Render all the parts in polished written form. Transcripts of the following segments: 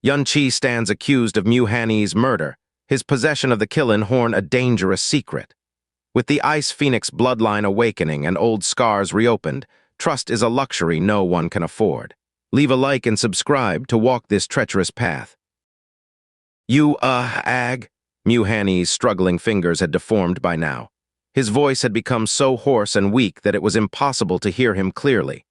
Xianxia stands accused of Mu Hanyi's murder, his possession of the killing horn a dangerous secret. With the Ice Phoenix bloodline awakening and old scars reopened, trust is a luxury no one can afford. Leave a like and subscribe to walk this treacherous path. Ag? Mu Hanyi's struggling fingers had deformed by now. His voice had become so hoarse and weak that it was impossible to hear him clearly.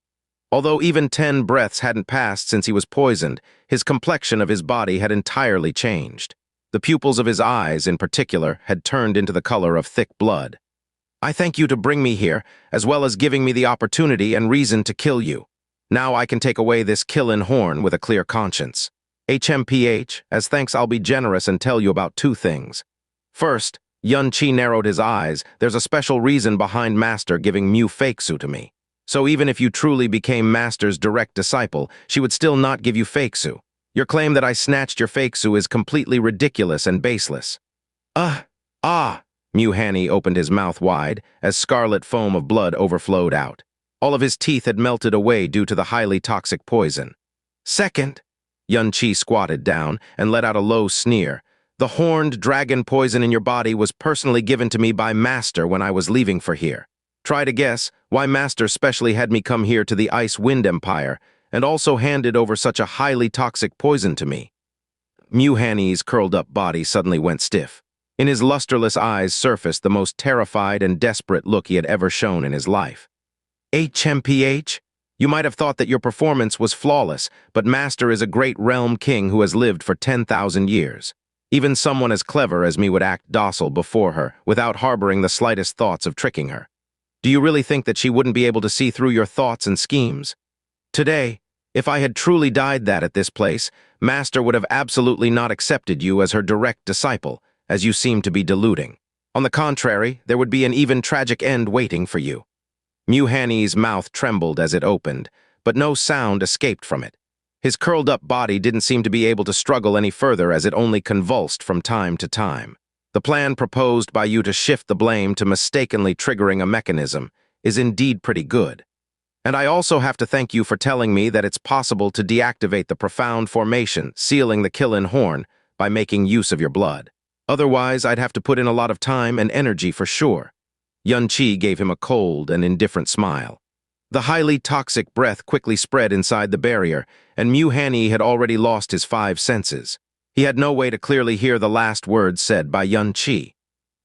Although even 10 breaths hadn't passed since he was poisoned, his complexion of his body had entirely changed. The pupils of his eyes, in particular, had turned into the color of thick blood. I thank you to bring me here, as well as giving me the opportunity and reason to kill you. Now I can take away this killing horn with a clear conscience. HMPH, as thanks I'll be generous and tell you about 2 things. First, Xianxia narrowed his eyes. There's a special reason behind Master giving Mu Yizhou to me. So even if you truly became Master's direct disciple, she would still not give you Yizhou. Your claim that I snatched your Yizhou is completely ridiculous and baseless. Mu Hanyi opened his mouth wide as scarlet foam of blood overflowed out. All of his teeth had melted away due to the highly toxic poison. Second, Xianxia squatted down and let out a low sneer. The horned dragon poison in your body was personally given to me by Master when I was leaving for here. Try to guess why Master specially had me come here to the Ice Wind Empire and also handed over such a highly toxic poison to me. Mu Hanyi's curled-up body suddenly went stiff. In his lusterless eyes surfaced the most terrified and desperate look he had ever shown in his life. HMPH? You might have thought that your performance was flawless, but Master is a great realm king who has lived for 10,000 years. Even someone as clever as me would act docile before her, without harboring the slightest thoughts of tricking her. Do you really think that she wouldn't be able to see through your thoughts and schemes? Today, if I had truly died at this place, Master would have absolutely not accepted you as her direct disciple, as you seem to be deluding. On the contrary, there would be an even tragic end waiting for you. Mu Hanyi's mouth trembled as it opened, but no sound escaped from it. His curled-up body didn't seem to be able to struggle any further as it only convulsed from time to time. The plan proposed by you to shift the blame to mistakenly triggering a mechanism is indeed pretty good. And I also have to thank you for telling me that it's possible to deactivate the profound formation sealing the killing horn by making use of your blood. Otherwise, I'd have to put in a lot of time and energy for sure. Xianxia gave him a cold and indifferent smile. The highly toxic breath quickly spread inside the barrier, and Mu Hanyi had already lost his 5 senses. He had no way to clearly hear the last words said by Xianxia.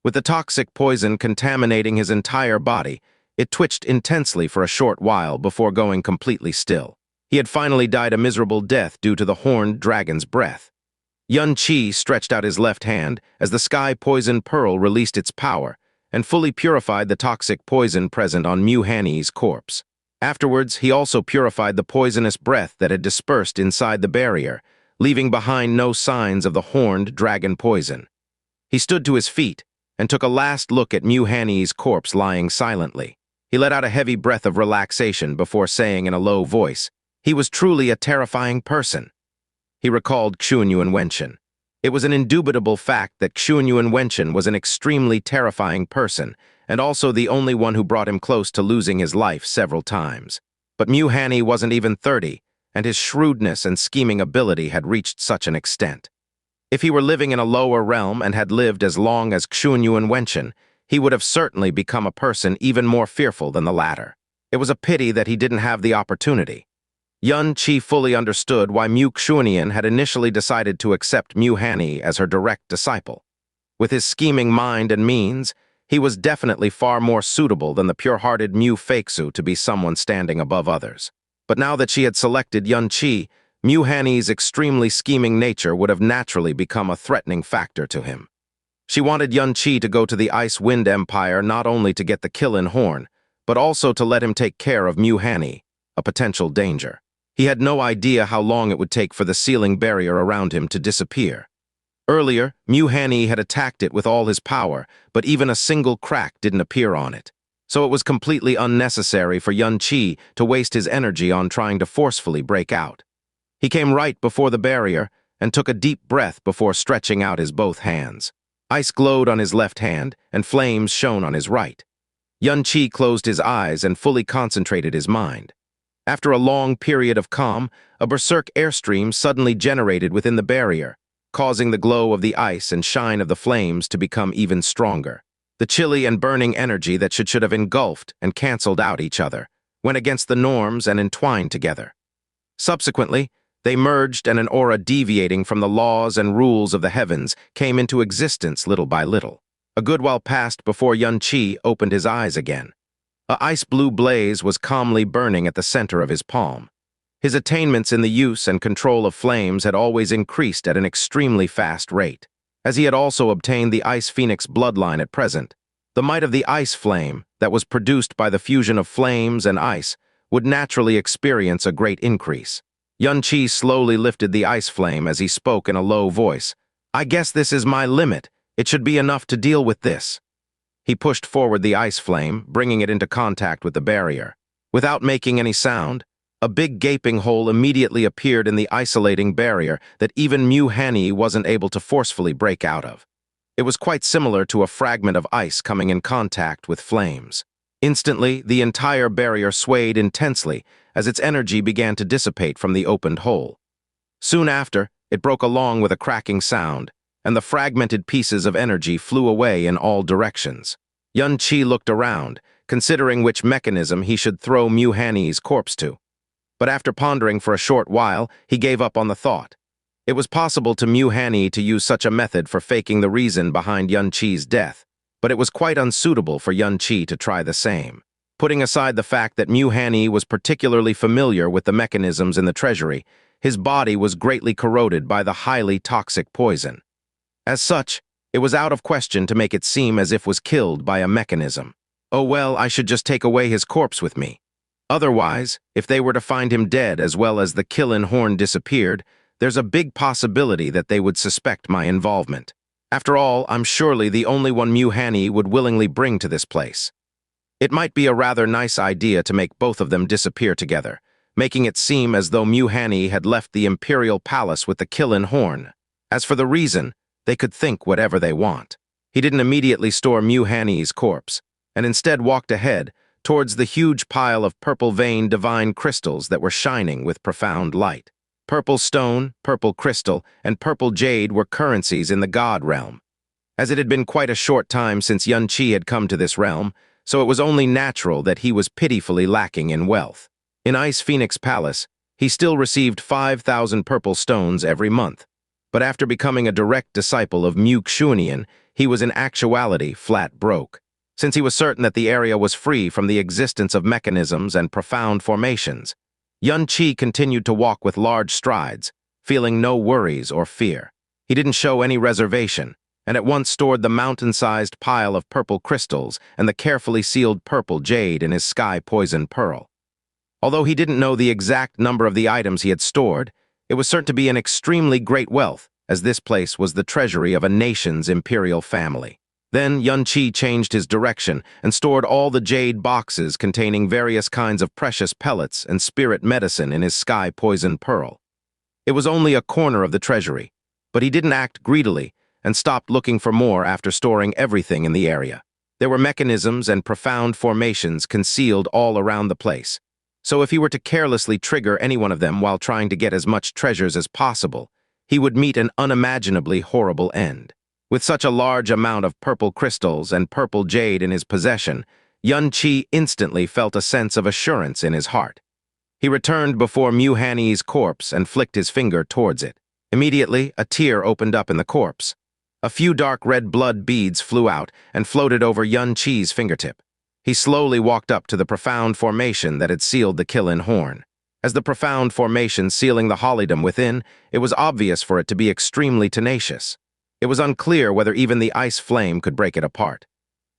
With the toxic poison contaminating his entire body, it twitched intensely for a short while before going completely still. He had finally died a miserable death due to the horned dragon's breath. Xianxia stretched out his left hand as the sky poison pearl released its power and fully purified the toxic poison present on Mu Hanyi's corpse. Afterwards, he also purified the poisonous breath that had dispersed inside the barrier, leaving behind no signs of the horned dragon poison. He stood to his feet and took a last look at Mu Hanyi's corpse lying silently. He let out a heavy breath of relaxation before saying in a low voice, he was truly a terrifying person. He recalled Xianxia Cultivation. It was an indubitable fact that Xianxia Cultivation was an extremely terrifying person, and also the only one who brought him close to losing his life several times. But Mu Hanyi wasn't even 30, and his shrewdness and scheming ability had reached such an extent. If he were living in a lower realm and had lived as long as Xianxia Cultivation, he would have certainly become a person even more fearful than the latter. It was a pity that he didn't have the opportunity. Xianxia fully understood why Mu Yizhou had initially decided to accept Mu Hanyi as her direct disciple. With his scheming mind and means, he was definitely far more suitable than the pure-hearted Mu Yizhou to be someone standing above others. But now that she had selected Xianxia, Mu Hanyi's extremely scheming nature would have naturally become a threatening factor to him. She wanted Xianxia to go to the Ice Wind Empire not only to get the killing horn, but also to let him take care of Mu Hanyi, a potential danger. He had no idea how long it would take for the sealing barrier around him to disappear. Earlier, Mu Hanyi had attacked it with all his power, but even a single crack didn't appear on it. So it was completely unnecessary for Xianxia to waste his energy on trying to forcefully break out. He came right before the barrier and took a deep breath before stretching out his both hands. Ice glowed on his left hand and flames shone on his right. Xianxia closed his eyes and fully concentrated his mind. After a long period of calm, a berserk airstream suddenly generated within the barrier, causing the glow of the ice and shine of the flames to become even stronger. The chilly and burning energy that should have engulfed and canceled out each other went against the norms and entwined together. Subsequently, they merged, and an aura deviating from the laws and rules of the heavens came into existence little by little. A good while passed before Xianxia opened his eyes again. A ice-blue blaze was calmly burning at the center of his palm. His attainments in the use and control of flames had always increased at an extremely fast rate. As he had also obtained the Ice Phoenix bloodline at present, the might of the ice flame that was produced by the fusion of flames and ice would naturally experience a great increase. Xianxia slowly lifted the ice flame as he spoke in a low voice. "I guess this is my limit. It should be enough to deal with this." He pushed forward the ice flame, bringing it into contact with the barrier. Without making any sound, a big gaping hole immediately appeared in the isolating barrier that even Mu Hanyi wasn't able to forcefully break out of. It was quite similar to a fragment of ice coming in contact with flames. Instantly, the entire barrier swayed intensely as its energy began to dissipate from the opened hole. Soon after, it broke along with a cracking sound, and the fragmented pieces of energy flew away in all directions. Xianxia looked around, considering which mechanism he should throw Mu Hanyi's corpse to. But after pondering for a short while, he gave up on the thought. It was possible to Mu Hanyi to use such a method for faking the reason behind Xianxia's death, but it was quite unsuitable for Xianxia to try the same. Putting aside the fact that Mu Hanyi was particularly familiar with the mechanisms in the treasury, his body was greatly corroded by the highly toxic poison. As such, it was out of question to make it seem as if was killed by a mechanism. Oh well, I should just take away his corpse with me. Otherwise, if they were to find him dead as well as the killing horn disappeared, there's a big possibility that they would suspect my involvement. After all, I'm surely the only one Mu Hanyi would willingly bring to this place. It might be a rather nice idea to make both of them disappear together, making it seem as though Mu Hanyi had left the imperial palace with the killing horn. As for the reason, they could think whatever they want. He didn't immediately store Mu Hanyi's corpse, and instead walked ahead towards the huge pile of purple-veined divine crystals that were shining with profound light. Purple stone, purple crystal, and purple jade were currencies in the god realm. As it had been quite a short time since Xianxia had come to this realm, so it was only natural that he was pitifully lacking in wealth. In Ice Phoenix Palace, he still received 5,000 purple stones every month, but after becoming a direct disciple of Mu Yizhou, he was in actuality flat broke, since he was certain that the area was free from the existence of mechanisms and profound formations. Xianxia continued to walk with large strides, feeling no worries or fear. He didn't show any reservation, and at once stored the mountain-sized pile of purple crystals and the carefully sealed purple jade in his sky-poisoned pearl. Although he didn't know the exact number of the items he had stored, it was certain to be an extremely great wealth, as this place was the treasury of a nation's imperial family. Then Xianxia changed his direction and stored all the jade boxes containing various kinds of precious pellets and spirit medicine in his sky-poisoned pearl. It was only a corner of the treasury, but he didn't act greedily and stopped looking for more after storing everything in the area. There were mechanisms and profound formations concealed all around the place, so if he were to carelessly trigger any one of them while trying to get as much treasures as possible, he would meet an unimaginably horrible end. With such a large amount of purple crystals and purple jade in his possession, Xianxia instantly felt a sense of assurance in his heart. He returned before Mu Hanyi's corpse and flicked his finger towards it. Immediately, a tear opened up in the corpse. A few dark red blood beads flew out and floated over Xianxia's fingertip. He slowly walked up to the profound formation that had sealed the killing horn. As the profound formation sealing the holidom within, it was obvious for it to be extremely tenacious. It was unclear whether even the ice flame could break it apart.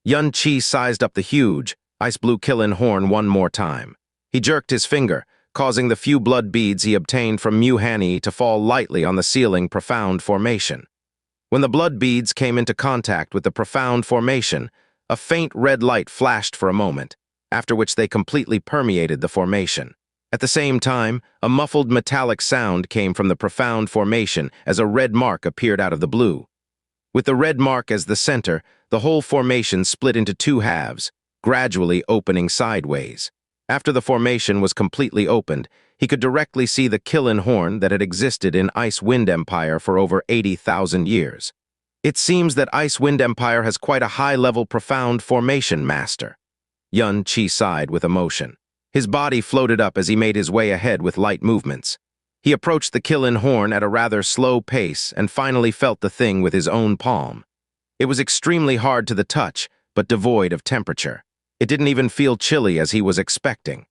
Xianxia sized up the huge, ice-blue killing horn one more time. He jerked his finger, causing the few blood beads he obtained from Mu Hanyi to fall lightly on the sealing profound formation. When the blood beads came into contact with the profound formation, a faint red light flashed for a moment, after which they completely permeated the formation. At the same time, a muffled metallic sound came from the profound formation as a red mark appeared out of the blue. With the red mark as the center, the whole formation split into two halves, gradually opening sideways. After the formation was completely opened, he could directly see the Qilin horn that had existed in Ice-Wind Empire for over 80,000 years. It seems that Ice-Wind Empire has quite a high-level profound formation master. Yuan-Chi sighed with emotion. His body floated up as he made his way ahead with light movements. He approached the Qilin horn at a rather slow pace and finally felt the thing with his own palm. It was extremely hard to the touch, but devoid of temperature. It didn't even feel chilly as he was expecting.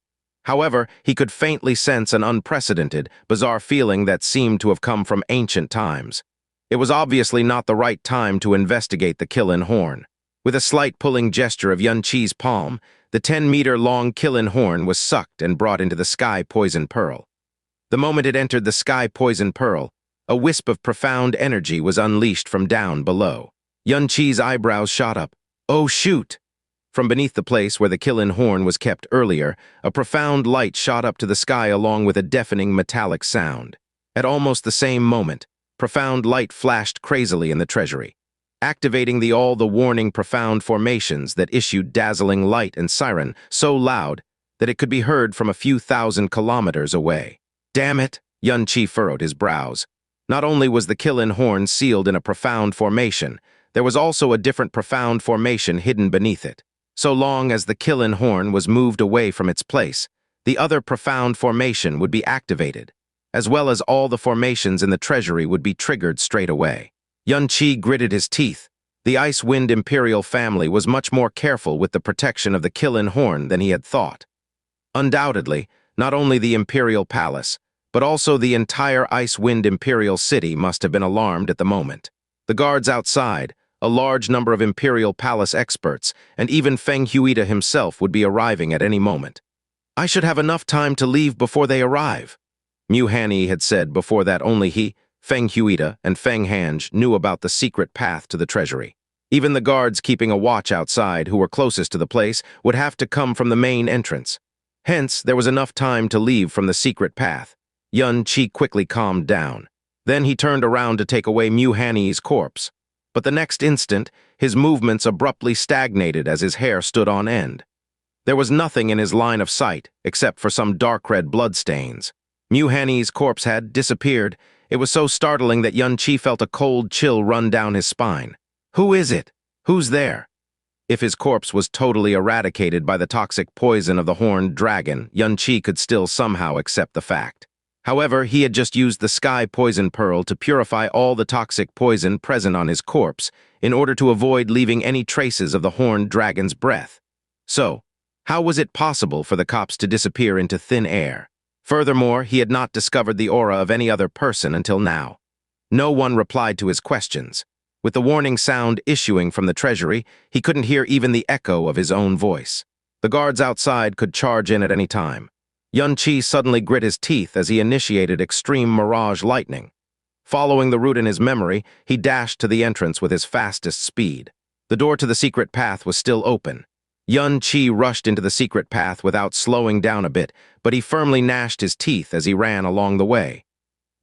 However, he could faintly sense an unprecedented, bizarre feeling that seemed to have come from ancient times. It was obviously not the right time to investigate the Qilin horn. With a slight pulling gesture of Yuan-Chi's palm, the 10-meter-long Qilin horn was sucked and brought into the Sky Poison Pearl. The moment it entered the Sky Poison Pearl, a wisp of profound energy was unleashed from down below. Yuan-Chi's eyebrows shot up. "Oh, shoot!" From beneath the place where the Qilin horn was kept earlier, a profound light shot up to the sky along with a deafening metallic sound. At almost the same moment, profound light flashed crazily in the treasury, activating the warning profound formations that issued dazzling light and siren so loud that it could be heard from a few thousand kilometers away. "Damn it!" Yuan-Chi furrowed his brows. Not only was the Qilin horn sealed in a profound formation, there was also a different profound formation hidden beneath it. So long as the Qilin horn was moved away from its place, the other profound formation would be activated, as well as all the formations in the treasury would be triggered straight away. Yuan-Chi gritted his teeth. The Ice-Wind Imperial family was much more careful with the protection of the Qilin horn than he had thought. Undoubtedly, not only the Imperial Palace, but also the entire Ice-Wind Imperial City must have been alarmed at the moment. The guards outside, a large number of Imperial Palace experts, and even Feng Huida himself would be arriving at any moment. "I should have enough time to leave before they arrive," Mu Hanyi had said before that only he, Feng Huida, and Feng Hange knew about the secret path to the treasury. Even the guards keeping a watch outside, who were closest to the place, would have to come from the main entrance. Hence, there was enough time to leave from the secret path. Yuan-Chi quickly calmed down. Then he turned around to take away Mu Hanyi's corpse. But the next instant, his movements abruptly stagnated as his hair stood on end. There was nothing in his line of sight, except for some dark red bloodstains. Mu Hanyi's corpse had disappeared. It was so startling that Yuan-Chi felt a cold chill run down his spine. Who is it? Who's there? If his corpse was totally eradicated by the toxic poison of the horned dragon, Yuan-Chi could still somehow accept the fact. However, he had just used the Sky Poison Pearl to purify all the toxic poison present on his corpse in order to avoid leaving any traces of the horned dragon's breath. So, how was it possible for the cops to disappear into thin air? Furthermore, he had not discovered the aura of any other person until now. No one replied to his questions. With the warning sound issuing from the treasury, he couldn't hear even the echo of his own voice. The guards outside could charge in at any time. Yuan-Chi suddenly grit his teeth as he initiated extreme mirage lightning. Following the route in his memory, he dashed to the entrance with his fastest speed. The door to the secret path was still open. Yuan-Chi rushed into the secret path without slowing down a bit, but he firmly gnashed his teeth as he ran along the way.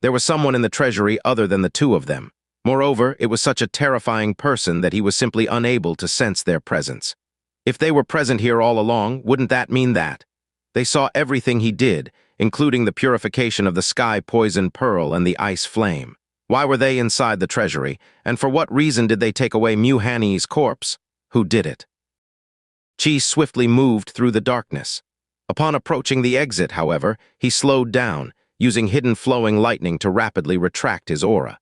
There was someone in the treasury other than the two of them. Moreover, it was such a terrifying person that he was simply unable to sense their presence. If they were present here all along, wouldn't that mean that? They saw everything he did, including the purification of the Sky Poison Pearl and the Ice Flame. Why were they inside the treasury, and for what reason did they take away Mu Hanyi's corpse? Who did it? Chi swiftly moved through the darkness. Upon approaching the exit, however, he slowed down, using hidden flowing lightning to rapidly retract his aura.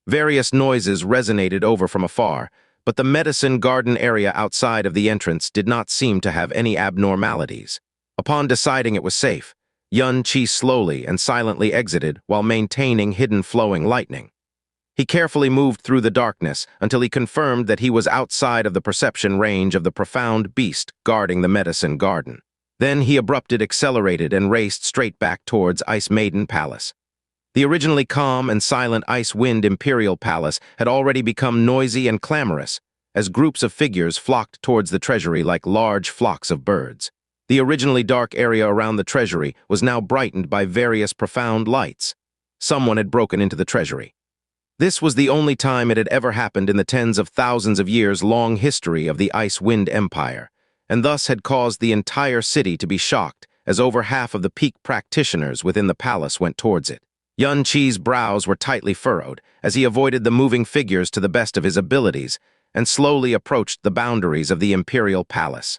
Various noises resonated over from afar, but the medicine garden area outside of the entrance did not seem to have any abnormalities. Upon deciding it was safe, Yuan-Chi slowly and silently exited while maintaining hidden flowing lightning. He carefully moved through the darkness until he confirmed that he was outside of the perception range of the profound beast guarding the medicine garden. Then he abruptly accelerated and raced straight back towards Ice Maiden Palace. The originally calm and silent Ice-Wind Imperial Palace had already become noisy and clamorous, as groups of figures flocked towards the treasury like large flocks of birds. The originally dark area around the treasury was now brightened by various profound lights. Someone had broken into the treasury. This was the only time it had ever happened in the tens of thousands of years long history of the Ice-Wind Empire, and thus had caused the entire city to be shocked, as over half of the peak practitioners within the palace went towards it. Xianxia's brows were tightly furrowed, as he avoided the moving figures to the best of his abilities, and slowly approached the boundaries of the imperial palace.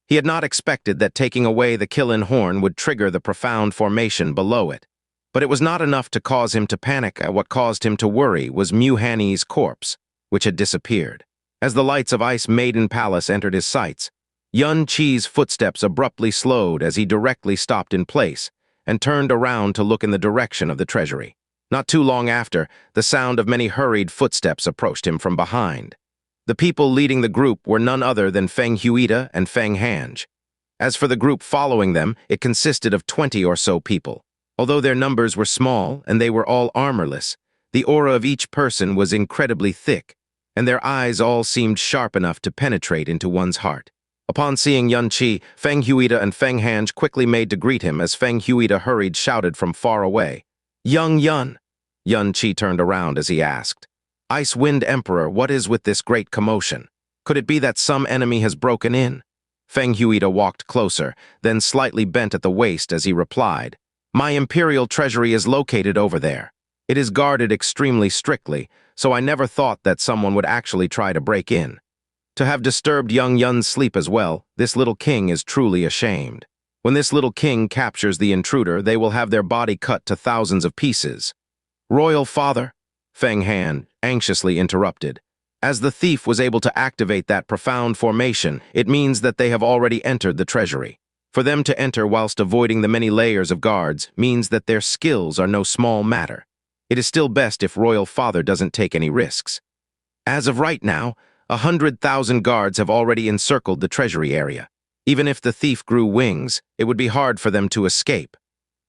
He had not expected that taking away the Kilin horn would trigger the profound formation below it. But it was not enough to cause him to panic. What caused him to worry was Mu Hanyi's corpse, which had disappeared. As the lights of Ice Maiden Palace entered his sights, Xianxia's footsteps abruptly slowed as he directly stopped in place and turned around to look in the direction of the treasury. Not too long after, the sound of many hurried footsteps approached him from behind. The people leading the group were none other than Feng Huida and Feng Hanyi. As for the group following them, it consisted of 20 or so people. Although their numbers were small and they were all armorless, the aura of each person was incredibly thick, and their eyes all seemed sharp enough to penetrate into one's heart. Upon seeing Xianxia, Feng Huida and Feng Hanyi quickly made to greet him as Feng Huida hurried shouted from far away, "Young Yun!" Xianxia turned around as he asked, "Ice Wind Emperor, what is with this great commotion? Could it be that some enemy has broken in?" Feng Huida walked closer, then slightly bent at the waist as he replied, "My imperial treasury is located over there. It is guarded extremely strictly, so I never thought that someone would actually try to break in. To have disturbed young Yun's sleep as well, this little king is truly ashamed. When this little king captures the intruder, they will have their body cut to thousands of pieces." "Royal father," Feng Hanyi anxiously interrupted, "as the thief was able to activate that profound formation, it means that they have already entered the treasury. For them to enter whilst avoiding the many layers of guards means that their skills are no small matter. It is still best if Royal Father doesn't take any risks. As of right now, 100,000 guards have already encircled the treasury area. Even if the thief grew wings, it would be hard for them to escape.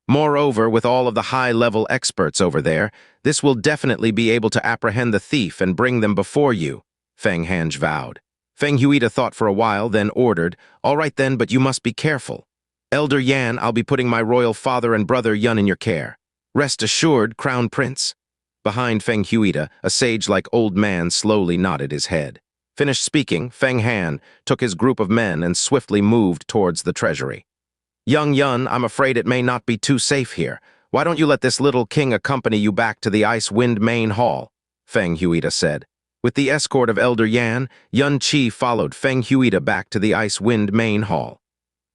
Moreover, with all of the high-level experts over there, this will definitely be able to apprehend the thief and bring them before you," Feng Hanyi vowed. Feng Huida thought for a while, then ordered, "All right then, but you must be careful. Elder Yan, I'll be putting my royal father and brother Yun in your care. Rest assured, Crown Prince." Behind Feng Huida, a sage-like old man slowly nodded his head. Finished speaking, Feng Hanyi took his group of men and swiftly moved towards the treasury. "Young Yun, I'm afraid it may not be too safe here. Why don't you let this little king accompany you back to the Ice Wind Main Hall?" Feng Huida said. With the escort of Elder Yan, Xianxia followed Feng Huida back to the Ice Wind Main Hall.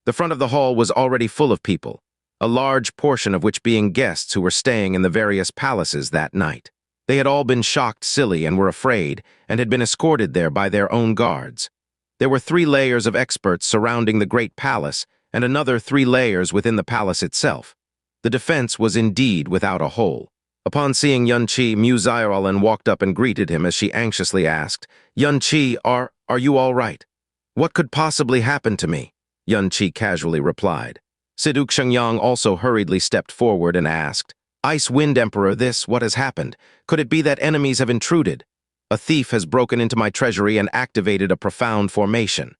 The front of the hall was already full of people, a large portion of which being guests who were staying in the various palaces that night. They had all been shocked silly and were afraid, and had been escorted there by their own guards. There were 3 layers of experts surrounding the great palace, and another 3 layers within the palace itself. The defense was indeed without a hole. Upon seeing Xianxia, Mu Yizhou walked up and greeted him as she anxiously asked, "Xianxia, are you all right?" "What could possibly happen to me?" Xianxia casually replied. Siduk Shengyang also hurriedly stepped forward and asked, "Ice Wind Emperor, what has happened? Could it be that enemies have intruded? A thief has broken into my treasury and activated a profound formation."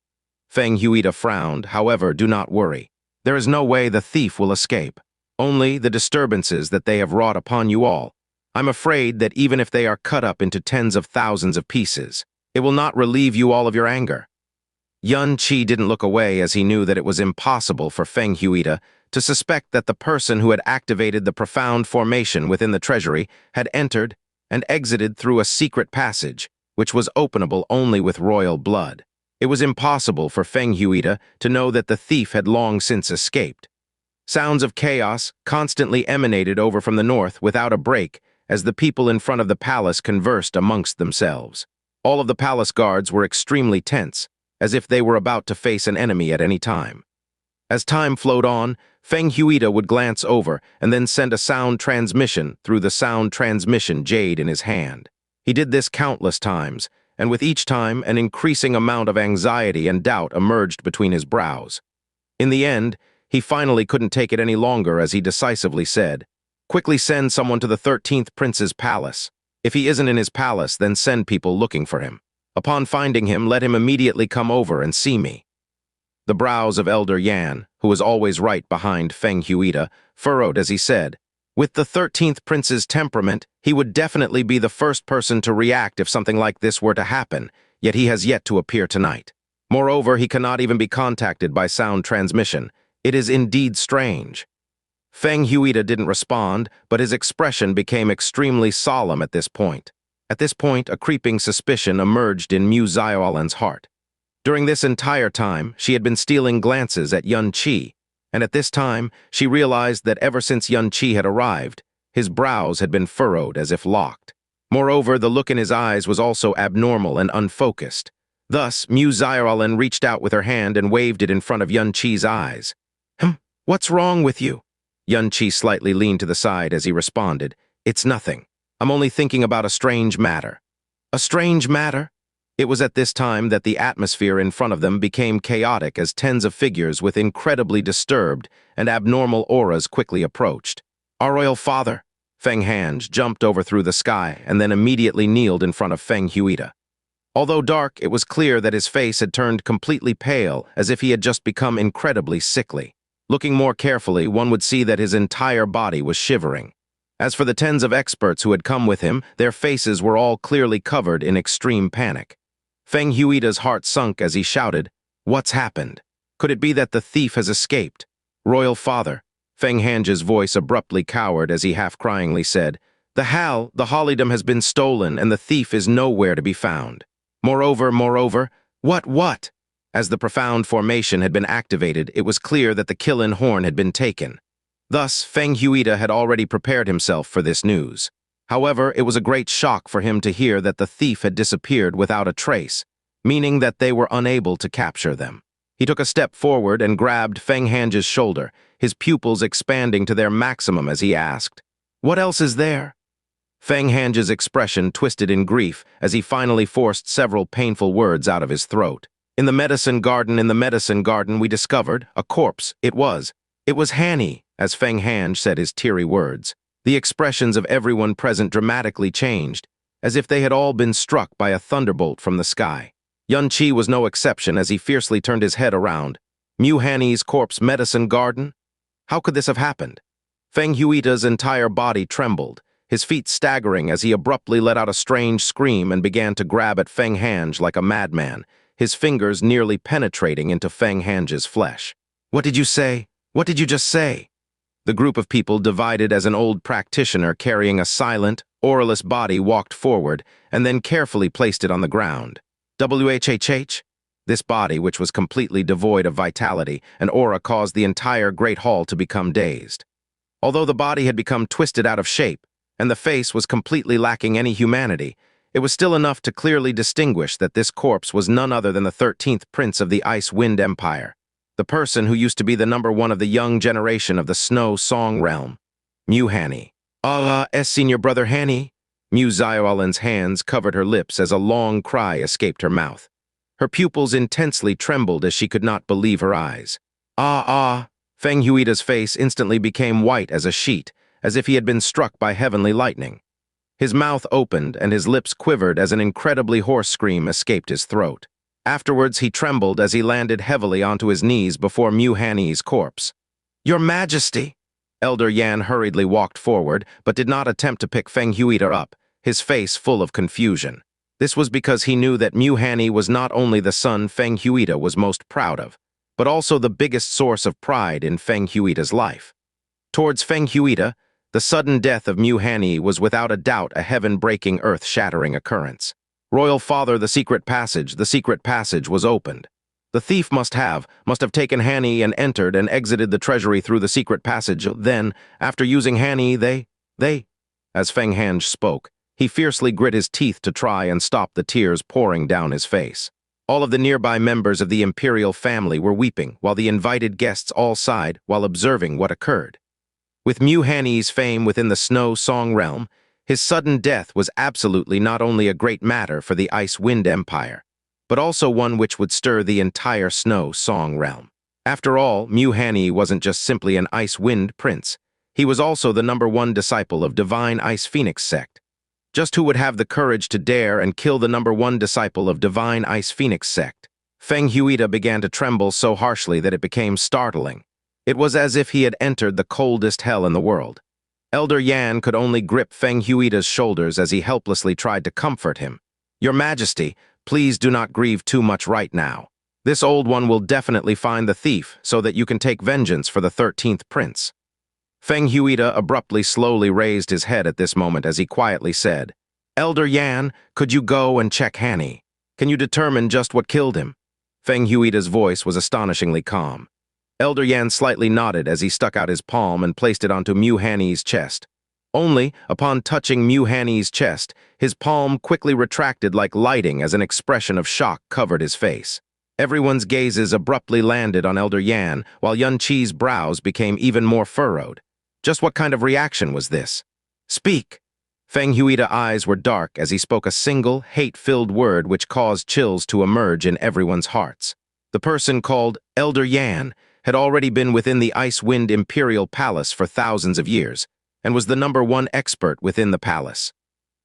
Feng Huida frowned. "However, do not worry. There is no way the thief will escape. Only the disturbances that they have wrought upon you all. I'm afraid that even if they are cut up into tens of thousands of pieces, it will not relieve you all of your anger." Xianxia didn't look away as he knew that it was impossible for Feng Huida to suspect that the person who had activated the profound formation within the treasury had entered and exited through a secret passage, which was openable only with royal blood. It was impossible for Feng Huida to know that the thief had long since escaped. Sounds of chaos constantly emanated over from the north without a break as the people in front of the palace conversed amongst themselves. All of the palace guards were extremely tense, as if they were about to face an enemy at any time. As time flowed on, Feng Huida would glance over and then send a sound transmission through the sound transmission jade in his hand. He did this countless times, and with each time an increasing amount of anxiety and doubt emerged between his brows. In the end, he finally couldn't take it any longer as he decisively said, "Quickly send someone to the 13th Prince's palace. If he isn't in his palace, then send people looking for him. Upon finding him, let him immediately come over and see me." The brows of Elder Yan, who was always right behind Feng Huida, furrowed as he said, "With the 13th Prince's temperament, he would definitely be the first person to react if something like this were to happen, yet he has yet to appear tonight. Moreover, he cannot even be contacted by sound transmission. It is indeed strange. Feng Huida didn't respond, but his expression became extremely solemn at this point. At this point, a creeping suspicion emerged in Mu Yizhou's heart. During this entire time, she had been stealing glances at Xianxia, and at this time, she realized that ever since Xianxia had arrived, his brows had been furrowed as if locked. Moreover, the look in his eyes was also abnormal and unfocused. Thus, Mu Yizhou reached out with her hand and waved it in front of Xianxia's eyes. What's wrong with you? Xianxia slightly leaned to the side as he responded, It's nothing. I'm only thinking about a strange matter. A strange matter? It was at this time that the atmosphere in front of them became chaotic as tens of figures with incredibly disturbed and abnormal auras quickly approached. Our royal father, Feng Hange jumped over through the sky and then immediately kneeled in front of Feng Huida. Although dark, it was clear that his face had turned completely pale, as if he had just become incredibly sickly. Looking more carefully, one would see that his entire body was shivering. As for the tens of experts who had come with him, their faces were all clearly covered in extreme panic. Feng Huida's heart sunk as he shouted, What's happened? Could it be that the thief has escaped? Royal father, Feng Hange's voice abruptly cowered as he half-cryingly said, the holidom has been stolen and the thief is nowhere to be found. Moreover, what? As the profound formation had been activated, it was clear that the Kilin horn had been taken. Thus, Feng Huida had already prepared himself for this news. However, it was a great shock for him to hear that the thief had disappeared without a trace, meaning that they were unable to capture them. He took a step forward and grabbed Feng Hange's shoulder, his pupils expanding to their maximum as he asked, What else is there? Feng Hange's expression twisted in grief as he finally forced several painful words out of his throat. In the medicine garden, we discovered a corpse. It was Hanyi, as Feng Hange said his teary words. The expressions of everyone present dramatically changed, as if they had all been struck by a thunderbolt from the sky. Xianxia was no exception as he fiercely turned his head around. Mu Hanyi's corpse medicine garden? How could this have happened? Feng Huida's entire body trembled, his feet staggering as he abruptly let out a strange scream and began to grab at Feng Hange like a madman, his fingers nearly penetrating into Feng Hange's flesh. What did you say? What did you just say? The group of people divided as an old practitioner carrying a silent, auraless body walked forward and then carefully placed it on the ground. WHHH? This body, which was completely devoid of vitality, an aura caused the entire great hall to become dazed. Although the body had become twisted out of shape, and the face was completely lacking any humanity, it was still enough to clearly distinguish that this corpse was none other than the 13th Prince of the Ice Wind Empire, the person who used to be the #1 of the young generation of the Snow Song realm, Mu Hanyi. Senior brother Hanyi? Mu Yizhou's hands covered her lips as a long cry escaped her mouth. Her pupils intensely trembled as she could not believe her eyes. Feng Huida's face instantly became white as a sheet, as if he had been struck by heavenly lightning. His mouth opened and his lips quivered as an incredibly hoarse scream escaped his throat. Afterwards, he trembled as he landed heavily onto his knees before Mu Hanyi's corpse. Your Majesty! Elder Yan hurriedly walked forward, but did not attempt to pick Feng Huida up, his face full of confusion. This was because he knew that Mu Hanyi was not only the son Feng Huida was most proud of, but also the biggest source of pride in Feng Huida's life. Towards Feng Huida, the sudden death of Mu Hanyi was without a doubt a heaven-breaking, earth-shattering occurrence. Royal Father, the secret passage was opened. The thief must have taken Hanyi and entered and exited the treasury through the secret passage. Then, after using Hanyi, As Feng Hange spoke, he fiercely grit his teeth to try and stop the tears pouring down his face. All of the nearby members of the imperial family were weeping, while the invited guests all sighed while observing what occurred. With Mu Hanyi's fame within the Snow Song realm, his sudden death was absolutely not only a great matter for the Ice Wind Empire, but also one which would stir the entire Snow Song realm. After all, Mu Hanyi wasn't just simply an Ice Wind prince. He was also the #1 disciple of Divine Ice Phoenix sect. Just who would have the courage to dare and kill the #1 disciple of Divine Ice Phoenix sect? Feng Huida began to tremble so harshly that it became startling. It was as if he had entered the coldest hell in the world. Elder Yan could only grip Feng Huida's shoulders as he helplessly tried to comfort him. Your Majesty, please do not grieve too much right now. This old one will definitely find the thief so that you can take vengeance for the 13th prince. Feng Huida abruptly slowly raised his head at this moment as he quietly said, Elder Yan, could you go and check Hanyi? Can you determine just what killed him? Feng Huida's voice was astonishingly calm. Elder Yan slightly nodded as he stuck out his palm and placed it onto Mu Hanyi's chest. Only, upon touching Mu Hanyi's chest, his palm quickly retracted like lighting as an expression of shock covered his face. Everyone's gazes abruptly landed on Elder Yan, while Yun Qi's brows became even more furrowed. Just what kind of reaction was this? Speak! Feng Huida's eyes were dark as he spoke a single, hate-filled word which caused chills to emerge in everyone's hearts. The person called Elder Yan had already been within the Ice-Wind Imperial Palace for thousands of years, and was the #1 expert within the palace.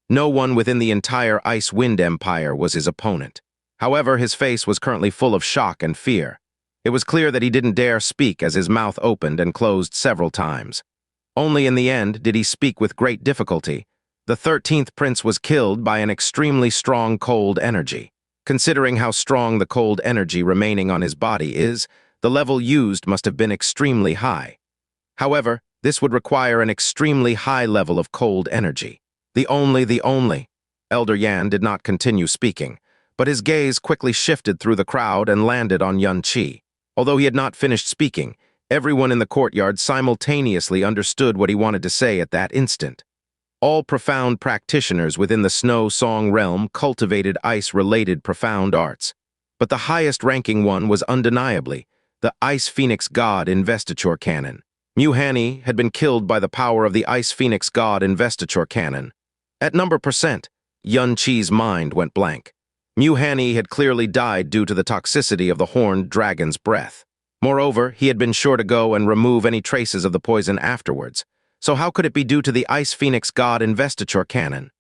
No one within the entire Ice-Wind Empire was his opponent. However, his face was currently full of shock and fear. It was clear that he didn't dare speak as his mouth opened and closed several times. Only in the end did he speak with great difficulty. The 13th prince was killed by an extremely strong cold energy. Considering how strong the cold energy remaining on his body is, the level used must have been extremely high. However, this would require an extremely high level of cold energy. The only. Elder Yan did not continue speaking, but his gaze quickly shifted through the crowd and landed on Yun Qi. Although he had not finished speaking, everyone in the courtyard simultaneously understood what he wanted to say at that instant. All profound practitioners within the Snow Song realm cultivated ice-related profound arts, but the highest-ranking one was undeniably the Ice Phoenix God Investiture Cannon. Mu Hanyi had been killed by the power of the Ice Phoenix God Investiture Cannon. At number percent, Yun Qi's mind went blank. Mu Hanyi had clearly died due to the toxicity of the horned dragon's breath. Moreover, he had been sure to go and remove any traces of the poison afterwards. So how could it be due to the Ice Phoenix God Investiture Cannon?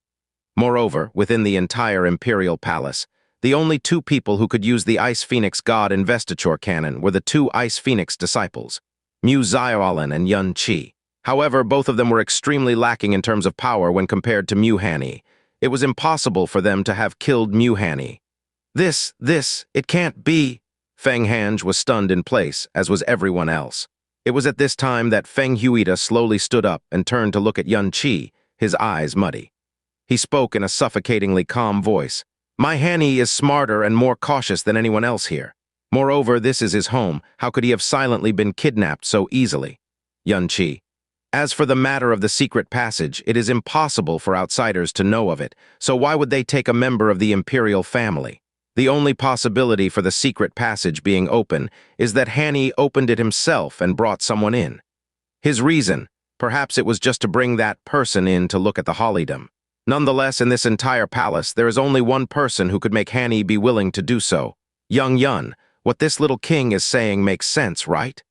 Moreover, within the entire Imperial Palace, the only two people who could use the Ice Phoenix God Investiture Cannon were the two Ice Phoenix disciples, Mu Yizhou and Yun Qi. However, both of them were extremely lacking in terms of power when compared to Mu Hanyi. It was impossible for them to have killed Mu Hanyi. It can't be. Feng Hange was stunned in place, as was everyone else. It was at this time that Feng Huida slowly stood up and turned to look at Yun Qi, his eyes muddy. He spoke in a suffocatingly calm voice. My Hanyi is smarter and more cautious than anyone else here. Moreover, this is his home. How could he have silently been kidnapped so easily? Yun Qi. As for the matter of the secret passage, it is impossible for outsiders to know of it, so why would they take a member of the imperial family? The only possibility for the secret passage being open is that Hanyi opened it himself and brought someone in. His reason, perhaps it was just to bring that person in to look at the holidom. Nonetheless, in this entire palace, there is only one person who could make Hanyi be willing to do so. Young Yun, what this little king is saying makes sense, right?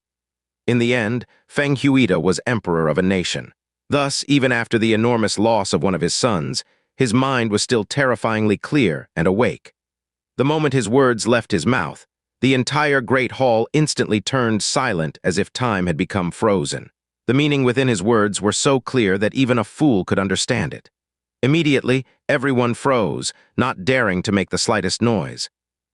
In the end, Feng Huida was emperor of a nation. Thus, even after the enormous loss of one of his sons, his mind was still terrifyingly clear and awake. The moment his words left his mouth, the entire great hall instantly turned silent as if time had become frozen. The meaning within his words were so clear that even a fool could understand it. Immediately, everyone froze, not daring to make the slightest noise.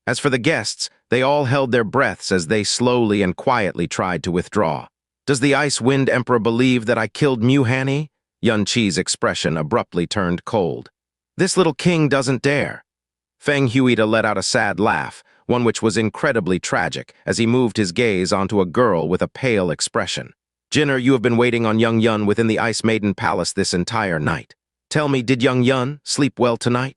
As for the guests, they all held their breaths as they slowly and quietly tried to withdraw. Does the Ice Wind Emperor believe that I killed Mu Hanyi? Yun Qi's expression abruptly turned cold. This little king doesn't dare. Feng Huida let out a sad laugh, one which was incredibly tragic, as he moved his gaze onto a girl with a pale expression. Jinner, you have been waiting on young Yun within the Ice Maiden Palace this entire night. Tell me, did young Yun sleep well tonight?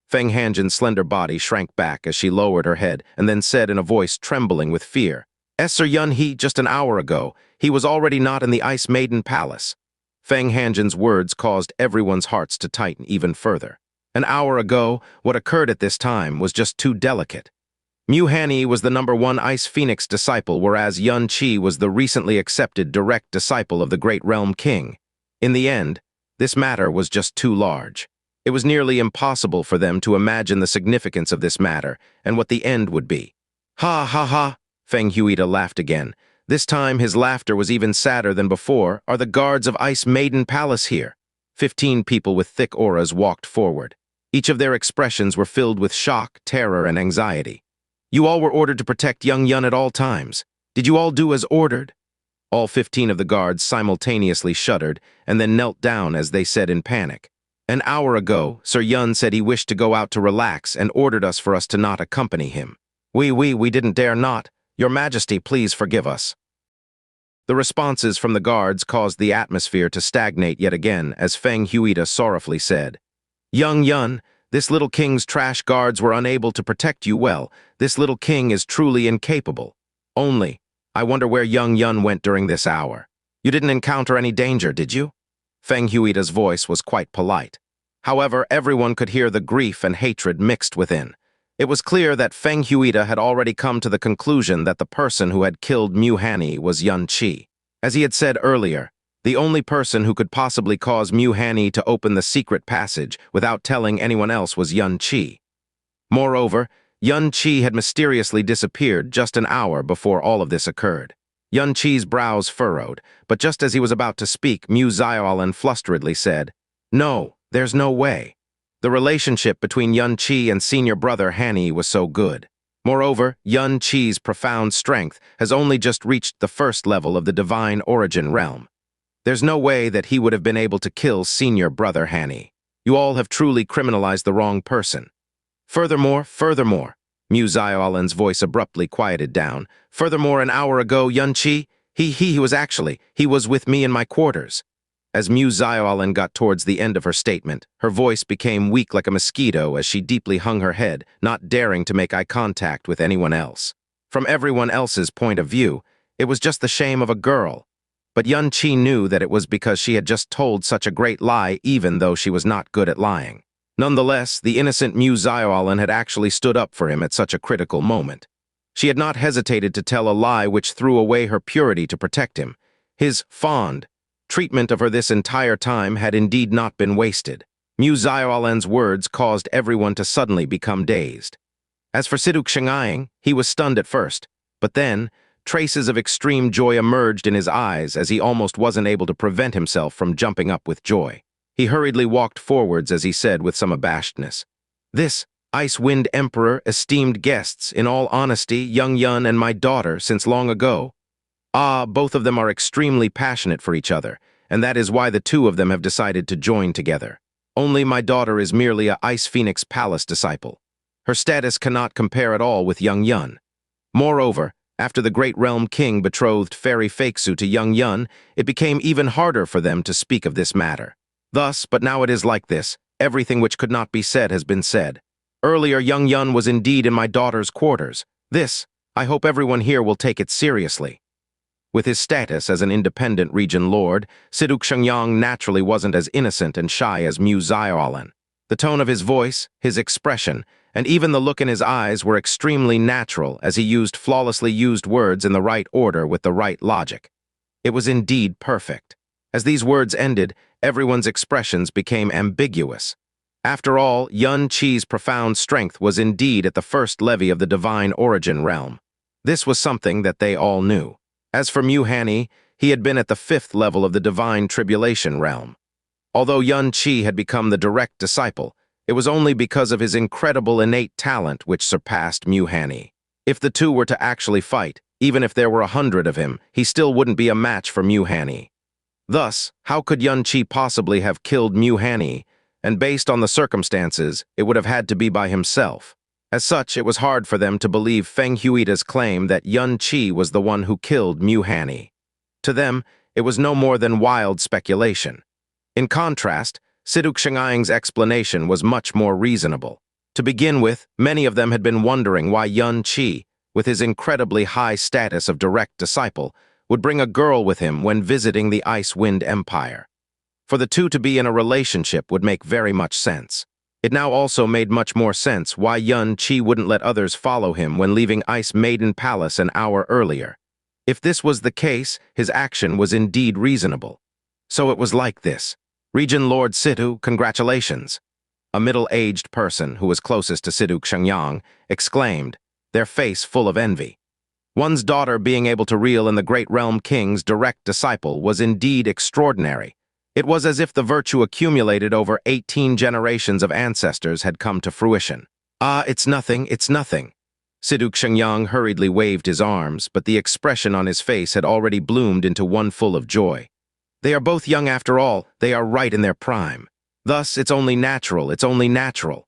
Feng Hanjin's slender body shrank back as she lowered her head and then said in a voice trembling with fear, Sir Yun he, just an hour ago, he was already not in the Ice Maiden Palace. Feng Hanjin's words caused everyone's hearts to tighten even further. An hour ago, what occurred at this time was just too delicate. Mu Hanyi was the #1 Ice Phoenix disciple, whereas Yun Qi was the recently accepted direct disciple of the Great Realm King. In the end, this matter was just too large. It was nearly impossible for them to imagine the significance of this matter and what the end would be. Ha ha ha, Feng Huida laughed again. This time his laughter was even sadder than before. Are the guards of Ice Maiden Palace here? 15 people with thick auras walked forward. Each of their expressions were filled with shock, terror, and anxiety. You all were ordered to protect young Yun at all times. Did you all do as ordered? All 15 of the guards simultaneously shuddered and then knelt down as they said in panic. An hour ago, Sir Yun said he wished to go out to relax and ordered us for us to not accompany him. We didn't dare not. Your Majesty, please forgive us. The responses from the guards caused the atmosphere to stagnate yet again as Feng Huida sorrowfully said, Young Yun, this little king's trash guards were unable to protect you well. This little king is truly incapable. I wonder where young Yun went during this hour. You didn't encounter any danger, did you? Feng Huida's voice was quite polite. However, everyone could hear the grief and hatred mixed within. It was clear that Feng Huida had already come to the conclusion that the person who had killed Mu Hanyi was Yun Qi. As he had said earlier, the only person who could possibly cause Mu Hanyi to open the secret passage without telling anyone else was Yun Qi. Moreover, Yun Qi had mysteriously disappeared just an hour before all of this occurred. Yun Qi's brows furrowed, but just as he was about to speak, Mu Yizhou flusteredly said, No, there's no way. The relationship between Yun Qi and senior brother Hanyi was so good. Moreover, Yun Qi's profound strength has only just reached the first level of the divine origin realm. There's no way that he would have been able to kill senior brother Hanyi. You all have truly criminalized the wrong person. Furthermore, Mu Yizhou's voice abruptly quieted down. Furthermore, an hour ago, Yun Qi, he was with me in my quarters. As Mu Yizhou got towards the end of her statement, her voice became weak like a mosquito as she deeply hung her head, not daring to make eye contact with anyone else. From everyone else's point of view, it was just the shame of a girl. But Yun Qi knew that it was because she had just told such a great lie even though she was not good at lying. Nonetheless, the innocent Mu Yizhou had actually stood up for him at such a critical moment. She had not hesitated to tell a lie which threw away her purity to protect him. His fond treatment of her this entire time had indeed not been wasted. Mu Yizhou's words caused everyone to suddenly become dazed. As for Xianxia, he was stunned at first, but then traces of extreme joy emerged in his eyes as he almost wasn't able to prevent himself from jumping up with joy. He hurriedly walked forwards as he said with some abashedness, This, Ice Wind Emperor, esteemed guests, in all honesty, young Yun and my daughter since long ago. Both of them are extremely passionate for each other, and that is why the two of them have decided to join together. Only my daughter is merely a Ice Phoenix Palace disciple. Her status cannot compare at all with young Yun. Moreover, after the great realm king betrothed Fairy Feixu to young Yun, it became even harder for them to speak of this matter. Thus, but now it is like this, everything which could not be said has been said. Earlier, young Yun was indeed in my daughter's quarters. This, I hope everyone here will take it seriously. With his status as an independent region lord, Xianxia naturally wasn't as innocent and shy as Mu Yizhou. The tone of his voice, his expression, and even the look in his eyes were extremely natural as he used flawlessly used words in the right order with the right logic. It was indeed perfect. As these words ended, everyone's expressions became ambiguous. After all, Yun Qi's profound strength was indeed at the first levy of the divine origin realm. This was something that they all knew. As for Mu Hanyi, he had been at the 5th level of the divine tribulation realm. Although Yun Qi had become the direct disciple, it was only because of his incredible innate talent which surpassed Mu Hanyi. If the two were to actually fight, even if there were 100 of him, he still wouldn't be a match for Mu Hanyi. Thus, how could Yun Qi possibly have killed Mu Hanyi? And based on the circumstances, it would have had to be by himself. As such, it was hard for them to believe Feng Huida's claim that Yun Qi was the one who killed Mu Hanyi. To them, it was no more than wild speculation. In contrast, Xianxia's explanation was much more reasonable. To begin with, many of them had been wondering why Yun Qi, with his incredibly high status of direct disciple, would bring a girl with him when visiting the Ice Wind Empire. For the two to be in a relationship would make very much sense. It now also made much more sense why Yun Qi wouldn't let others follow him when leaving Ice Maiden Palace an hour earlier. If this was the case, his action was indeed reasonable. So it was like this. Region Lord Situ, congratulations. A middle-aged person who was closest to Xianxia exclaimed, their face full of envy. One's daughter being able to reel in the great realm king's direct disciple was indeed extraordinary. It was as if the virtue accumulated over 18 generations of ancestors had come to fruition. It's nothing. Xianxia hurriedly waved his arms, but the expression on his face had already bloomed into one full of joy. They are both young after all, they are right in their prime. Thus, it's only natural, it's only natural.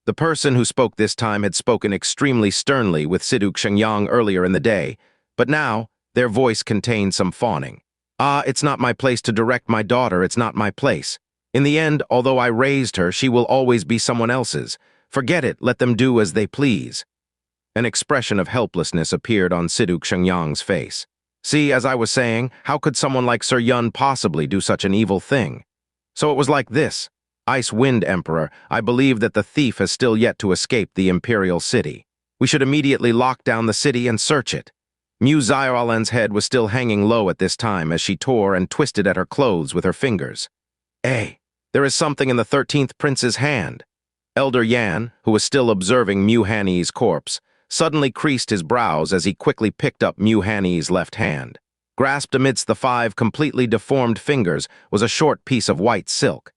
The person who spoke this time had spoken extremely sternly with Xianxia earlier in the day, but now, their voice contained some fawning. Ah, it's not my place to direct my daughter, it's not my place. In the end, although I raised her, she will always be someone else's. Forget it, let them do as they please. An expression of helplessness appeared on Xianxia's face. See, as I was saying, how could someone like Sir Yun possibly do such an evil thing? So it was like this. Ice Wind Emperor, I believe that the thief has still yet to escape the Imperial City. We should immediately lock down the city and search it. Mu Yizhou's head was still hanging low at this time as she tore and twisted at her clothes with her fingers. There is something in the 13th prince's hand. Elder Yan, who was still observing Mu Hanyi's corpse, suddenly creased his brows as he quickly picked up Mu Hanyi's left hand. Grasped amidst the 5 completely deformed fingers was a short piece of white silk.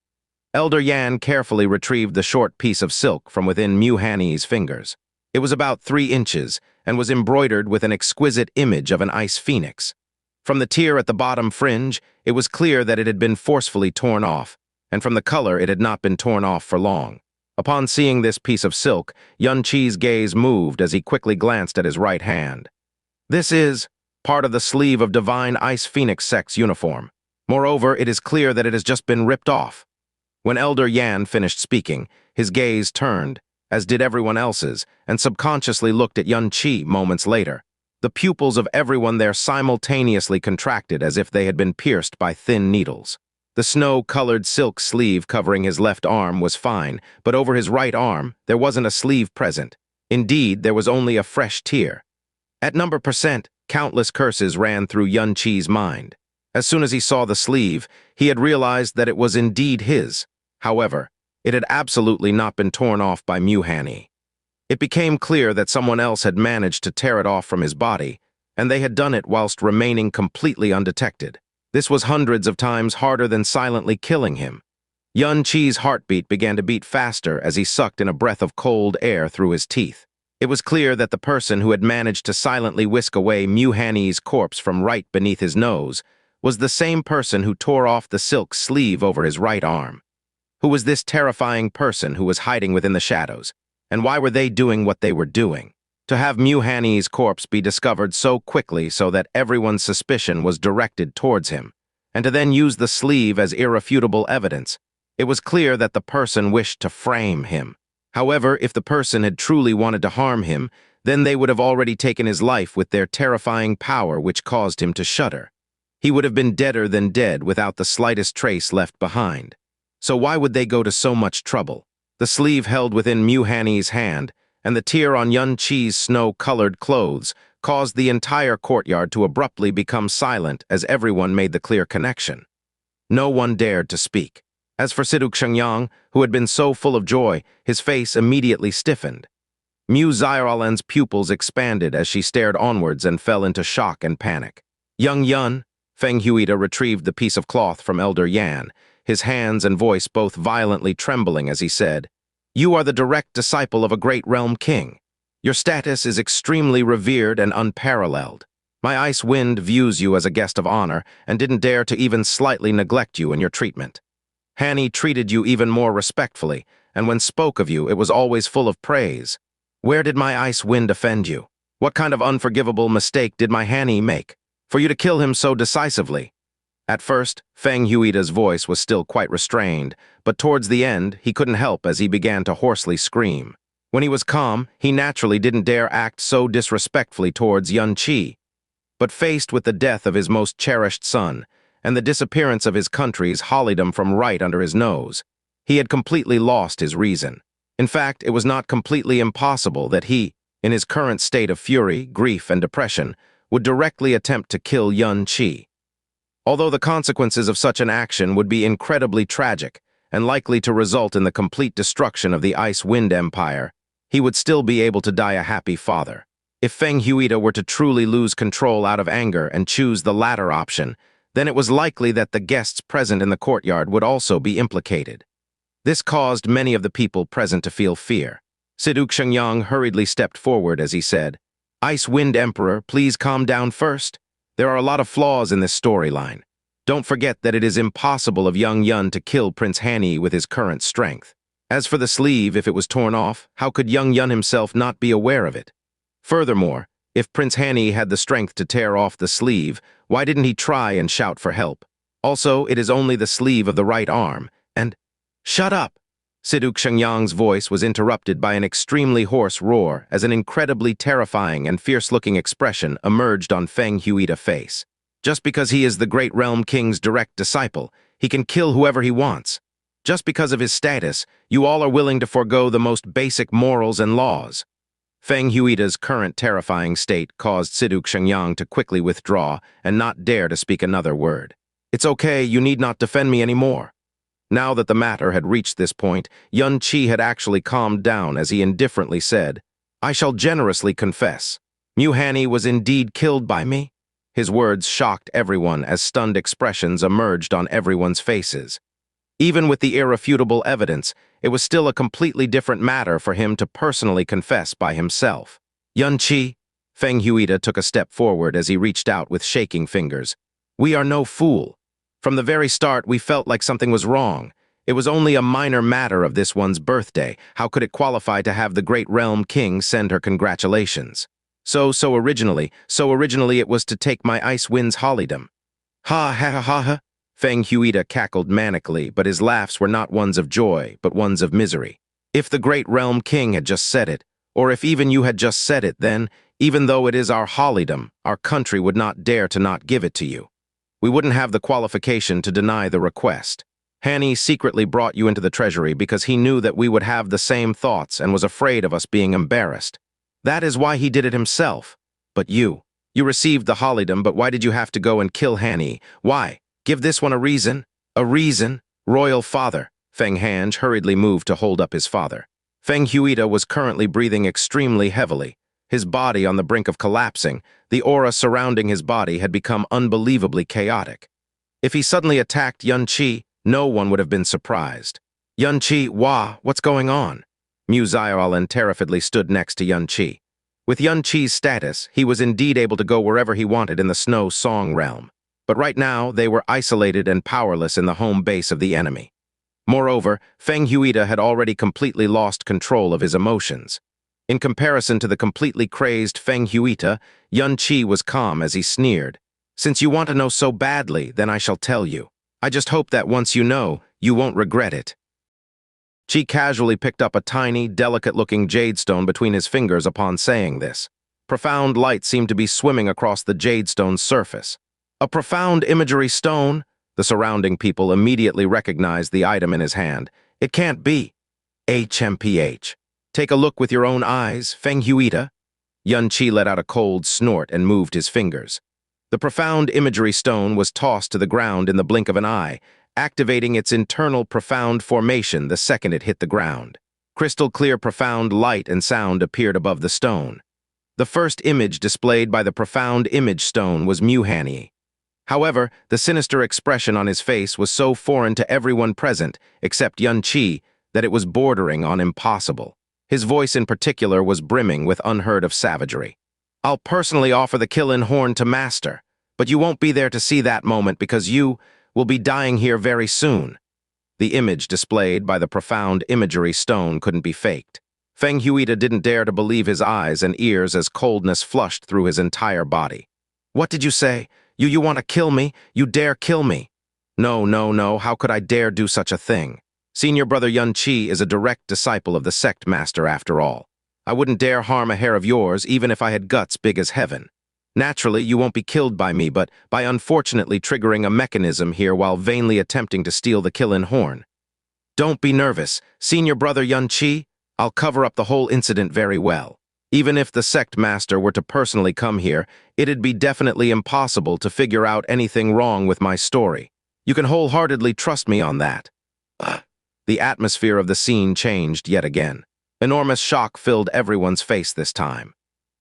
Elder Yan carefully retrieved the short piece of silk from within Mu Hanyi's fingers. It was about 3 inches and was embroidered with an exquisite image of an ice phoenix. From the tear at the bottom fringe, it was clear that it had been forcefully torn off, and from the color it had not been torn off for long. Upon seeing this piece of silk, Yunqi's gaze moved as he quickly glanced at his right hand. This is part of the sleeve of Divine Ice Phoenix Sect's uniform. Moreover, it is clear that it has just been ripped off. When Elder Yan finished speaking, his gaze turned, as did everyone else's, and subconsciously looked at Yunqi moments later. The pupils of everyone there simultaneously contracted as if they had been pierced by thin needles. The snow-colored silk sleeve covering his left arm was fine, but over his right arm, there wasn't a sleeve present. Indeed, there was only a fresh tear. At number %, countless curses ran through Yunqi's mind. As soon as he saw the sleeve, he had realized that it was indeed his. However, it had absolutely not been torn off by Mu Hanyi. It became clear that someone else had managed to tear it off from his body, and they had done it whilst remaining completely undetected. This was hundreds of times harder than silently killing him. Yunqi's heartbeat began to beat faster as he sucked in a breath of cold air through his teeth. It was clear that the person who had managed to silently whisk away Mu Hanyi's corpse from right beneath his nose was the same person who tore off the silk sleeve over his right arm. Who was this terrifying person who was hiding within the shadows? And why were they doing what they were doing? To have Mu Hanyi's corpse be discovered so quickly so that everyone's suspicion was directed towards him, and to then use the sleeve as irrefutable evidence, it was clear that the person wished to frame him. However, if the person had truly wanted to harm him, then they would have already taken his life with their terrifying power which caused him to shudder. He would have been deader than dead without the slightest trace left behind. So why would they go to so much trouble? The sleeve held within Mu Hanyi's hand, and the tear on Yunqi's snow-colored clothes caused the entire courtyard to abruptly become silent as everyone made the clear connection. No one dared to speak. As for Xianxia, who had been so full of joy, his face immediately stiffened. Mu Yizhou's pupils expanded as she stared onwards and fell into shock and panic. Young Yun, Feng Huida retrieved the piece of cloth from Elder Yan, his hands and voice both violently trembling as he said, "You are the direct disciple of a great realm king. Your status is extremely revered and unparalleled. My ice wind views you as a guest of honor and didn't dare to even slightly neglect you in your treatment. Hanyi treated you even more respectfully, and when spoke of you, it was always full of praise. Where did my ice wind offend you? What kind of unforgivable mistake did my Hanyi make for you to kill him so decisively?" At first, Feng Huida's voice was still quite restrained, but towards the end, he couldn't help as he began to hoarsely scream. When he was calm, he naturally didn't dare act so disrespectfully towards Yunqi. But faced with the death of his most cherished son, and the disappearance of his country's holidom from right under his nose, he had completely lost his reason. In fact, it was not completely impossible that he, in his current state of fury, grief, and depression, would directly attempt to kill Yunqi. Although the consequences of such an action would be incredibly tragic and likely to result in the complete destruction of the Ice Wind Empire, he would still be able to die a happy father. If Feng Huida were to truly lose control out of anger and choose the latter option, then it was likely that the guests present in the courtyard would also be implicated. This caused many of the people present to feel fear. Xianxia hurriedly stepped forward as he said, Ice Wind Emperor, please calm down first. There are a lot of flaws in this storyline. Don't forget that it is impossible of young Yun to kill Prince Hanyi with his current strength. As for the sleeve, if it was torn off, how could young Yun himself not be aware of it? Furthermore, if Prince Hanyi had the strength to tear off the sleeve, why didn't he try and shout for help? Also, it is only the sleeve of the right arm, and— Shut up! Xianxia's voice was interrupted by an extremely hoarse roar as an incredibly terrifying and fierce-looking expression emerged on Feng Huida's face. Just because he is the Great Realm King's direct disciple, he can kill whoever he wants. Just because of his status, you all are willing to forego the most basic morals and laws. Feng Huida's current terrifying state caused Xianxia to quickly withdraw and not dare to speak another word. It's okay, you need not defend me anymore. Now that the matter had reached this point, Yun Qi had actually calmed down as he indifferently said, I shall generously confess. Mu Hanyi was indeed killed by me. His words shocked everyone as stunned expressions emerged on everyone's faces. Even with the irrefutable evidence, it was still a completely different matter for him to personally confess by himself. Yun Qi, Feng Huida took a step forward as he reached out with shaking fingers. We are no fool. From the very start, we felt like something was wrong. It was only a minor matter of this one's birthday. How could it qualify to have the Great Realm King send her congratulations? So originally it was to take my Ice Wind's holidom. Ha ha ha ha ha. Feng Huida cackled manically, but his laughs were not ones of joy, but ones of misery. If the Great Realm King had just said it, or if even you had just said it, then, even though it is our holidom, our country would not dare to not give it to you. We wouldn't have the qualification to deny the request. Hanyi secretly brought you into the treasury because he knew that we would have the same thoughts and was afraid of us being embarrassed. That is why he did it himself. But you received the holidom, but why did you have to go and kill Hanyi? Why? Give this one a reason. A reason? Royal father. Feng Hange hurriedly moved to hold up his father. Feng Huida was currently breathing extremely heavily. His body on the brink of collapsing, the aura surrounding his body had become unbelievably chaotic. If he suddenly attacked Yun Qi, no one would have been surprised. Yun Qi, what's going on? Mu Yizhou terrifiedly stood next to Yun Qi. With Yun Qi's status, he was indeed able to go wherever he wanted in the Snow Song realm. But right now, they were isolated and powerless in the home base of the enemy. Moreover, Feng Huida had already completely lost control of his emotions. In comparison to the completely crazed Feng Huida, Yun Qi was calm as he sneered. Since you want to know so badly, then I shall tell you. I just hope that once you know, you won't regret it. Qi casually picked up a tiny, delicate-looking jade stone between his fingers upon saying this. Profound light seemed to be swimming across the jade stone's surface. A profound imagery stone? The surrounding people immediately recognized the item in his hand. It can't be. HMPH. Take a look with your own eyes, Feng Huida. Yun Qi let out a cold snort and moved his fingers. The profound imagery stone was tossed to the ground in the blink of an eye, activating its internal profound formation the second it hit the ground. Crystal clear profound light and sound appeared above the stone. The first image displayed by the profound image stone was Mu Hanyi. However, the sinister expression on his face was so foreign to everyone present, except Yun Qi, that it was bordering on impossible. His voice in particular was brimming with unheard-of savagery. I'll personally offer the Killin Horn to Master, but you won't be there to see that moment because you will be dying here very soon. The image displayed by the profound imagery stone couldn't be faked. Feng Huida didn't dare to believe his eyes and ears as coldness flushed through his entire body. What did you say? You want to kill me? You dare kill me? No, how could I dare do such a thing? Senior brother Yun Qi is a direct disciple of the sect master after all. I wouldn't dare harm a hair of yours even if I had guts big as heaven. Naturally, you won't be killed by me, but by unfortunately triggering a mechanism here while vainly attempting to steal the Killin Horn. Don't be nervous, Senior brother Yun Qi. I'll cover up the whole incident very well. Even if the sect master were to personally come here, it'd be definitely impossible to figure out anything wrong with my story. You can wholeheartedly trust me on that. The atmosphere of the scene changed yet again. Enormous shock filled everyone's face this time.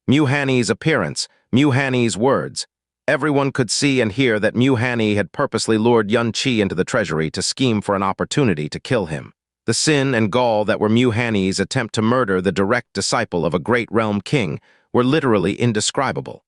Mu Hanyi's appearance, Mu Hanyi's words. Everyone could see and hear that Mu Hanyi had purposely lured Yun Qi into the treasury to scheme for an opportunity to kill him. The sin and gall that were Mu Hanyi's attempt to murder the direct disciple of a great realm king were literally indescribable.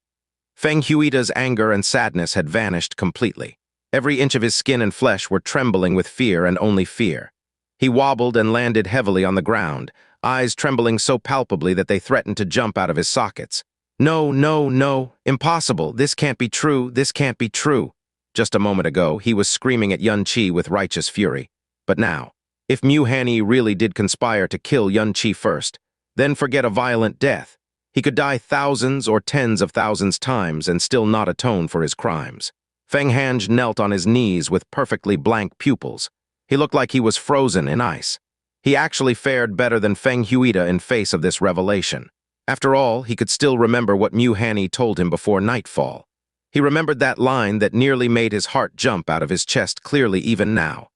Feng Huida's anger and sadness had vanished completely. Every inch of his skin and flesh were trembling with fear and only fear. He wobbled and landed heavily on the ground, eyes trembling so palpably that they threatened to jump out of his sockets. No, no, no, impossible, this can't be true, this can't be true. Just a moment ago, he was screaming at Xianxia with righteous fury. But now, if Mu Hanyi really did conspire to kill Xianxia first, then forget a violent death. He could die thousands or tens of thousands times and still not atone for his crimes. Feng Hange knelt on his knees with perfectly blank pupils. He looked like he was frozen in ice. He actually fared better than Feng Huida in face of this revelation. After all, he could still remember what Mu Hanyi told him before nightfall. He remembered that line that nearly made his heart jump out of his chest clearly even now.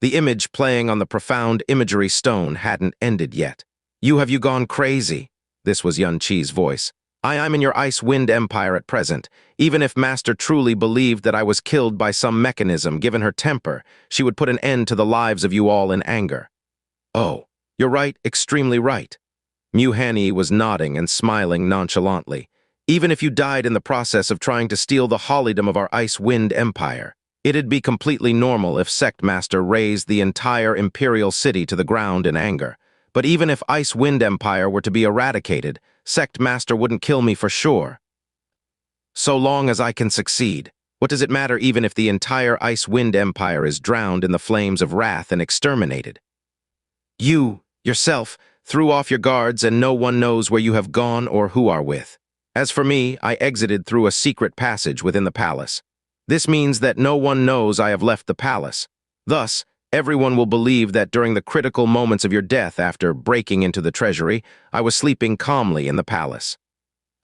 The image playing on the profound imagery stone hadn't ended yet. Have you gone crazy? This was Xianxia's voice. I'm in your ice-wind empire at present. Even if Master truly believed that I was killed by some mechanism, given her temper, she would put an end to the lives of you all in anger. Oh, you're right, extremely right. Mu Hanyi was nodding and smiling nonchalantly. Even if you died in the process of trying to steal the holidom of our ice-wind empire, it'd be completely normal if Sect Master razed the entire imperial city to the ground in anger. But even if Ice-Wind Empire were to be eradicated, Sect Master wouldn't kill me for sure. So long as I can succeed, what does it matter even if the entire Ice-Wind Empire is drowned in the flames of wrath and exterminated? You, yourself, threw off your guards and no one knows where you have gone or who are with. As for me, I exited through a secret passage within the palace. This means that no one knows I have left the palace. Thus, everyone will believe that during the critical moments of your death after breaking into the treasury, I was sleeping calmly in the palace.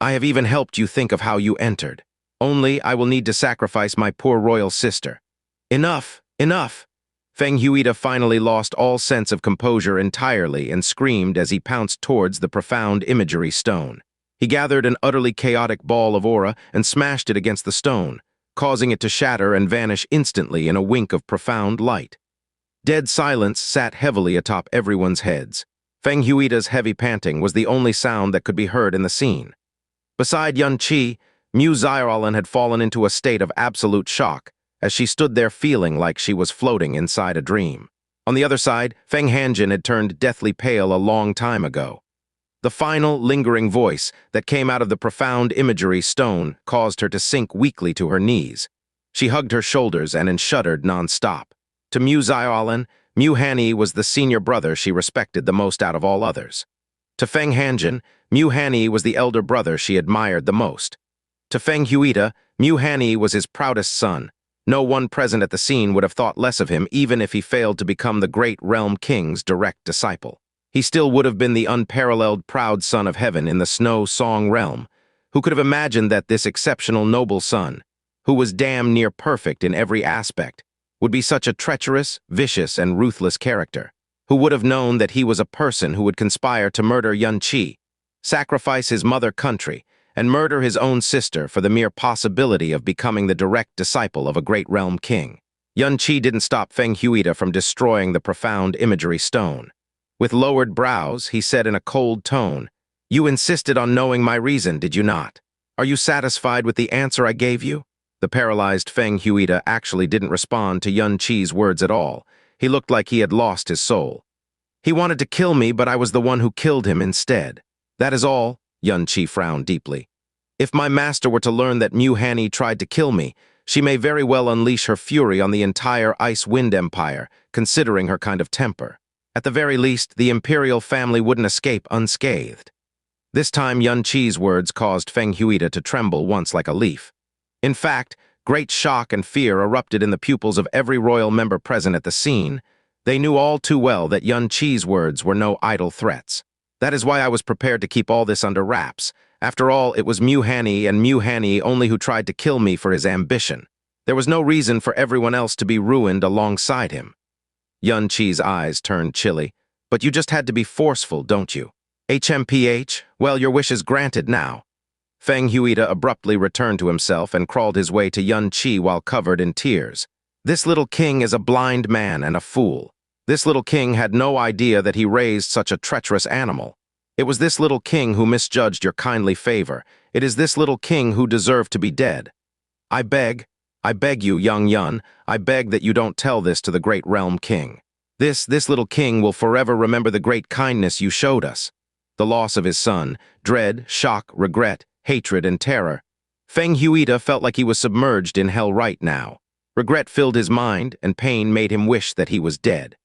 I have even helped you think of how you entered. Only I will need to sacrifice my poor royal sister. Enough, enough! Feng Huida finally lost all sense of composure entirely and screamed as he pounced towards the profound imagery stone. He gathered an utterly chaotic ball of aura and smashed it against the stone, causing it to shatter and vanish instantly in a wink of profound light. Dead silence sat heavily atop everyone's heads. Feng Huida's heavy panting was the only sound that could be heard in the scene. Beside Xianxia, Mu Yizhou had fallen into a state of absolute shock, as she stood there feeling like she was floating inside a dream. On the other side, Feng Hanjin had turned deathly pale a long time ago. The final, lingering voice that came out of the profound imagery stone caused her to sink weakly to her knees. She hugged her shoulders and shuddered non-stop. To Mu Yizhou, Mu Hanyi was the senior brother she respected the most out of all others. To Feng Hanjin, Mu Hanyi was the elder brother she admired the most. To Feng Huida, Mu Hanyi was his proudest son. No one present at the scene would have thought less of him even if he failed to become the great realm king's direct disciple. He still would have been the unparalleled proud son of heaven in the Snow Song realm. Who could have imagined that this exceptional noble son, who was damn near perfect in every aspect, would be such a treacherous, vicious, and ruthless character? Who would have known that he was a person who would conspire to murder Xianxia, sacrifice his mother country, and murder his own sister for the mere possibility of becoming the direct disciple of a great realm king? Xianxia didn't stop Feng Huida from destroying the profound imagery stone. With lowered brows, he said in a cold tone, "You insisted on knowing my reason, did you not? Are you satisfied with the answer I gave you?" The paralyzed Feng Huida actually didn't respond to Xianxia's words at all. He looked like he had lost his soul. "He wanted to kill me, but I was the one who killed him instead. That is all," Xianxia frowned deeply. "If my master were to learn that Mu Hanyi tried to kill me, she may very well unleash her fury on the entire Ice-Wind Empire, considering her kind of temper. At the very least, the imperial family wouldn't escape unscathed." This time Xianxia's words caused Feng Huida to tremble once like a leaf. In fact, great shock and fear erupted in the pupils of every royal member present at the scene. They knew all too well that Xianxia's words were no idle threats. That is why I was prepared to keep all this under wraps. After all, it was Mu Hanyi and Mu Hanyi only who tried to kill me for his ambition. There was no reason for everyone else to be ruined alongside him. Xianxia's eyes turned chilly. "But you just had to be forceful, don't you? HMPH, well, your wish is granted now." Feng Huida abruptly returned to himself and crawled his way to Xianxia while covered in tears. "This little king is a blind man and a fool. This little king had no idea that he raised such a treacherous animal. It was this little king who misjudged your kindly favor. It is this little king who deserved to be dead. I beg you, young Yun, I beg that you don't tell this to the great realm king. This little king will forever remember the great kindness you showed us. The loss of his son, dread, shock, regret, hatred, and terror. Feng Huida felt like he was submerged in hell right now. Regret filled his mind, and pain made him wish that he was dead.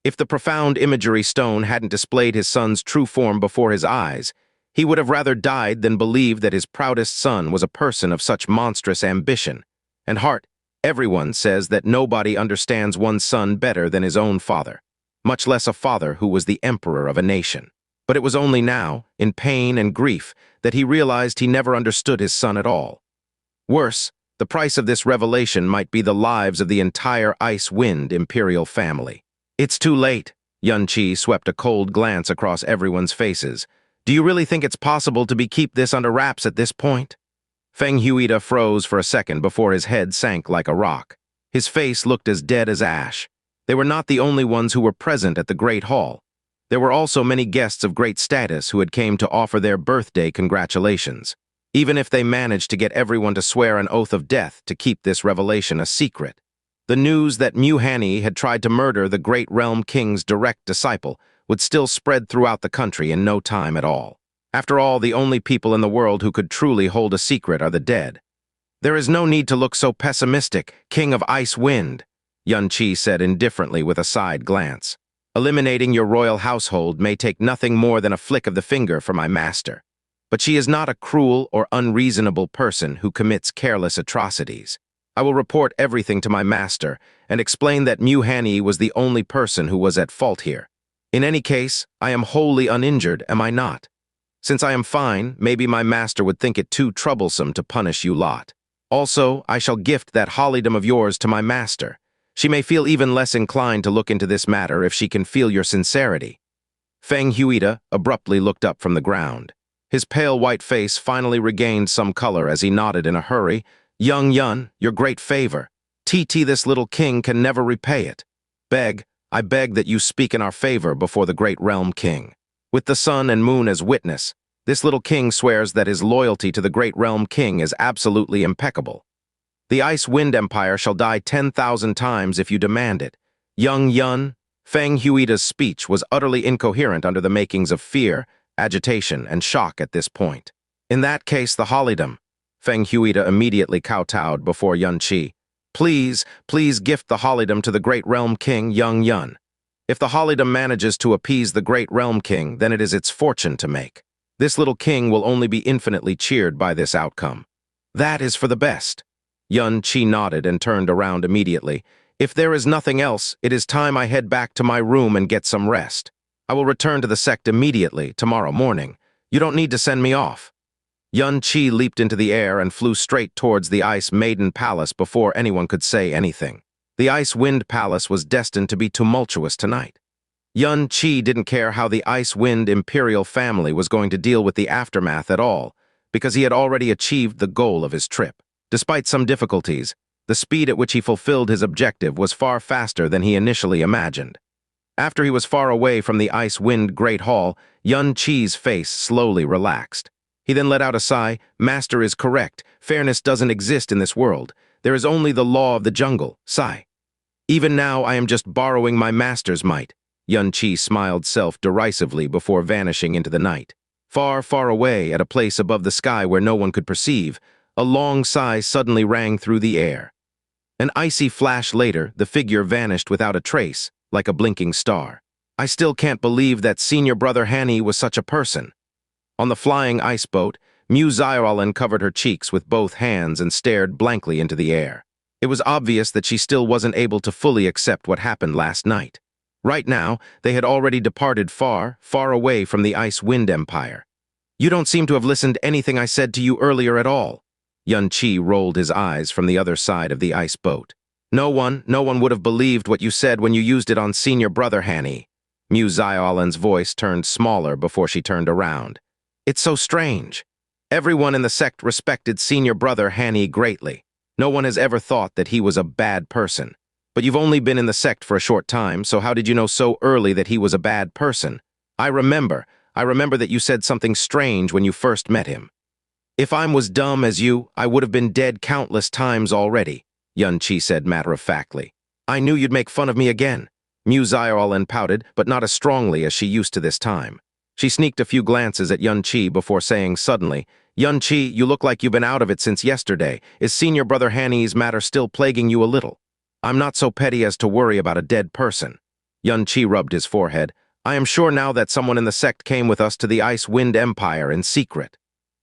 If the profound imagery stone hadn't displayed his son's true form before his eyes, he would have rather died than believed that his proudest son was a person of such monstrous ambition and heart. Everyone says that nobody understands one's son better than his own father, much less a father who was the emperor of a nation. But it was only now, in pain and grief, that he realized he never understood his son at all. Worse, the price of this revelation might be the lives of the entire Ice-Wind imperial family. It's too late. Yunqi swept a cold glance across everyone's faces. Do you really think it's possible to keep this under wraps at this point? Feng Huida froze for a second before his head sank like a rock. His face looked as dead as ash. They were not the only ones who were present at the Great Hall. There were also many guests of great status who had came to offer their birthday congratulations, even if they managed to get everyone to swear an oath of death to keep this revelation a secret. The news that Mu Hanyi had tried to murder the great realm king's direct disciple would still spread throughout the country in no time at all. After all, the only people in the world who could truly hold a secret are the dead. There is no need to look so pessimistic, King of Ice-Wind, Yunqi said indifferently with a side glance. Eliminating your royal household may take nothing more than a flick of the finger for my master. But she is not a cruel or unreasonable person who commits careless atrocities. I will report everything to my master and explain that Mu Hanyi was the only person who was at fault here. In any case, I am wholly uninjured, am I not? Since I am fine, maybe my master would think it too troublesome to punish you lot. Also, I shall gift that holidom of yours to my master. She may feel even less inclined to look into this matter if she can feel your sincerity. Feng Huida abruptly looked up from the ground. His pale white face finally regained some color as he nodded in a hurry. Young Yun, your great favor. This little king can never repay it. I beg that you speak in our favor before the great realm king. With the sun and moon as witness, this little king swears that his loyalty to the great realm king is absolutely impeccable. The Ice-Wind Empire shall die 10,000 times if you demand it. Young Yun, Feng Huida's speech was utterly incoherent under the makings of fear, agitation, and shock at this point. In that case, the holidom. Feng Huida immediately kowtowed before Yunqi. Please gift the holidom to the great realm king, young Yun. If the holidom manages to appease the great realm king, then it is its fortune to make. This little king will only be infinitely cheered by this outcome. That is for the best. Yunqi nodded and turned around immediately. If there is nothing else, it is time I head back to my room and get some rest. I will return to the sect immediately, tomorrow morning. You don't need to send me off. Yunqi leaped into the air and flew straight towards the Ice Maiden Palace before anyone could say anything. The Ice-Wind Palace was destined to be tumultuous tonight. Yunqi didn't care how the Ice-Wind imperial family was going to deal with the aftermath at all, because he had already achieved the goal of his trip. Despite some difficulties, the speed at which he fulfilled his objective was far faster than he initially imagined. After he was far away from the Ice-Wind Great Hall, Yunqi's face slowly relaxed. He then let out a sigh. Master is correct. Fairness doesn't exist in this world. There is only the law of the jungle. Sigh. Even now I am just borrowing my master's might. Yunqi smiled self-derisively before vanishing into the night. Far, far away, at a place above the sky where no one could perceive, a long sigh suddenly rang through the air. An icy flash later, the figure vanished without a trace, like a blinking star. I still can't believe that senior brother Hanyi was such a person. On the flying ice boat, Mu Yizhou covered her cheeks with both hands and stared blankly into the air. It was obvious that she still wasn't able to fully accept what happened last night. Right now, they had already departed far, far away from the Ice-Wind Empire. You don't seem to have listened to anything I said to you earlier at all. Yunqi rolled his eyes from the other side of the ice boat. No one would have believed what you said when you used it on senior brother Hanyi. Mu Yizhou's voice turned smaller before she turned around. It's so strange. Everyone in the sect respected senior brother Hanyi greatly. No one has ever thought that he was a bad person. But you've only been in the sect for a short time, so how did you know so early that he was a bad person? I remember that you said something strange when you first met him. If I was dumb as you, I would have been dead countless times already, Xianxia said matter-of-factly. I knew you'd make fun of me again. Mu Yizhou pouted, but not as strongly as she used to this time. She sneaked a few glances at Xianxia before saying suddenly, Xianxia, you look like you've been out of it since yesterday. Is senior brother Hanyi's matter still plaguing you a little? I'm not so petty as to worry about a dead person. Xianxia rubbed his forehead. I am sure now that someone in the sect came with us to the Ice Wind Empire in secret.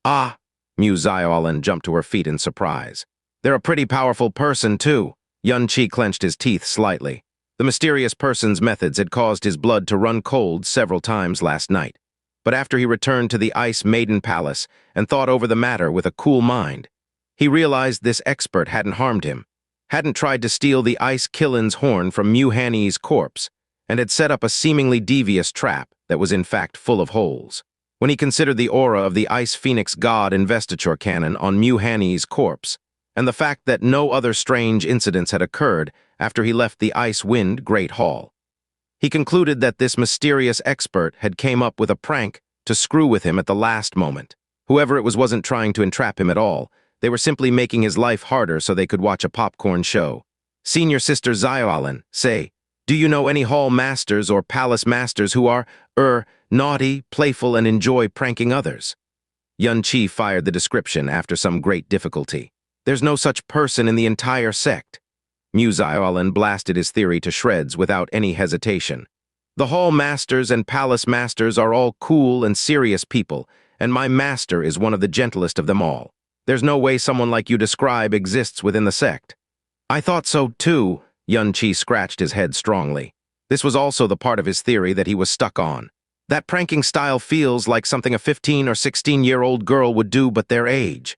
Ah! Mu Yizhou jumped to her feet in surprise. They're a pretty powerful person, too. Xianxia clenched his teeth slightly. The mysterious person's methods had caused his blood to run cold several times last night. But after he returned to the Ice Maiden Palace and thought over the matter with a cool mind, he realized this expert hadn't harmed him, hadn't tried to steal the Ice Killin's horn from Mu Hanyi's corpse, and had set up a seemingly devious trap that was in fact full of holes. When he considered the aura of the Ice Phoenix God investiture cannon on Mu Hanyi's corpse, and the fact that no other strange incidents had occurred after he left the Ice Wind Great Hall, he concluded that this mysterious expert had came up with a prank to screw with him at the last moment. Whoever it was wasn't trying to entrap him at all. They were simply making his life harder so they could watch a popcorn show. Senior Sister Xiaolan, say, do you know any hall masters or palace masters who are, naughty, playful, and enjoy pranking others? Xianxia fired the description after some great difficulty. There's no such person in the entire sect. Mu Yizhou blasted his theory to shreds without any hesitation. The hall masters and palace masters are all cool and serious people, and my master is one of the gentlest of them all. There's no way someone like you describe exists within the sect. I thought so too, Xianxia scratched his head strongly. This was also the part of his theory that he was stuck on. That pranking style feels like something a 15 or 16-year-old girl would do but their age.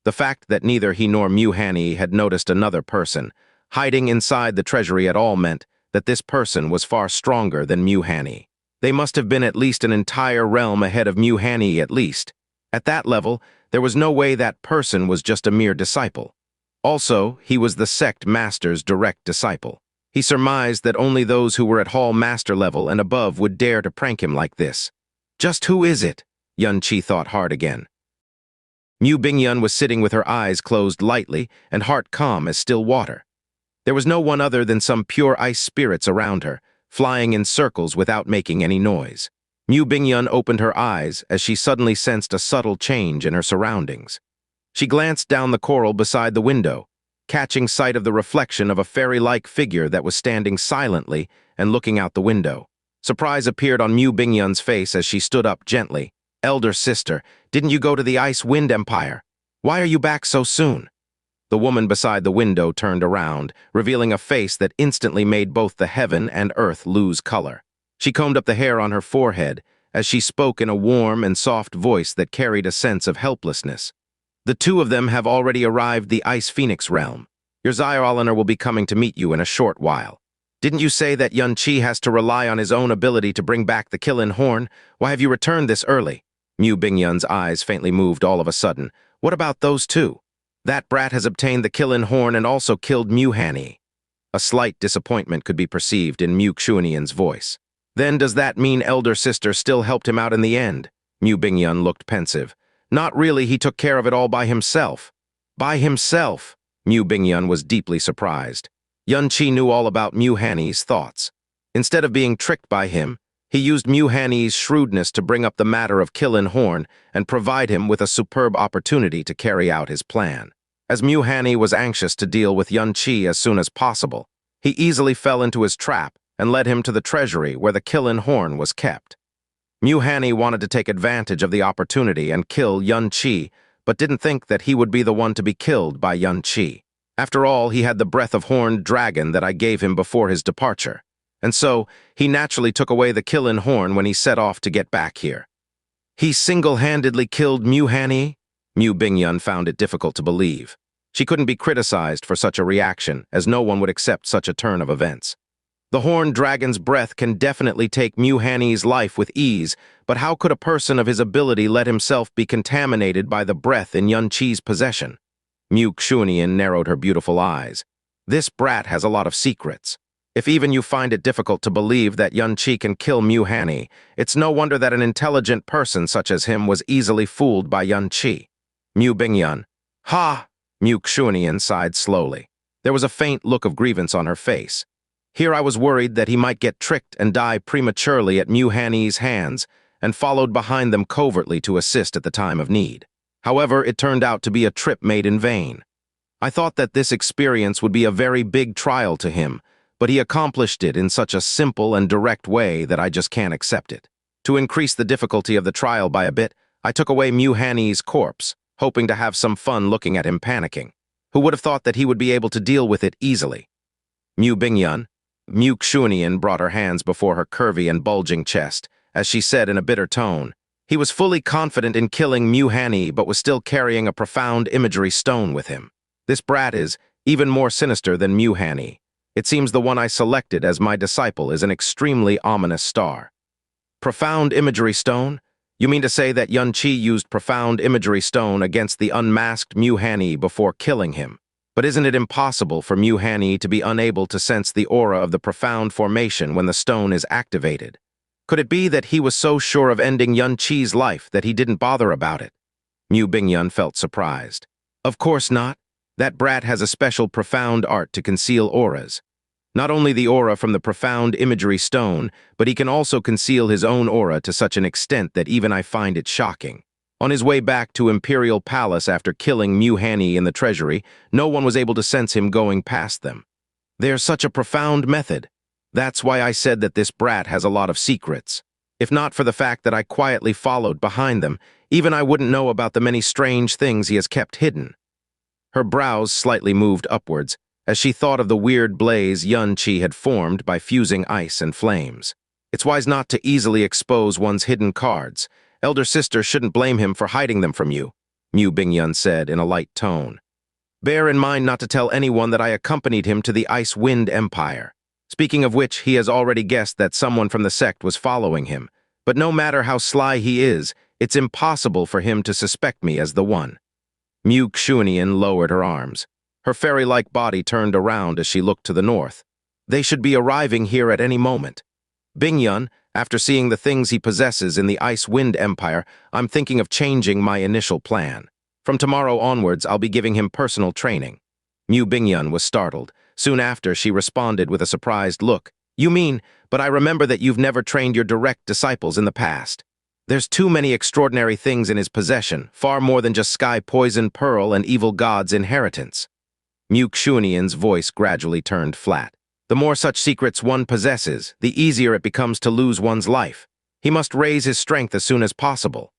The fact that neither he nor Mu Hanyi had noticed another person hiding inside the treasury at all meant that this person was far stronger than Mu Hanyi. They must have been at least an entire realm ahead of Mu Hanyi at least. At that level, there was no way that person was just a mere disciple. Also, he was the sect master's direct disciple. He surmised that only those who were at hall master level and above would dare to prank him like this. Just who is it? Xianxia thought hard again. Mu Bingyun was sitting with her eyes closed lightly and heart calm as still water. There was no one other than some pure ice spirits around her, flying in circles without making any noise. Mu Bingyun opened her eyes as she suddenly sensed a subtle change in her surroundings. She glanced down the coral beside the window, catching sight of the reflection of a fairy-like figure that was standing silently and looking out the window. Surprise appeared on Mu Bingyun's face as she stood up gently. Elder sister, didn't you go to the Ice Wind Empire? Why are you back so soon? The woman beside the window turned around, revealing a face that instantly made both the heaven and earth lose color. She combed up the hair on her forehead as she spoke in a warm and soft voice that carried a sense of helplessness. The two of them have already arrived the Ice Phoenix realm. Your Xiaolan will be coming to meet you in a short while. Didn't you say that Xianxia has to rely on his own ability to bring back the Killin horn? Why have you returned this early? Mu Bingyun's eyes faintly moved all of a sudden. What about those two? That brat has obtained the Killin horn and also killed Mu Hanyi. A slight disappointment could be perceived in Mu Xuanian's voice. Then does that mean elder sister still helped him out in the end? Mu Bingyun looked pensive. Not really, he took care of it all by himself. By himself? Mu Bingyun was deeply surprised. Xianxia knew all about Mu Hanyi's thoughts. Instead of being tricked by him, he used Mu Hanyi's shrewdness to bring up the matter of Killin horn and provide him with a superb opportunity to carry out his plan. As Mu Hanyi was anxious to deal with Xianxia as soon as possible, he easily fell into his trap and led him to the treasury where the Killin horn was kept. Mu Hanyi wanted to take advantage of the opportunity and kill Xianxia, but didn't think that he would be the one to be killed by Xianxia. After all, he had the breath of horned dragon that I gave him before his departure, and so he naturally took away the Killin horn when he set off to get back here. He single-handedly killed Mu Hanyi? Mu Bingyun found it difficult to believe. She couldn't be criticized for such a reaction, as no one would accept such a turn of events. The horned dragon's breath can definitely take Mu Hanyi's life with ease, but how could a person of his ability let himself be contaminated by the breath in Xianxia's possession? Mu Xuanian narrowed her beautiful eyes. This brat has a lot of secrets. If even you find it difficult to believe that Xianxia can kill Mu Hanyi, it's no wonder that an intelligent person such as him was easily fooled by Xianxia. Mu Bingyun. Ha! Mu Yizhou sighed slowly. There was a faint look of grievance on her face. Here I was worried that he might get tricked and die prematurely at Mu Hanyi's hands, and followed behind them covertly to assist at the time of need. However, it turned out to be a trip made in vain. I thought that this experience would be a very big trial to him, but he accomplished it in such a simple and direct way that I just can't accept it. To increase the difficulty of the trial by a bit, I took away Mu Hanyi's corpse, hoping to have some fun looking at him panicking. Who would have thought that he would be able to deal with it easily? Mu Bingyun. Mu Yizhou brought her hands before her curvy and bulging chest, as she said in a bitter tone. He was fully confident in killing Mu Hanyi, but was still carrying a profound imagery stone with him. This brat is even more sinister than Mu Hanyi. It seems the one I selected as my disciple is an extremely ominous star. Profound imagery stone? You mean to say that Xianxia used profound imagery stone against the unmasked Mu Hanyi before killing him? But isn't it impossible for Mu Hanyi to be unable to sense the aura of the profound formation when the stone is activated? Could it be that he was so sure of ending Xianxia's life that he didn't bother about it? Mu Bingyun felt surprised. Of course not. That brat has a special profound art to conceal auras. Not only the aura from the profound imagery stone, but he can also conceal his own aura to such an extent that even I find it shocking. On his way back to Imperial Palace after killing Mu Hanyi in the treasury, no one was able to sense him going past them. There's such a profound method. That's why I said that this brat has a lot of secrets. If not for the fact that I quietly followed behind them, even I wouldn't know about the many strange things he has kept hidden. Her brows slightly moved upwards, as she thought of the weird blaze Xianxia had formed by fusing ice and flames. It's wise not to easily expose one's hidden cards. Elder sister shouldn't blame him for hiding them from you, Mu Bingyun said in a light tone. Bear in mind not to tell anyone that I accompanied him to the Ice Wind Empire. Speaking of which, he has already guessed that someone from the sect was following him. But no matter how sly he is, it's impossible for him to suspect me as the one. Mu Yizhou lowered her arms. Her fairy-like body turned around as she looked to the north. They should be arriving here at any moment. Bingyun, after seeing the things he possesses in the Ice Wind Empire, I'm thinking of changing my initial plan. From tomorrow onwards, I'll be giving him personal training. Mu Bingyun was startled. Soon after, she responded with a surprised look. You mean, but I remember that you've never trained your direct disciples in the past. There's too many extraordinary things in his possession, far more than just Sky Poison Pearl and Evil God's inheritance. Mu Yizhou's voice gradually turned flat. The more such secrets one possesses, the easier it becomes to lose one's life. He must raise his strength as soon as possible.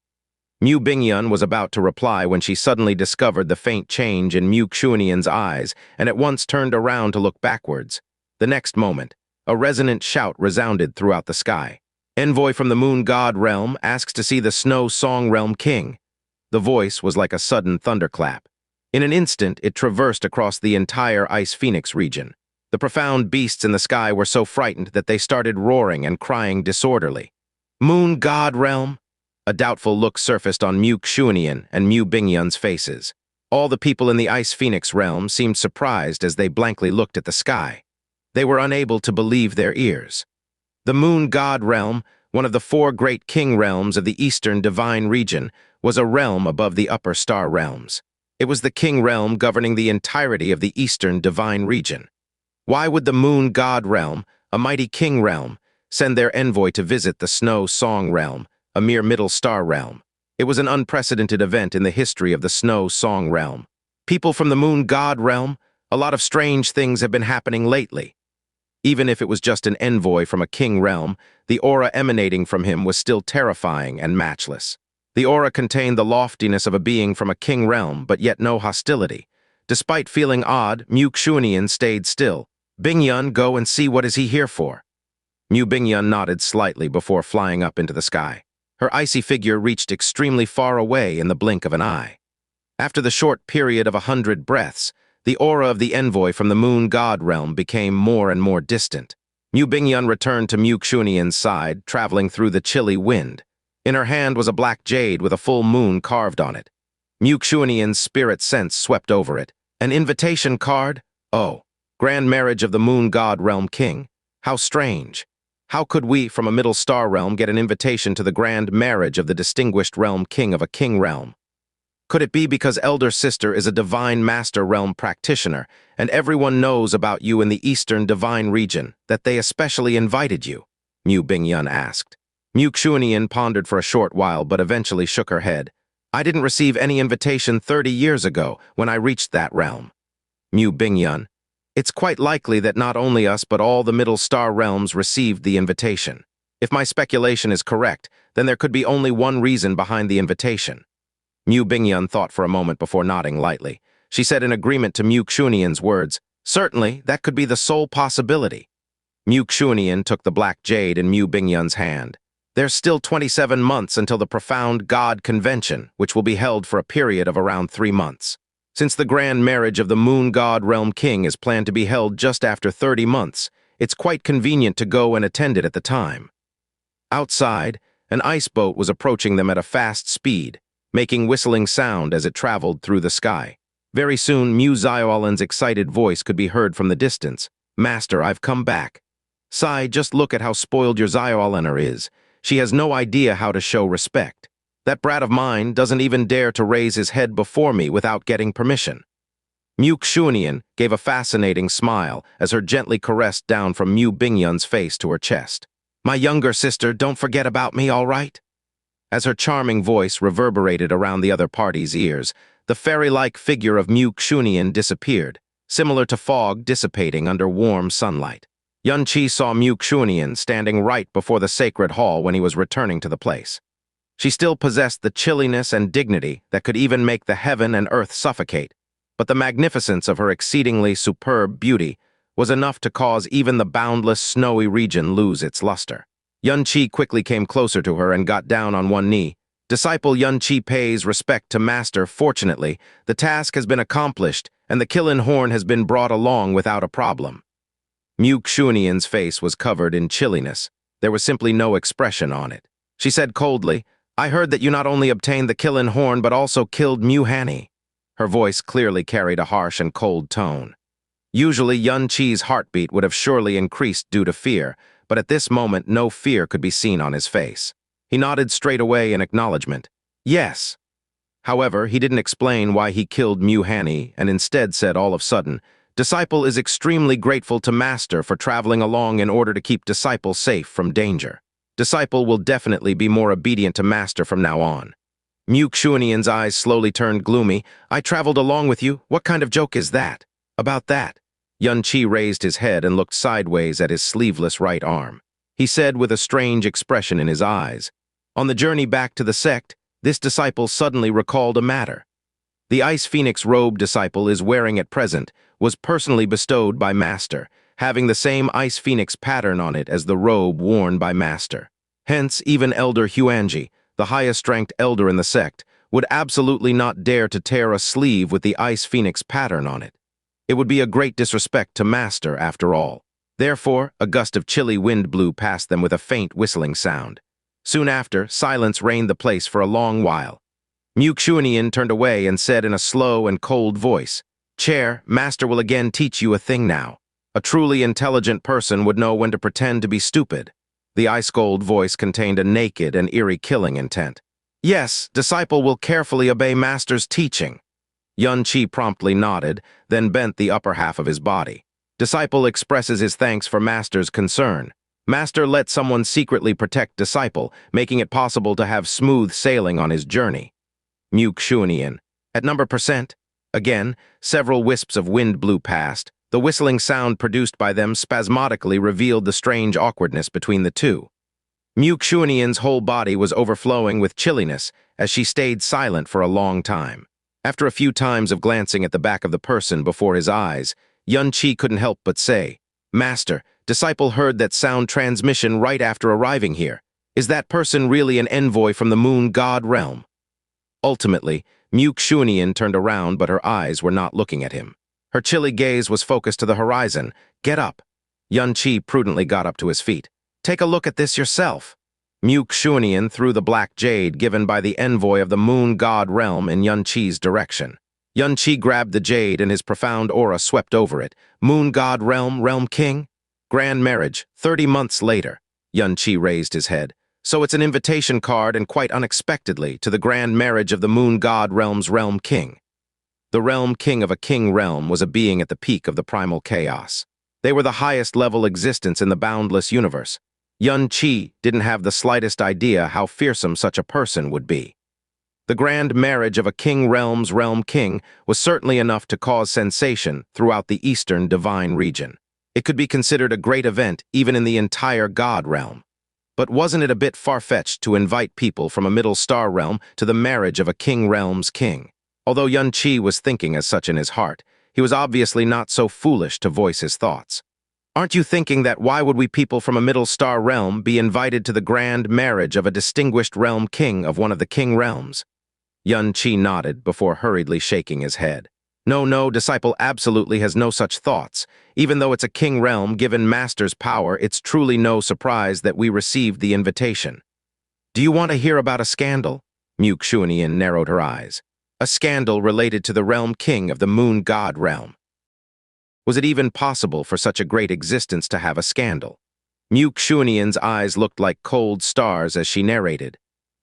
Mu Bingyun was about to reply when she suddenly discovered the faint change in Mu Yizhou's eyes and at once turned around to look backwards. The next moment, a resonant shout resounded throughout the sky. Envoy from the Moon God Realm asks to see the Snow Song Realm King. The voice was like a sudden thunderclap. In an instant, it traversed across the entire Ice Phoenix region. The profound beasts in the sky were so frightened that they started roaring and crying disorderly. Moon God Realm? A doubtful look surfaced on Mu Yizhou and Mu Bingyun's faces. All the people in the Ice Phoenix realm seemed surprised as they blankly looked at the sky. They were unable to believe their ears. The Moon God Realm, one of the 4 great king realms of the Eastern Divine region, was a realm above the Upper Star realms. It was the king realm governing the entirety of the Eastern Divine region. Why would the Moon God Realm, a mighty king realm, send their envoy to visit the Snow Song Realm, a mere middle star realm? It was an unprecedented event in the history of the Snow Song Realm. People from the Moon God Realm, a lot of strange things have been happening lately. Even if it was just an envoy from a king realm, the aura emanating from him was still terrifying and matchless. The aura contained the loftiness of a being from a king realm, but yet no hostility. Despite feeling odd, Mu Yizhou stayed still. Bingyun, go and see what is he here for. Mu Bingyun nodded slightly before flying up into the sky. Her icy figure reached extremely far away in the blink of an eye. After the short period of 100 breaths, the aura of the envoy from the Moon God Realm became more and more distant. Mu Bingyun returned to Mu Yizhou's side, traveling through the chilly wind. In her hand was a black jade with a full moon carved on it. Mu Yizhou's spirit sense swept over it. An invitation card? Oh. Grand marriage of the moon god realm king. How strange. How could we, from a middle star realm, get an invitation to the grand marriage of the distinguished realm king of a king realm? Could it be because elder sister is a divine master realm practitioner, and everyone knows about you in the eastern divine region, that they especially invited you? Mu Bingyun asked. Mu Xuanian pondered for a short while, but eventually shook her head. I didn't receive any invitation 30 years ago when I reached that realm. Mu Bingyun. It's quite likely that not only us but all the middle star realms received the invitation. If my speculation is correct, then there could be only one reason behind the invitation. Mu Bingyun thought for a moment before nodding lightly. She said in agreement to Mu Xuanian's words, certainly, that could be the sole possibility. Mu Xuanian took the black jade in Mu Bingyun's hand. There's still 27 months until the profound God Convention, which will be held for a period of around 3 months. Since the grand marriage of the moon god realm king is planned to be held just after 30 months, it's quite convenient to go and attend it at the time. Outside, an ice boat was approaching them at a fast speed, making whistling sound as it traveled through the sky. Very soon, Mu Yizhou's excited voice could be heard from the distance. Master, I've come back. Sai, just look at how spoiled your Yizhou is. She has no idea how to show respect. That brat of mine doesn't even dare to raise his head before me without getting permission. Mu Xuanian gave a fascinating smile as her gently caressed down from Mu Bingyun's face to her chest. My younger sister, don't forget about me, all right? As her charming voice reverberated around the other party's ears, the fairy-like figure of Mu Xuanian disappeared, similar to fog dissipating under warm sunlight. Yunqi saw Mu Xuanian standing right before the sacred hall when he was returning to the place. She still possessed the chilliness and dignity that could even make the heaven and earth suffocate, but the magnificence of her exceedingly superb beauty was enough to cause even the boundless snowy region lose its luster. Yunqi quickly came closer to her and got down on one knee. Disciple Yunqi pays respect to master. Fortunately, the task has been accomplished and the Kilin horn has been brought along without a problem. Mu Xuanian's face was covered in chilliness. There was simply no expression on it. She said coldly, I heard that you not only obtained the Kilin horn but also killed Mu Hanyi. Her voice clearly carried a harsh and cold tone. Usually Yunqi's heartbeat would have surely increased due to fear, but at this moment no fear could be seen on his face. He nodded straight away in acknowledgement. Yes. However, he didn't explain why he killed Mu Hanyi and instead said all of a sudden, Disciple is extremely grateful to Master for traveling along in order to keep Disciple safe from danger. Disciple will definitely be more obedient to Master from now on. Mu Xuanian's eyes slowly turned gloomy. I traveled along with you? What kind of joke is that? About that? Yunqi raised his head and looked sideways at his sleeveless right arm. He said with a strange expression in his eyes, on the journey back to the sect, this disciple suddenly recalled a matter. The Ice Phoenix robe disciple is wearing at present was personally bestowed by Master, having the same Ice Phoenix pattern on it as the robe worn by Master. Hence, even Elder Huanji, the highest-ranked elder in the sect, would absolutely not dare to tear a sleeve with the Ice Phoenix pattern on it. It would be a great disrespect to Master, after all. Therefore, a gust of chilly wind blew past them with a faint whistling sound. Soon after, silence reigned the place for a long while. Mu Xuanian turned away and said in a slow and cold voice, Chair, Master will again teach you a thing now. A truly intelligent person would know when to pretend to be stupid. The ice-cold voice contained a naked and eerie killing intent. Yes, disciple will carefully obey Master's teaching. Yunqi promptly nodded, then bent the upper half of his body. Disciple expresses his thanks for Master's concern. Master let someone secretly protect Disciple, making it possible to have smooth sailing on his journey. Mu Xuanian. At number %. Again, several wisps of wind blew past. The whistling sound produced by them spasmodically revealed the strange awkwardness between the two. Mu Xuanian's whole body was overflowing with chilliness as she stayed silent for a long time. After a few times of glancing at the back of the person before his eyes, Yunqi couldn't help but say, Master, disciple heard that sound transmission right after arriving here. Is that person really an envoy from the moon god realm? Ultimately, Mu Xuanian turned around, but her eyes were not looking at him. Her chilly gaze was focused to the horizon. Get up. Yunqi prudently got up to his feet. Take a look at this yourself. Mu Xuanian threw the black jade given by the envoy of the moon god realm in Yunqi's direction. Yun-Chi grabbed the jade and his profound aura swept over it. Moon God Realm, Realm King? Grand marriage, 30 months later. Yun-Chi raised his head. So it's an invitation card, and quite unexpectedly, to the grand marriage of the Moon God Realm's Realm King. The Realm King of a king realm was a being at the peak of the primal chaos. They were the highest level existence in the boundless universe. Yun-Chi didn't have the slightest idea how fearsome such a person would be. The grand marriage of a king realm's Realm King was certainly enough to cause sensation throughout the eastern divine region. It could be considered a great event even in the entire god realm. But wasn't it a bit far-fetched to invite people from a middle star realm to the marriage of a king realm's king? Although Yun-Chi was thinking as such in his heart, he was obviously not so foolish to voice his thoughts. Aren't you thinking that why would we people from a middle star realm be invited to the grand marriage of a distinguished realm king of one of the king realms? Yun-Chi nodded before hurriedly shaking his head. No, disciple absolutely has no such thoughts. Even though it's a king realm given master's power, it's truly no surprise that we received the invitation. Do you want to hear about a scandal? Mu Yizhou narrowed her eyes. A scandal related to the realm king of the moon god realm. Was it even possible for such a great existence to have a scandal? Mu Yizhou's eyes looked like cold stars as she narrated.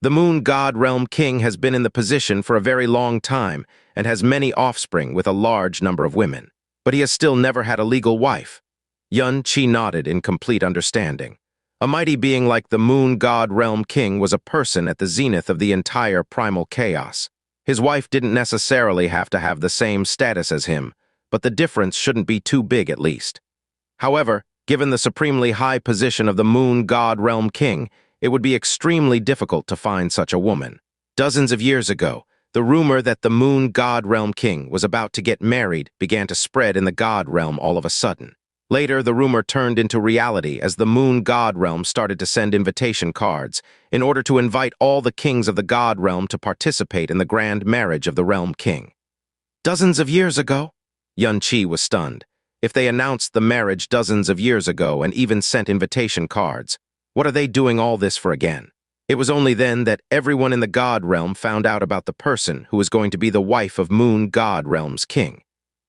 The moon god realm king has been in the position for a very long time and has many offspring with a large number of women, but he has still never had a legal wife. Yun-Chi nodded in complete understanding. A mighty being like the moon god realm king was a person at the zenith of the entire primal chaos. His wife didn't necessarily have to have the same status as him, but the difference shouldn't be too big at least. However, given the supremely high position of the moon god realm king, it would be extremely difficult to find such a woman. Dozens of years ago, the rumor that the moon god realm king was about to get married began to spread in the god realm all of a sudden. Later, the rumor turned into reality as the moon god realm started to send invitation cards in order to invite all the kings of the god realm to participate in the grand marriage of the realm king. Dozens of years ago? Yun-Chi was stunned. If they announced the marriage dozens of years ago and even sent invitation cards, what are they doing all this for again? It was only then that everyone in the god realm found out about the person who was going to be the wife of moon god realm's king.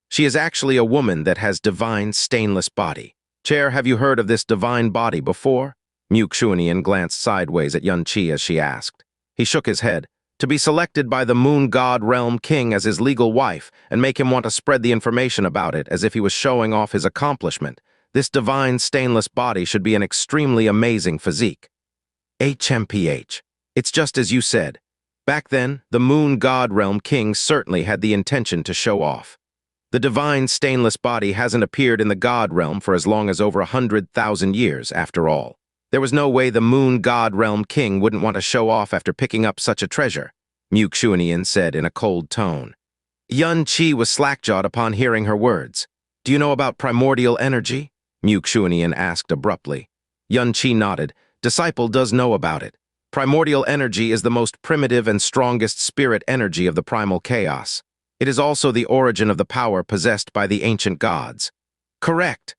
She is actually a woman that has divine stainless body. Chair, have you heard of this divine body before? Mu Yizhou glanced sideways at Yun-Chi as she asked. He shook his head. To be selected by the moon god realm king as his legal wife and make him want to spread the information about it as if he was showing off his accomplishment, this divine stainless body should be an extremely amazing physique. HMPH. It's just as you said. Back then, the moon god realm king certainly had the intention to show off. The divine stainless body hasn't appeared in the god realm for as long as over 100,000 years, after all. There was no way the moon god realm king wouldn't want to show off after picking up such a treasure, Mu Yizhou said in a cold tone. Yun-Chi was slack-jawed upon hearing her words. Do you know about primordial energy? Mu Yizhou asked abruptly. Yun-Chi nodded. Disciple does know about it. Primordial energy is the most primitive and strongest spirit energy of the primal chaos. It is also the origin of the power possessed by the ancient gods. Correct.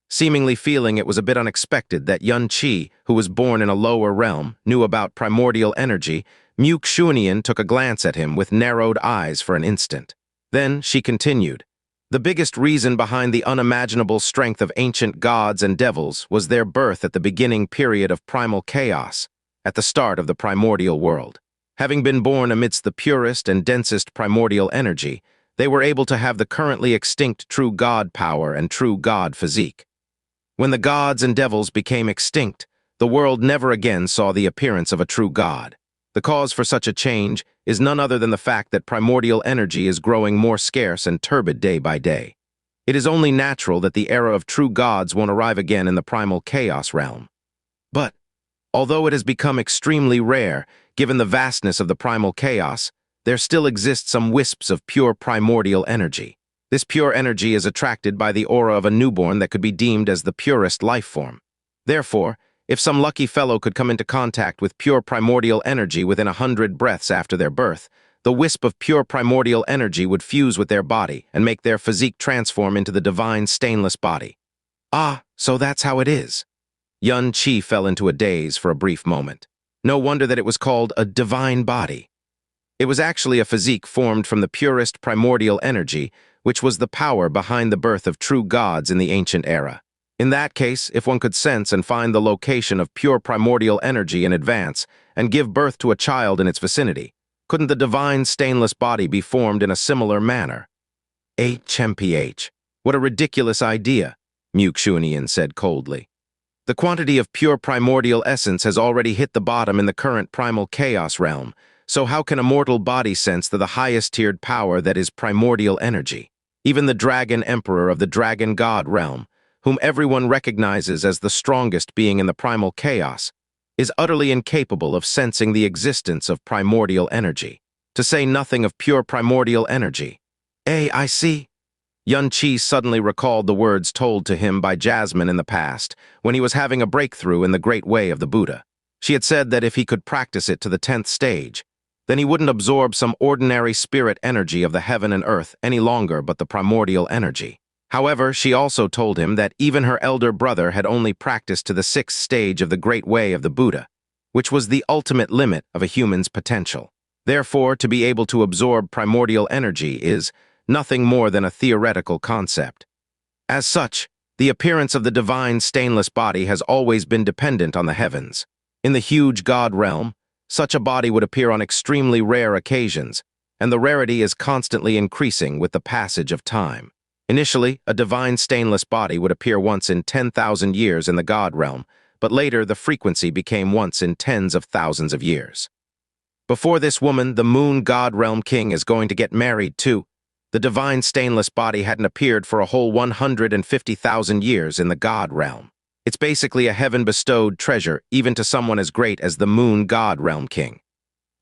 Seemingly feeling it was a bit unexpected that Yun-Chi, who was born in a lower realm, knew about primordial energy, Mu Yizhou took a glance at him with narrowed eyes for an instant. Then she continued. The biggest reason behind the unimaginable strength of ancient gods and devils was their birth at the beginning period of primal chaos, at the start of the primordial world. Having been born amidst the purest and densest primordial energy, they were able to have the currently extinct true god power and true god physique. When the gods and devils became extinct, the world never again saw the appearance of a true god. The cause for such a change is none other than the fact that primordial energy is growing more scarce and turbid day by day. It is only natural that the era of true gods won't arrive again in the primal chaos realm. But, although it has become extremely rare, given the vastness of the primal chaos, there still exist some wisps of pure primordial energy. This pure energy is attracted by the aura of a newborn that could be deemed as the purest life form. Therefore, if some lucky fellow could come into contact with pure primordial energy within 100 breaths after their birth, the wisp of pure primordial energy would fuse with their body and make their physique transform into the divine stainless body. Ah, so that's how it is. Yun-Chi fell into a daze for a brief moment. No wonder that it was called a divine body. It was actually a physique formed from the purest primordial energy, which was the power behind the birth of true gods in the ancient era. In that case, if one could sense and find the location of pure primordial energy in advance and give birth to a child in its vicinity, couldn't the divine stainless body be formed in a similar manner? HMPH. What a ridiculous idea, Mu Yizhou said coldly. The quantity of pure primordial essence has already hit the bottom in the current primal chaos realm, so how can a mortal body sense the highest-tiered power that is primordial energy? Even the dragon emperor of the dragon god realm, whom everyone recognizes as the strongest being in the primal chaos, is utterly incapable of sensing the existence of primordial energy, to say nothing of pure primordial energy. I see. Xianxia suddenly recalled the words told to him by Jasmine in the past, when he was having a breakthrough in the great way of the Buddha. She had said that if he could practice it to the 10th stage, then he wouldn't absorb some ordinary spirit energy of the heaven and earth any longer but the primordial energy. However, she also told him that even her elder brother had only practiced to the 6th stage of the great way of the Buddha, which was the ultimate limit of a human's potential. Therefore, to be able to absorb primordial energy is nothing more than a theoretical concept. As such, the appearance of the divine stainless body has always been dependent on the heavens. In the huge god realm, such a body would appear on extremely rare occasions, and the rarity is constantly increasing with the passage of time. Initially, a divine stainless body would appear once in 10,000 years in the god realm, but later the frequency became once in tens of thousands of years. Before this woman, the moon god realm king is going to get married too. The divine stainless body hadn't appeared for a whole 150,000 years in the god realm. It's basically a heaven-bestowed treasure, even to someone as great as the moon god realm king.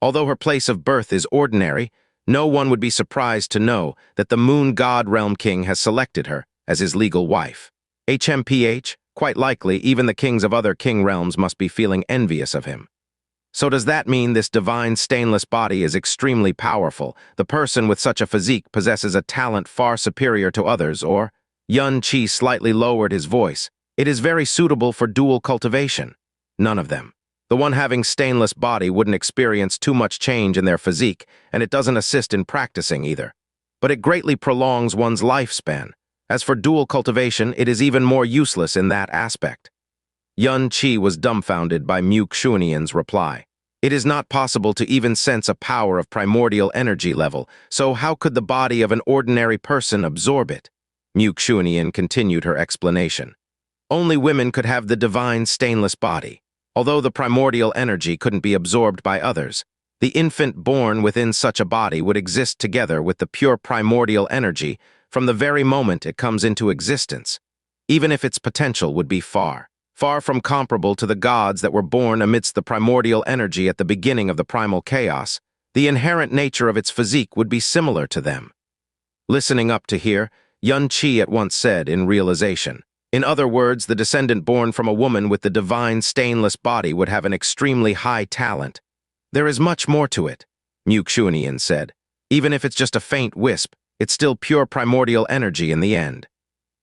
Although her place of birth is ordinary, no one would be surprised to know that the moon god realm king has selected her as his legal wife. HMPH, quite likely even the kings of other king realms must be feeling envious of him. So does that mean this divine stainless body is extremely powerful? The person with such a physique possesses a talent far superior to others, or? Xianxia slightly lowered his voice. It is very suitable for dual cultivation. None of them. The one having stainless body wouldn't experience too much change in their physique, and it doesn't assist in practicing either. But it greatly prolongs one's lifespan. As for dual cultivation, it is even more useless in that aspect. Xianxia was dumbfounded by Mu Yizhou's reply. It is not possible to even sense a power of primordial energy level, so how could the body of an ordinary person absorb it? Mu Yizhou continued her explanation. Only women could have the divine stainless body. Although the primordial energy couldn't be absorbed by others, the infant born within such a body would exist together with the pure primordial energy from the very moment it comes into existence, even if its potential would be far from comparable to the gods that were born amidst the primordial energy at the beginning of the primal chaos. The inherent nature of its physique would be similar to them. Listening up to here, Xianxia at once said in realization. In other words, the descendant born from a woman with the divine stainless body would have an extremely high talent. There is much more to it, Mu Yizhou said. Even if it's just a faint wisp, it's still pure primordial energy in the end.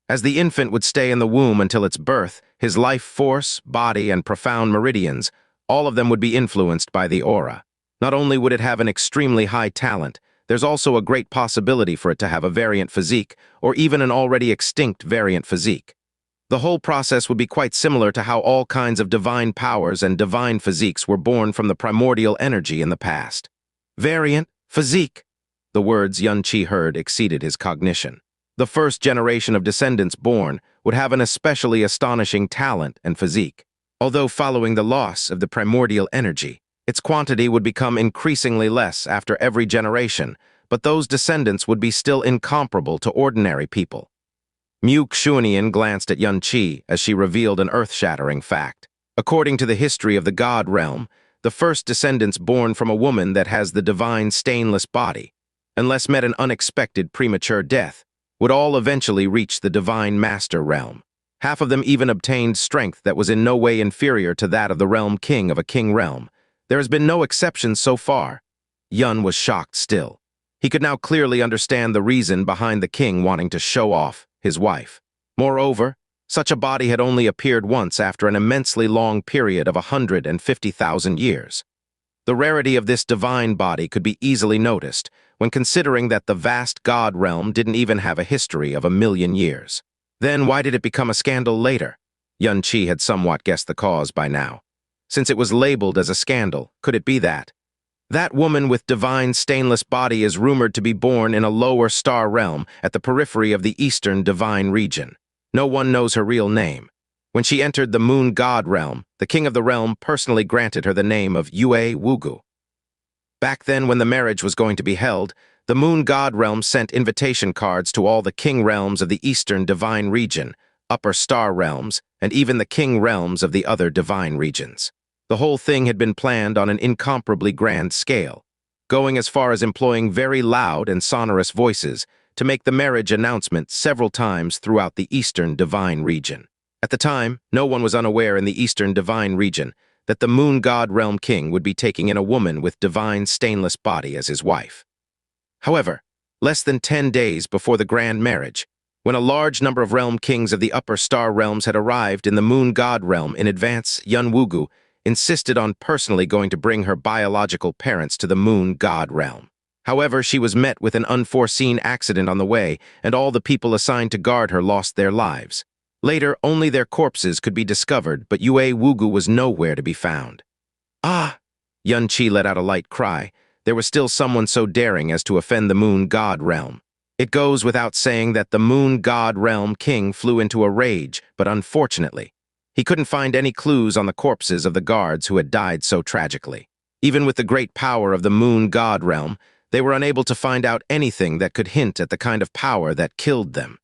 As the infant would stay in the womb until its birth, his life force, body, and profound meridians, all of them would be influenced by the aura. Not only would it have an extremely high talent, there's also a great possibility for it to have a variant physique, or even an already extinct variant physique. The whole process would be quite similar to how all kinds of divine powers and divine physiques were born from the primordial energy in the past. Variant, physique. The words Xianxia heard exceeded his cognition. The first generation of descendants born would have an especially astonishing talent and physique. Although following the loss of the primordial energy, its quantity would become increasingly less after every generation, but those descendants would be still incomparable to ordinary people. Mu Yizhou glanced at Xianxia as she revealed an earth-shattering fact. According to the history of the god realm, the first descendants born from a woman that has the divine stainless body, unless met an unexpected premature death, would all eventually reach the divine master realm. Half of them even obtained strength that was in no way inferior to that of the realm king of a king realm. There has been no exception so far. Yun was shocked still. He could now clearly understand the reason behind the king wanting to show off his wife. Moreover, such a body had only appeared once after an immensely long period of 150,000 years. The rarity of this divine body could be easily noticed when considering that the vast god realm didn't even have a history of 1,000,000 years. Then why did it become a scandal later? Xianxia had somewhat guessed the cause by now. Since it was labeled as a scandal, could it be that? That woman with divine stainless body is rumored to be born in a lower star realm at the periphery of the eastern divine region. No one knows her real name. When she entered the moon god realm, the king of the realm personally granted her the name of Yue Wugu. Back then, when the marriage was going to be held, the moon god realm sent invitation cards to all the king realms of the eastern divine region, upper star realms, and even the king realms of the other divine regions. The whole thing had been planned on an incomparably grand scale, going as far as employing very loud and sonorous voices to make the marriage announcement several times throughout the eastern divine region. At the time, no one was unaware in the eastern divine region that the moon god realm king would be taking in a woman with divine stainless body as his wife. However, less than 10 days before the grand marriage, when a large number of realm kings of the upper star realms had arrived in the moon god realm in advance, Yun Wugu insisted on personally going to bring her biological parents to the moon god realm. However, she was met with an unforeseen accident on the way, and all the people assigned to guard her lost their lives. Later, only their corpses could be discovered, but Yue Wugu was nowhere to be found. Ah! Xianxia let out a light cry. There was still someone so daring as to offend the moon god realm. It goes without saying that the moon god realm king flew into a rage, but unfortunately, he couldn't find any clues on the corpses of the guards who had died so tragically. Even with the great power of the moon god realm, they were unable to find out anything that could hint at the kind of power that killed them.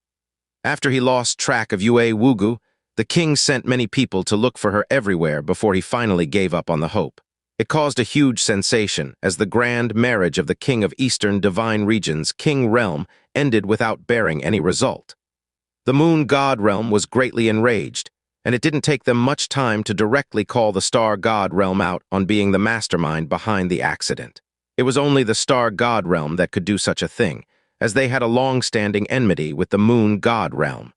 After he lost track of Yue Wugu, the king sent many people to look for her everywhere before he finally gave up on the hope. It caused a huge sensation as the grand marriage of the king of Eastern Divine Region's king realm ended without bearing any result. The moon god realm was greatly enraged, and it didn't take them much time to directly call the star god realm out on being the mastermind behind the accident. It was only the star god realm that could do such a thing, as they had a long-standing enmity with the moon god realm.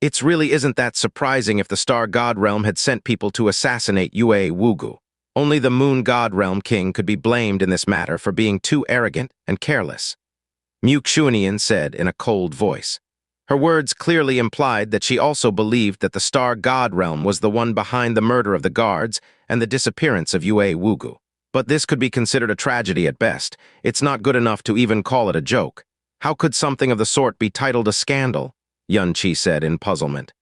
It really isn't that surprising if the star god realm had sent people to assassinate Yue Wugu. Only the moon god realm king could be blamed in this matter for being too arrogant and careless. Mu Yizhou said in a cold voice. Her words clearly implied that she also believed that the star god realm was the one behind the murder of the guards and the disappearance of Yue Wugu. But this could be considered a tragedy at best. It's not good enough to even call it a joke. How could something of the sort be titled a scandal? Xianxia said in puzzlement.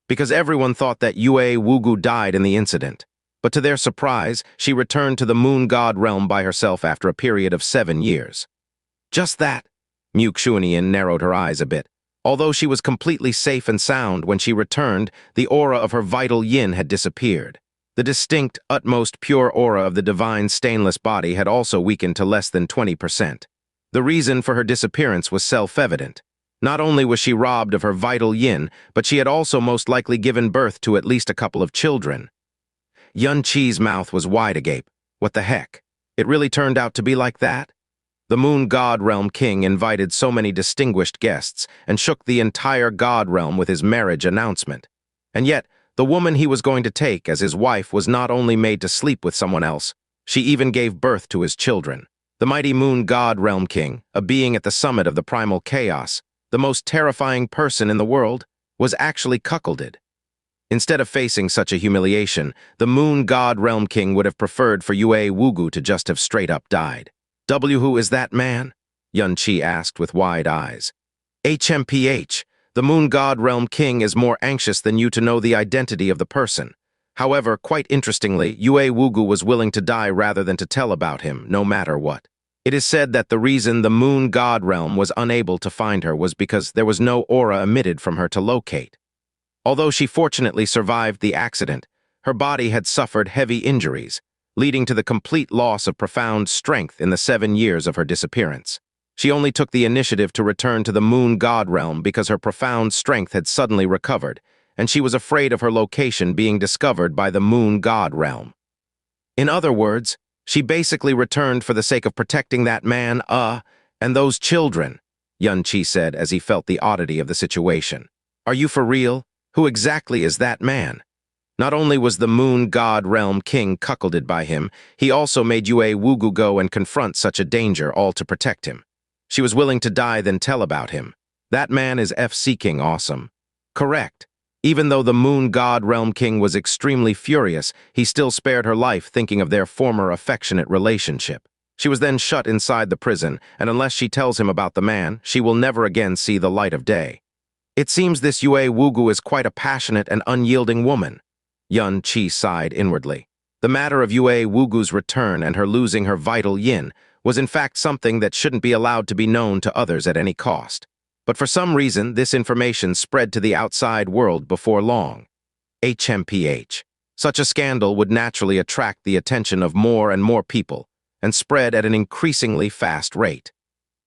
Because everyone thought that Yue Wugu died in the incident. But to their surprise, she returned to the moon god realm by herself after a period of 7 years. Just that. Mu Yizhou narrowed her eyes a bit. Although she was completely safe and sound when she returned, the aura of her vital yin had disappeared. The distinct, utmost pure aura of the divine stainless body had also weakened to less than 20%. The reason for her disappearance was self-evident. Not only was she robbed of her vital yin, but she had also most likely given birth to at least a couple of children. Xianxia's mouth was wide agape. What the heck? It really turned out to be like that? The moon god realm king invited so many distinguished guests and shook the entire god realm with his marriage announcement. And yet, the woman he was going to take as his wife was not only made to sleep with someone else, she even gave birth to his children. The mighty moon god realm king, a being at the summit of the primal chaos, the most terrifying person in the world, was actually cuckolded. Instead of facing such a humiliation, the moon god realm king would have preferred for Yue Wugu to just have straight up died. Who is that man? Xianxia asked with wide eyes. HMPH, the moon god realm king is more anxious than you to know the identity of the person. However, quite interestingly, Yue Wugu was willing to die rather than to tell about him, no matter what. It is said that the reason the moon god realm was unable to find her was because there was no aura emitted from her to locate. Although she fortunately survived the accident, her body had suffered heavy injuries, leading to the complete loss of profound strength in the 7 years of her disappearance. She only took the initiative to return to the moon god realm because her profound strength had suddenly recovered, and she was afraid of her location being discovered by the moon god realm. In other words, she basically returned for the sake of protecting that man, and those children, Xianxia said as he felt the oddity of the situation. Are you for real? Who exactly is that man? Not only was the moon god realm king cuckolded by him, he also made Yue Wugu go and confront such a danger, all to protect him. She was willing to die than tell about him. That man is F-seeking awesome. Correct. Even though the moon god realm king was extremely furious, he still spared her life thinking of their former affectionate relationship. She was then shut inside the prison, and unless she tells him about the man, she will never again see the light of day. It seems this Yue Wugu is quite a passionate and unyielding woman. Yun Qi sighed inwardly. The matter of Yue Wugu's return and her losing her vital yin was in fact something that shouldn't be allowed to be known to others at any cost. But for some reason, this information spread to the outside world before long. HMPH. Such a scandal would naturally attract the attention of more and more people and spread at an increasingly fast rate.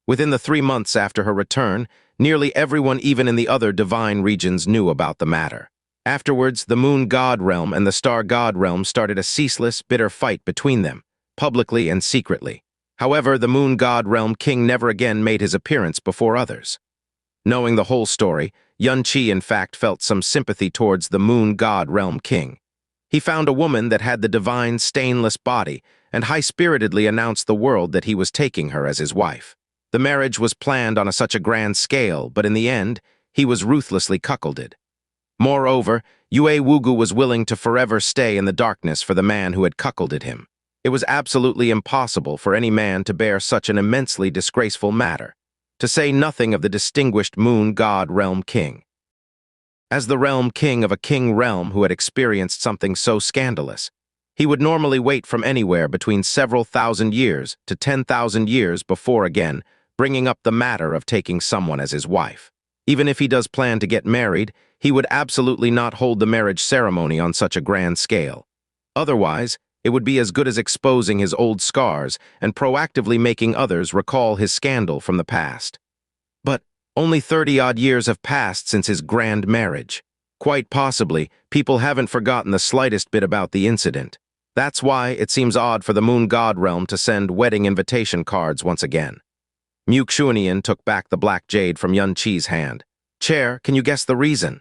Within the 3 months after her return, nearly everyone even in the other divine regions knew about the matter. Afterwards, the moon god realm and the star god realm started a ceaseless, bitter fight between them, publicly and secretly. However, the moon god realm king never again made his appearance before others. Knowing the whole story, Yun Qi in fact felt some sympathy towards the moon god realm king. He found a woman that had the divine, stainless body and high-spiritedly announced the world that he was taking her as his wife. The marriage was planned on such a grand scale, but in the end, he was ruthlessly cuckolded. Moreover, Yue Wugu was willing to forever stay in the darkness for the man who had cuckolded him. It was absolutely impossible for any man to bear such an immensely disgraceful matter, to say nothing of the distinguished moon god realm king. As the realm king of a king realm who had experienced something so scandalous, he would normally wait from anywhere between several thousand years to 10,000 years before again bringing up the matter of taking someone as his wife. Even if he does plan to get married, he would absolutely not hold the marriage ceremony on such a grand scale. Otherwise, it would be as good as exposing his old scars and proactively making others recall his scandal from the past. But only 30-odd years have passed since his grand marriage. Quite possibly, people haven't forgotten the slightest bit about the incident. That's why it seems odd for the moon god realm to send wedding invitation cards once again. Mu Yizhou took back the black jade from Yun Qi's hand. "Chair, can you guess the reason?"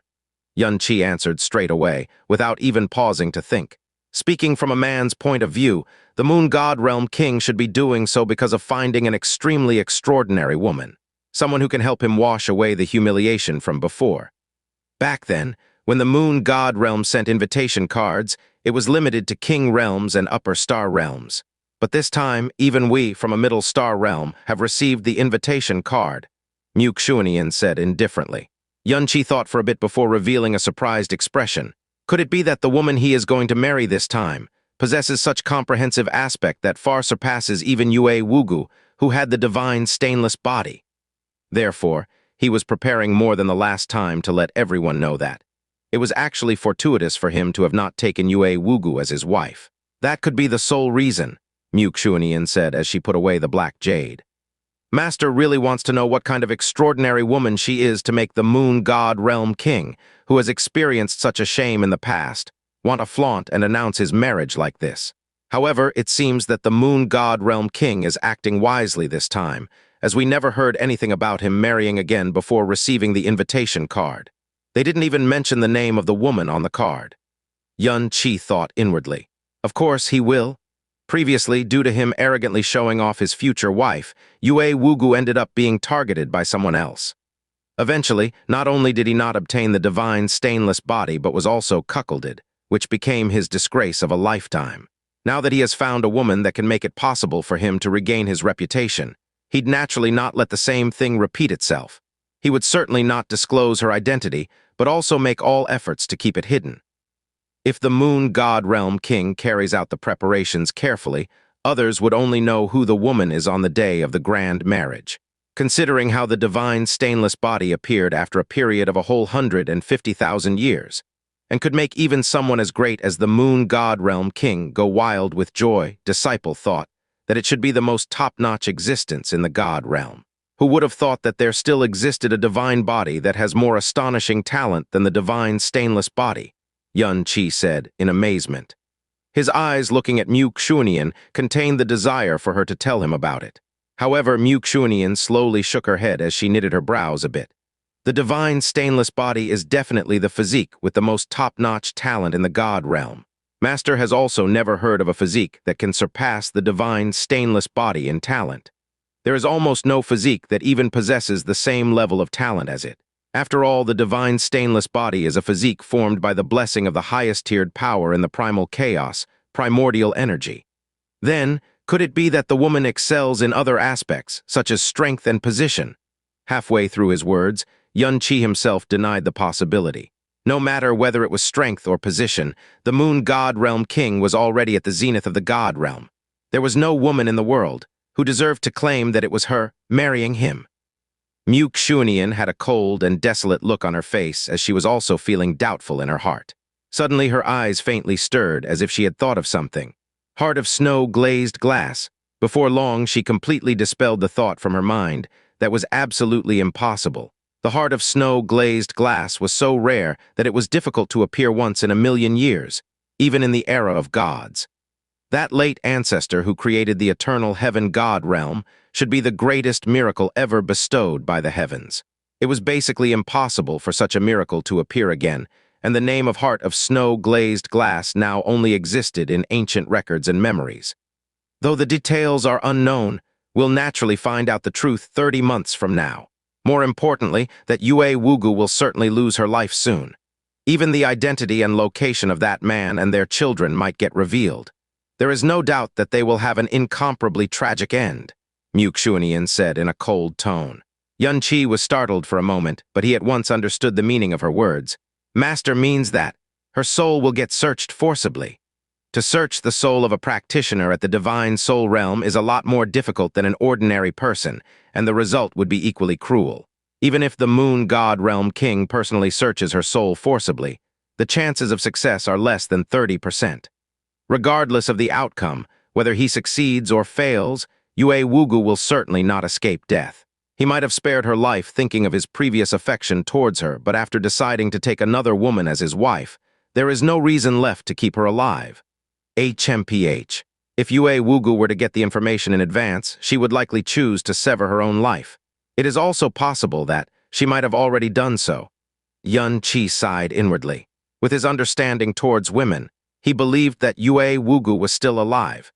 Yun Qi answered straight away, without even pausing to think. Speaking from a man's point of view, the moon god realm king should be doing so because of finding an extremely extraordinary woman, someone who can help him wash away the humiliation from before. Back then, when the moon god realm sent invitation cards, it was limited to king realms and upper star realms. But this time, even we, from a middle star realm, have received the invitation card, Mu Yizhou said indifferently. Yun Qi thought for a bit before revealing a surprised expression. Could it be that the woman he is going to marry this time possesses such comprehensive aspect that far surpasses even Yue Wugu, who had the divine stainless body? Therefore, he was preparing more than the last time to let everyone know that. It was actually fortuitous for him to have not taken Yue Wugu as his wife. That could be the sole reason, Mu Yizhou said as she put away the black jade. Master really wants to know what kind of extraordinary woman she is to make the moon god realm king, who has experienced such a shame in the past, want to flaunt and announce his marriage like this. However, it seems that the moon god realm king is acting wisely this time, as we never heard anything about him marrying again before receiving the invitation card. They didn't even mention the name of the woman on the card. Yun Qi thought inwardly. Of course he will. Previously, due to him arrogantly showing off his future wife, Yue Wugu ended up being targeted by someone else. Eventually, not only did he not obtain the divine stainless body but was also cuckolded, which became his disgrace of a lifetime. Now that he has found a woman that can make it possible for him to regain his reputation, he'd naturally not let the same thing repeat itself. He would certainly not disclose her identity, but also make all efforts to keep it hidden. If the moon god realm king carries out the preparations carefully, others would only know who the woman is on the day of the grand marriage. Considering how the divine stainless body appeared after a period of a whole 150,000 years, and could make even someone as great as the moon god realm king go wild with joy, disciple thought that it should be the most top-notch existence in the god realm. Who would have thought that there still existed a divine body that has more astonishing talent than the divine stainless body? Yun Qi said in amazement. His eyes, looking at Mu Yizhou, contained the desire for her to tell him about it. However, Mu Yizhou slowly shook her head as she knitted her brows a bit. The divine stainless body is definitely the physique with the most top-notch talent in the god realm. Master has also never heard of a physique that can surpass the divine stainless body in talent. There is almost no physique that even possesses the same level of talent as it. After all, the divine stainless body is a physique formed by the blessing of the highest-tiered power in the primal chaos, primordial energy. Then, could it be that the woman excels in other aspects, such as strength and position? Halfway through his words, Xianxia himself denied the possibility. No matter whether it was strength or position, the Moon God Realm King was already at the zenith of the God Realm. There was no woman in the world who deserved to claim that it was her marrying him. Mu Yizhou had a cold and desolate look on her face as she was also feeling doubtful in her heart. Suddenly her eyes faintly stirred as if she had thought of something. Heart of snow-glazed glass. Before long she completely dispelled the thought from her mind. That was absolutely impossible. The heart of snow-glazed glass was so rare that it was difficult to appear once in a million years, even in the era of gods. That late ancestor who created the eternal heaven god realm should be the greatest miracle ever bestowed by the heavens. It was basically impossible for such a miracle to appear again, and the name of heart of snow-glazed glass now only existed in ancient records and memories. Though the details are unknown, we'll naturally find out the truth 30 months from now. More importantly, that Yue Wugu will certainly lose her life soon. Even the identity and location of that man and their children might get revealed. There is no doubt that they will have an incomparably tragic end, Mu Yizhou said in a cold tone. Xianxia was startled for a moment, but he at once understood the meaning of her words. Master means that her soul will get searched forcibly. To search the soul of a practitioner at the divine soul realm is a lot more difficult than an ordinary person, and the result would be equally cruel. Even if the Moon God Realm King personally searches her soul forcibly, the chances of success are less than 30%. Regardless of the outcome, whether he succeeds or fails, Yue Wugu will certainly not escape death. He might have spared her life thinking of his previous affection towards her, but after deciding to take another woman as his wife, there is no reason left to keep her alive. HMPH. If Yue Wugu were to get the information in advance, she would likely choose to sever her own life. It is also possible that she might have already done so. Xianxia sighed inwardly. With his understanding towards women, he believed that Yue Wugu was still alive.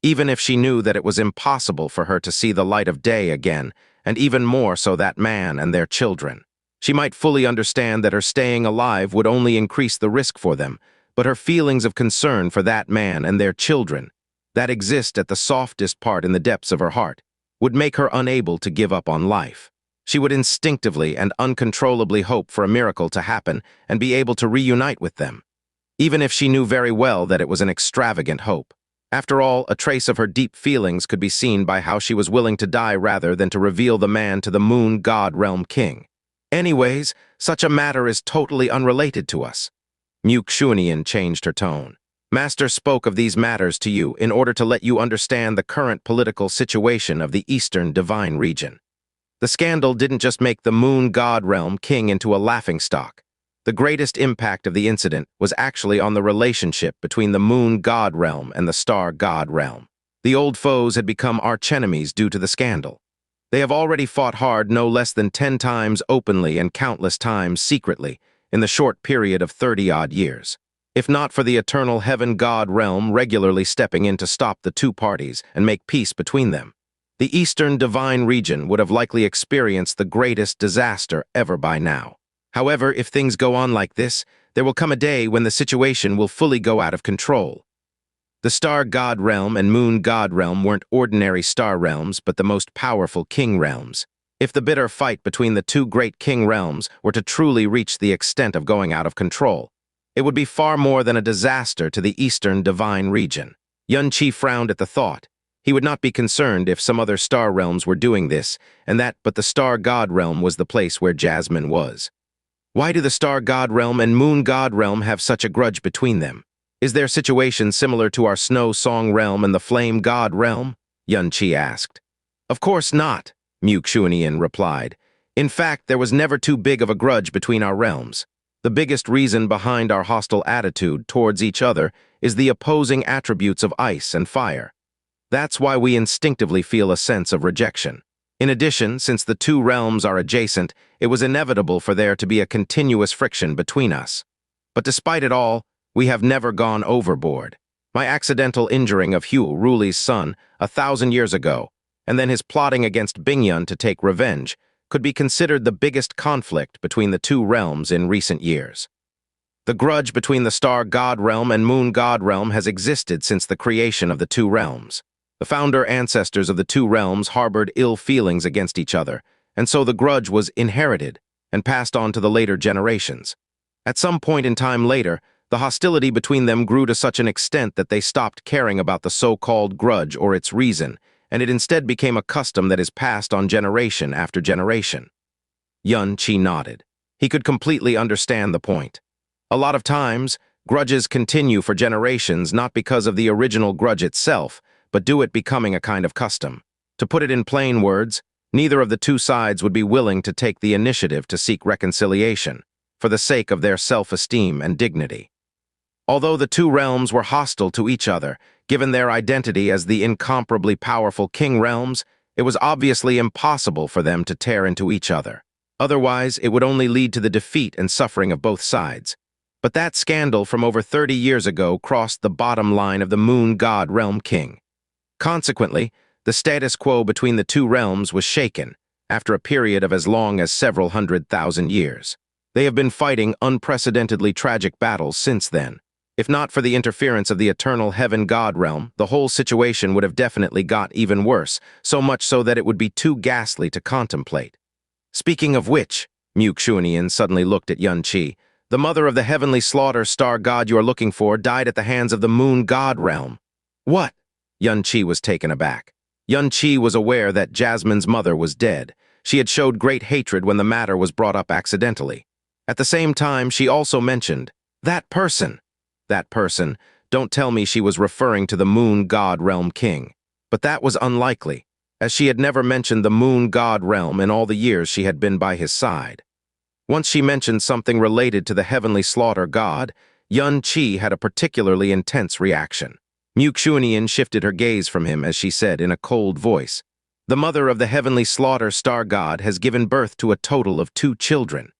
Even if she knew that it was impossible for her to see the light of day again, and even more so that man and their children. She might fully understand that her staying alive would only increase the risk for them, but her feelings of concern for that man and their children, that exist at the softest part in the depths of her heart, would make her unable to give up on life. She would instinctively and uncontrollably hope for a miracle to happen and be able to reunite with them, even if she knew very well that it was an extravagant hope. After all, a trace of her deep feelings could be seen by how she was willing to die rather than to reveal the man to the Moon God Realm King. Anyways, such a matter is totally unrelated to us. Mu Yizhou changed her tone. Master spoke of these matters to you in order to let you understand the current political situation of the Eastern Divine region. The scandal didn't just make the Moon God Realm King into a laughingstock. The greatest impact of the incident was actually on the relationship between the Moon God Realm and the Star God Realm. The old foes had become archenemies due to the scandal. They have already fought hard no less than 10 times openly and countless times secretly in the short period of 30-odd years. If not for the eternal heaven god realm regularly stepping in to stop the two parties and make peace between them, the Eastern Divine region would have likely experienced the greatest disaster ever by now. However, if things go on like this, there will come a day when the situation will fully go out of control. The Star God Realm and Moon God Realm weren't ordinary star realms, but the most powerful king realms. If the bitter fight between the two great king realms were to truly reach the extent of going out of control, it would be far more than a disaster to the Eastern Divine region. Xianxia frowned at the thought. He would not be concerned if some other star realms were doing this, but the Star God Realm was the place where Jasmine was. Why do the Star God Realm and Moon God Realm have such a grudge between them? Is their situation similar to our Snow Song Realm and the Flame God Realm? Xianxia asked. Of course not, Mu Yizhou replied. In fact, there was never too big of a grudge between our realms. The biggest reason behind our hostile attitude towards each other is the opposing attributes of ice and fire. That's why we instinctively feel a sense of rejection. In addition, since the two realms are adjacent, it was inevitable for there to be a continuous friction between us. But despite it all, we have never gone overboard. My accidental injuring of Hu Ruli's son 1,000 years ago, and then his plotting against Bingyun to take revenge, could be considered the biggest conflict between the two realms in recent years. The grudge between the Star God Realm and Moon God Realm has existed since the creation of the two realms. The founder ancestors of the two realms harbored ill feelings against each other, and so the grudge was inherited and passed on to the later generations. At some point in time later, the hostility between them grew to such an extent that they stopped caring about the so-called grudge or its reason, and it instead became a custom that is passed on generation after generation. Xianxia nodded. He could completely understand the point. A lot of times, grudges continue for generations not because of the original grudge itself, but due it becoming a kind of custom. To put it in plain words, neither of the two sides would be willing to take the initiative to seek reconciliation, for the sake of their self-esteem and dignity. Although the two realms were hostile to each other, given their identity as the incomparably powerful king realms, it was obviously impossible for them to tear into each other. Otherwise, it would only lead to the defeat and suffering of both sides. But that scandal from over 30 years ago crossed the bottom line of the Moon God Realm King. Consequently, the status quo between the two realms was shaken, after a period of as long as several 100,000 years. They have been fighting unprecedentedly tragic battles since then. If not for the interference of the eternal Heaven God Realm, the whole situation would have definitely got even worse, so much so that it would be too ghastly to contemplate. Speaking of which, Mu Yizhou suddenly looked at Xianxia. The mother of the heavenly slaughter star god you are looking for died at the hands of the Moon God Realm. What? Xianxia was taken aback. Xianxia was aware that Jasmine's mother was dead. She had showed great hatred when the matter was brought up accidentally. At the same time, she also mentioned, that person. That person, don't tell me she was referring to the Moon God Realm King. But that was unlikely, as she had never mentioned the Moon God Realm in all the years she had been by his side. Once she mentioned something related to the heavenly slaughter god, Xianxia had a particularly intense reaction. Mu Yizhou shifted her gaze from him as she said in a cold voice, the mother of the heavenly slaughter star god has given birth to a total of 2 children.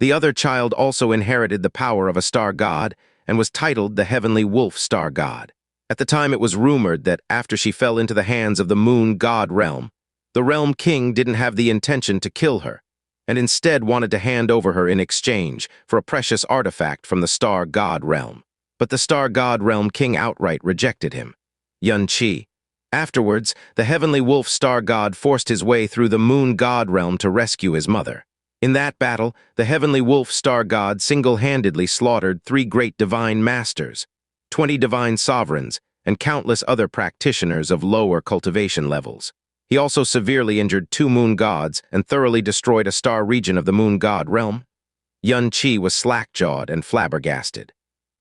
The other child also inherited the power of a star god and was titled the heavenly wolf star god. At the time it was rumored that after she fell into the hands of the Moon God Realm, the Realm King didn't have the intention to kill her, and instead wanted to hand over her in exchange for a precious artifact from the Star God Realm. But the Star God Realm King outright rejected him. Xianxia. Afterwards, the Heavenly Wolf Star God forced his way through the Moon God Realm to rescue his mother. In that battle, the Heavenly Wolf Star God single-handedly slaughtered 3 great divine masters, 20 divine sovereigns, and countless other practitioners of lower cultivation levels. He also severely injured 2 moon gods and thoroughly destroyed a star region of the Moon God Realm. Xianxia was slack-jawed and flabbergasted.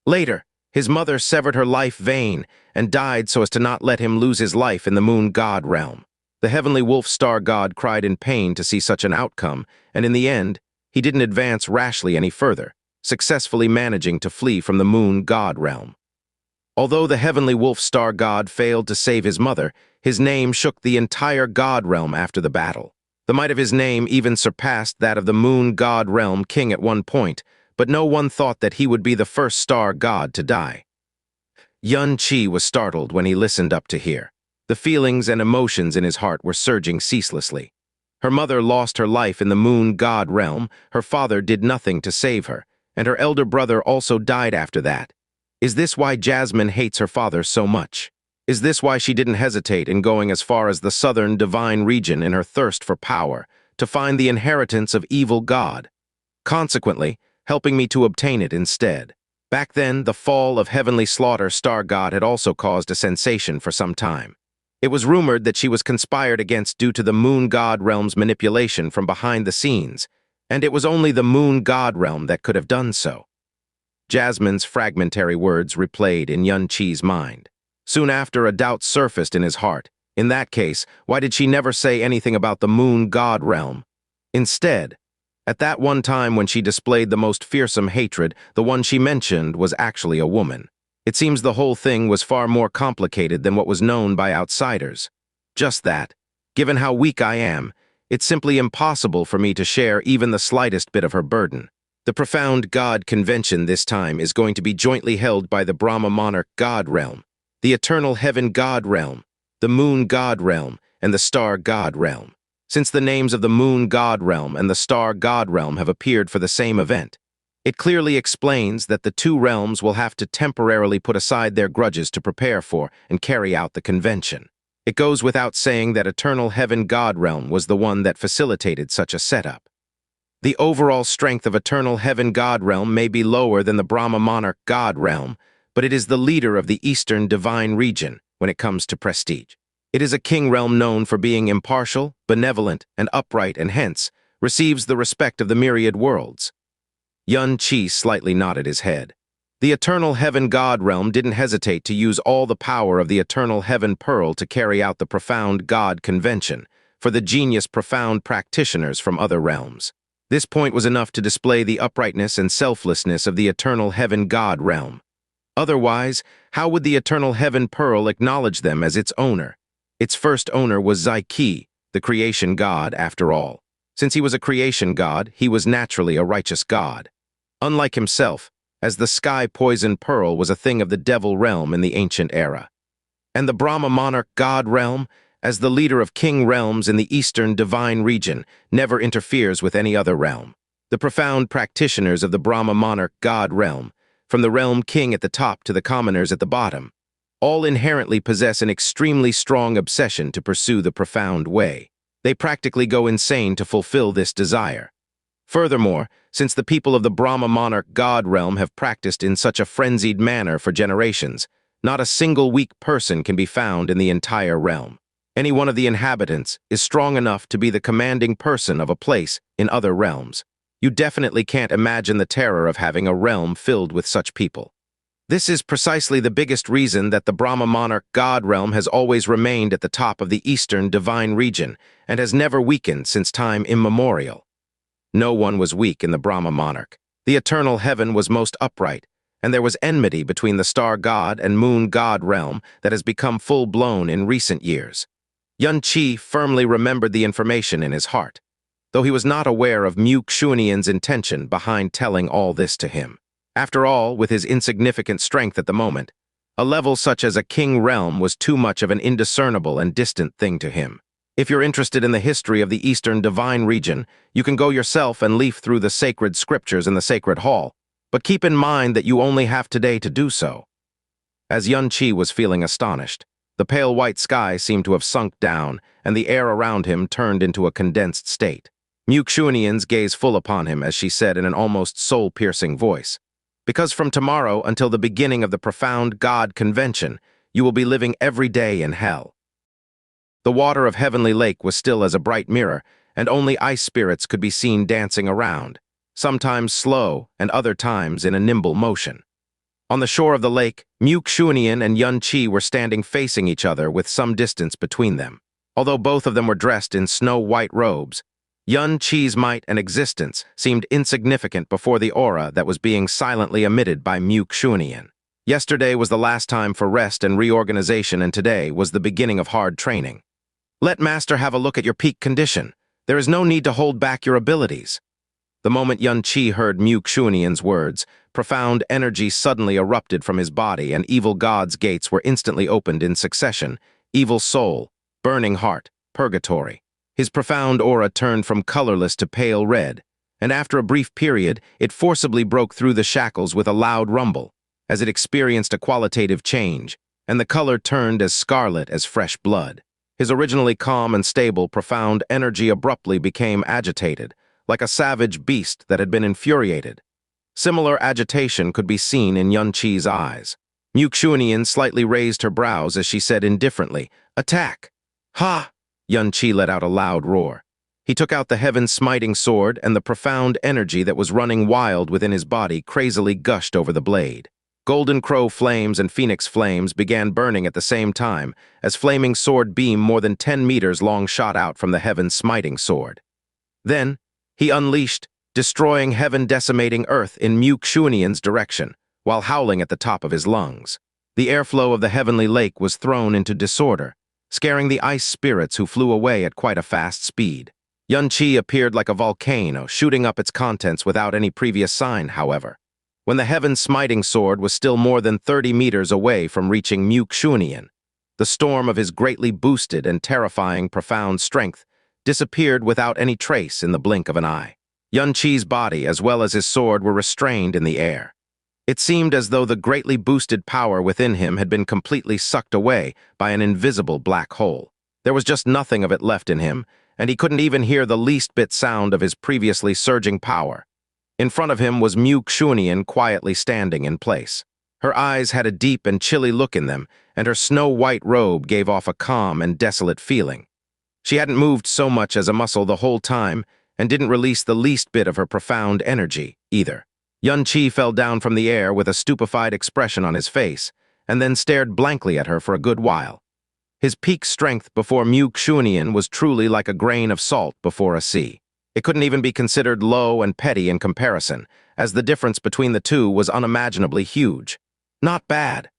Later, his mother severed her life vein and died so as to not let him lose his life in the Moon God Realm. The Heavenly Wolf Star God cried in pain to see such an outcome, and in the end, he didn't advance rashly any further, successfully managing to flee from the Moon God Realm. Although the Heavenly Wolf Star God failed to save his mother, his name shook the entire God Realm after the battle. The might of his name even surpassed that of the Moon God Realm King at one point, but no one thought that he would be the first star god to die. Xianxia was startled when he listened up to hear. The feelings and emotions in his heart were surging ceaselessly. Her mother lost her life in the Moon God Realm, her father did nothing to save her, and her elder brother also died after that. Is this why Jasmine hates her father so much? Is this why she didn't hesitate in going as far as the southern divine region in her thirst for power, to find the inheritance of evil God, consequently helping me to obtain it instead? Back then, the fall of Heavenly Slaughter Star God had also caused a sensation for some time. It was rumored that she was conspired against due to the Moon God Realm's manipulation from behind the scenes, and it was only the Moon God Realm that could have done so. Jasmine's fragmentary words replayed in Xianxia's mind. Soon after, a doubt surfaced in his heart. In that case, why did she never say anything about the Moon God Realm? Instead, at that one time when she displayed the most fearsome hatred, the one she mentioned was actually a woman. It seems the whole thing was far more complicated than what was known by outsiders. Just that, Given how weak I am, it's simply impossible for me to share even the slightest bit of her burden. The profound God convention this time is going to be jointly held by the Brahma monarch God realm, the eternal heaven God realm, the moon God realm, and the star God realm. Since the names of the moon God realm and the star God realm have appeared for the same event, it clearly explains that the two realms will have to temporarily put aside their grudges to prepare for and carry out the convention. It goes without saying that eternal heaven God realm was the one that facilitated such a setup. The overall strength of eternal heaven God realm may be lower than the Brahma monarch God realm, but it is the leader of the eastern divine region when it comes to prestige. It is a king realm known for being impartial, benevolent, and upright, and hence receives the respect of the myriad worlds. Xianxia slightly nodded his head. The eternal heaven God realm didn't hesitate to use all the power of the eternal heaven pearl to carry out the profound God convention for the genius profound practitioners from other realms. This point was enough to display the uprightness and selflessness of the eternal heaven God realm. Otherwise, how would the eternal heaven pearl acknowledge them as its owner? Its first owner was Xianxia, the creation god, after all. Since he was a creation god, he was naturally a righteous god. Unlike himself, as the sky poison pearl was a thing of the devil realm in the ancient era. And the Brahma monarch God realm, as the leader of king realms in the eastern divine region, never interferes with any other realm. The profound practitioners of the Brahma monarch God realm, from the realm king at the top to the commoners at the bottom, all inherently possess an extremely strong obsession to pursue the profound way. They practically go insane to fulfill this desire. Furthermore, since the people of the Brahma monarch God realm have practiced in such a frenzied manner for generations, not a single weak person can be found in the entire realm. Any one of the inhabitants is strong enough to be the commanding person of a place in other realms. You definitely can't imagine the terror of having a realm filled with such people. This is precisely the biggest reason that the Brahma monarch God realm has always remained at the top of the eastern divine region and has never weakened since time immemorial. No one was weak in the Brahma monarch. The eternal heaven was most upright, and there was enmity between the star god and moon god realm that has become full-blown in recent years. Xianxia firmly remembered the information in his heart, though he was not aware of Mu Yizhou's intention behind telling all this to him. After all, with his insignificant strength at the moment, a level such as a king realm was too much of an indiscernible and distant thing to him. If you're interested in the history of the Eastern Divine Region, you can go yourself and leaf through the sacred scriptures in the Sacred Hall, but keep in mind that you only have today to do so. As Xianxia was feeling astonished, the pale white sky seemed to have sunk down, and the air around him turned into a condensed state. Mu Yizhou's gaze full upon him as she said in an almost soul-piercing voice, "Because from tomorrow until the beginning of the profound God convention, you will be living every day in hell." The water of Heavenly Lake was still as a bright mirror, and only ice spirits could be seen dancing around, sometimes slow and other times in a nimble motion. On the shore of the lake, Mu Yizhou and Xianxia were standing facing each other with some distance between them. Although both of them were dressed in snow-white robes, Xianxia's might and existence seemed insignificant before the aura that was being silently emitted by Mu Yizhou. Yesterday was the last time for rest and reorganization, and today was the beginning of hard training. Let Master have a look at your peak condition. There is no need to hold back your abilities. The moment Xianxia heard Mu Yizhou's words, profound energy suddenly erupted from his body, and evil god's gates were instantly opened in succession: evil soul, burning heart, purgatory. His profound aura turned from colorless to pale red, and after a brief period, it forcibly broke through the shackles with a loud rumble, as it experienced a qualitative change, and the color turned as scarlet as fresh blood. His originally calm and stable, profound energy abruptly became agitated, like a savage beast that had been infuriated. Similar agitation could be seen in Xianxia's eyes. Mu Yizhou slightly raised her brows as she said indifferently, "Attack!" "Ha!" Xianxia let out a loud roar. He took out the heaven-smiting sword, and the profound energy that was running wild within his body crazily gushed over the blade. Golden crow flames and phoenix flames began burning at the same time as flaming sword beam more than 10 meters long shot out from the heaven-smiting sword. Then, he unleashed, destroying heaven-decimating earth in Mu Yizhou's direction, while howling at the top of his lungs. The airflow of the heavenly lake was thrown into disorder, scaring the ice spirits who flew away at quite a fast speed. Xianxia appeared like a volcano, shooting up its contents without any previous sign, however. When the heaven-smiting sword was still more than 30 meters away from reaching Mu Yizhou, the storm of his greatly boosted and terrifying profound strength disappeared without any trace in the blink of an eye. Xianxi's body, as well as his sword, were restrained in the air. It seemed as though the greatly boosted power within him had been completely sucked away by an invisible black hole. There was just nothing of it left in him, and he couldn't even hear the least bit sound of his previously surging power. In front of him was Mu Yizhou quietly standing in place. Her eyes had a deep and chilly look in them, and her snow-white robe gave off a calm and desolate feeling. She hadn't moved so much as a muscle the whole time, and didn't release the least bit of her profound energy, either. Xianxia fell down from the air with a stupefied expression on his face, and then stared blankly at her for a good while. His peak strength before Mu Yizhou was truly like a grain of salt before a sea. It couldn't even be considered low and petty in comparison, as the difference between the two was unimaginably huge. Not bad.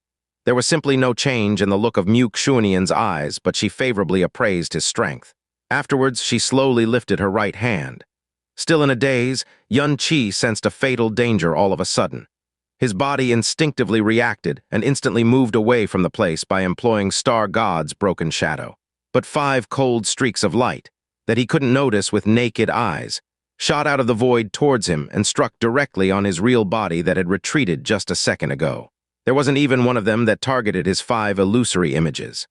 There was simply no change in the look of Mu Yizhou's eyes, but she favorably appraised his strength. Afterwards, she slowly lifted her right hand. Still in a daze, Xianxia sensed a fatal danger all of a sudden. His body instinctively reacted and instantly moved away from the place by employing Star God's broken shadow. But 5 cold streaks of light, that he couldn't notice with naked eyes, shot out of the void towards him and struck directly on his real body that had retreated just a second ago. There wasn't even one of them that targeted his 5 illusory images.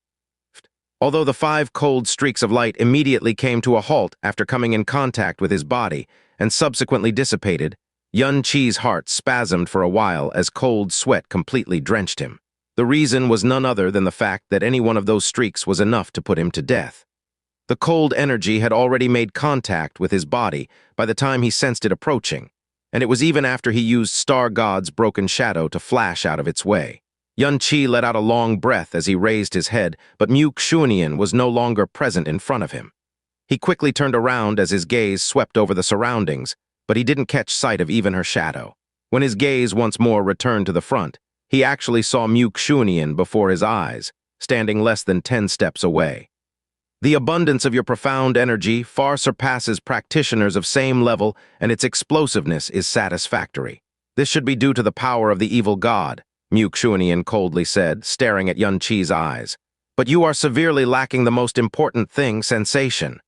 Although the 5 cold streaks of light immediately came to a halt after coming in contact with his body and subsequently dissipated, Xianxi's heart spasmed for a while as cold sweat completely drenched him. The reason was none other than the fact that any one of those streaks was enough to put him to death. The cold energy had already made contact with his body by the time he sensed it approaching, and it was even after he used Star God's broken shadow to flash out of its way. Xianxia let out a long breath as he raised his head, but Mu Yizhou was no longer present in front of him. He quickly turned around as his gaze swept over the surroundings, but he didn't catch sight of even her shadow. When his gaze once more returned to the front, he actually saw Mu Yizhou before his eyes, standing less than 10 steps away. The abundance of your profound energy far surpasses practitioners of same level, and its explosiveness is satisfactory. This should be due to the power of the evil god, Mu Yizhou coldly said, staring at Xianxi's eyes. But you are severely lacking the most important thing, sensation.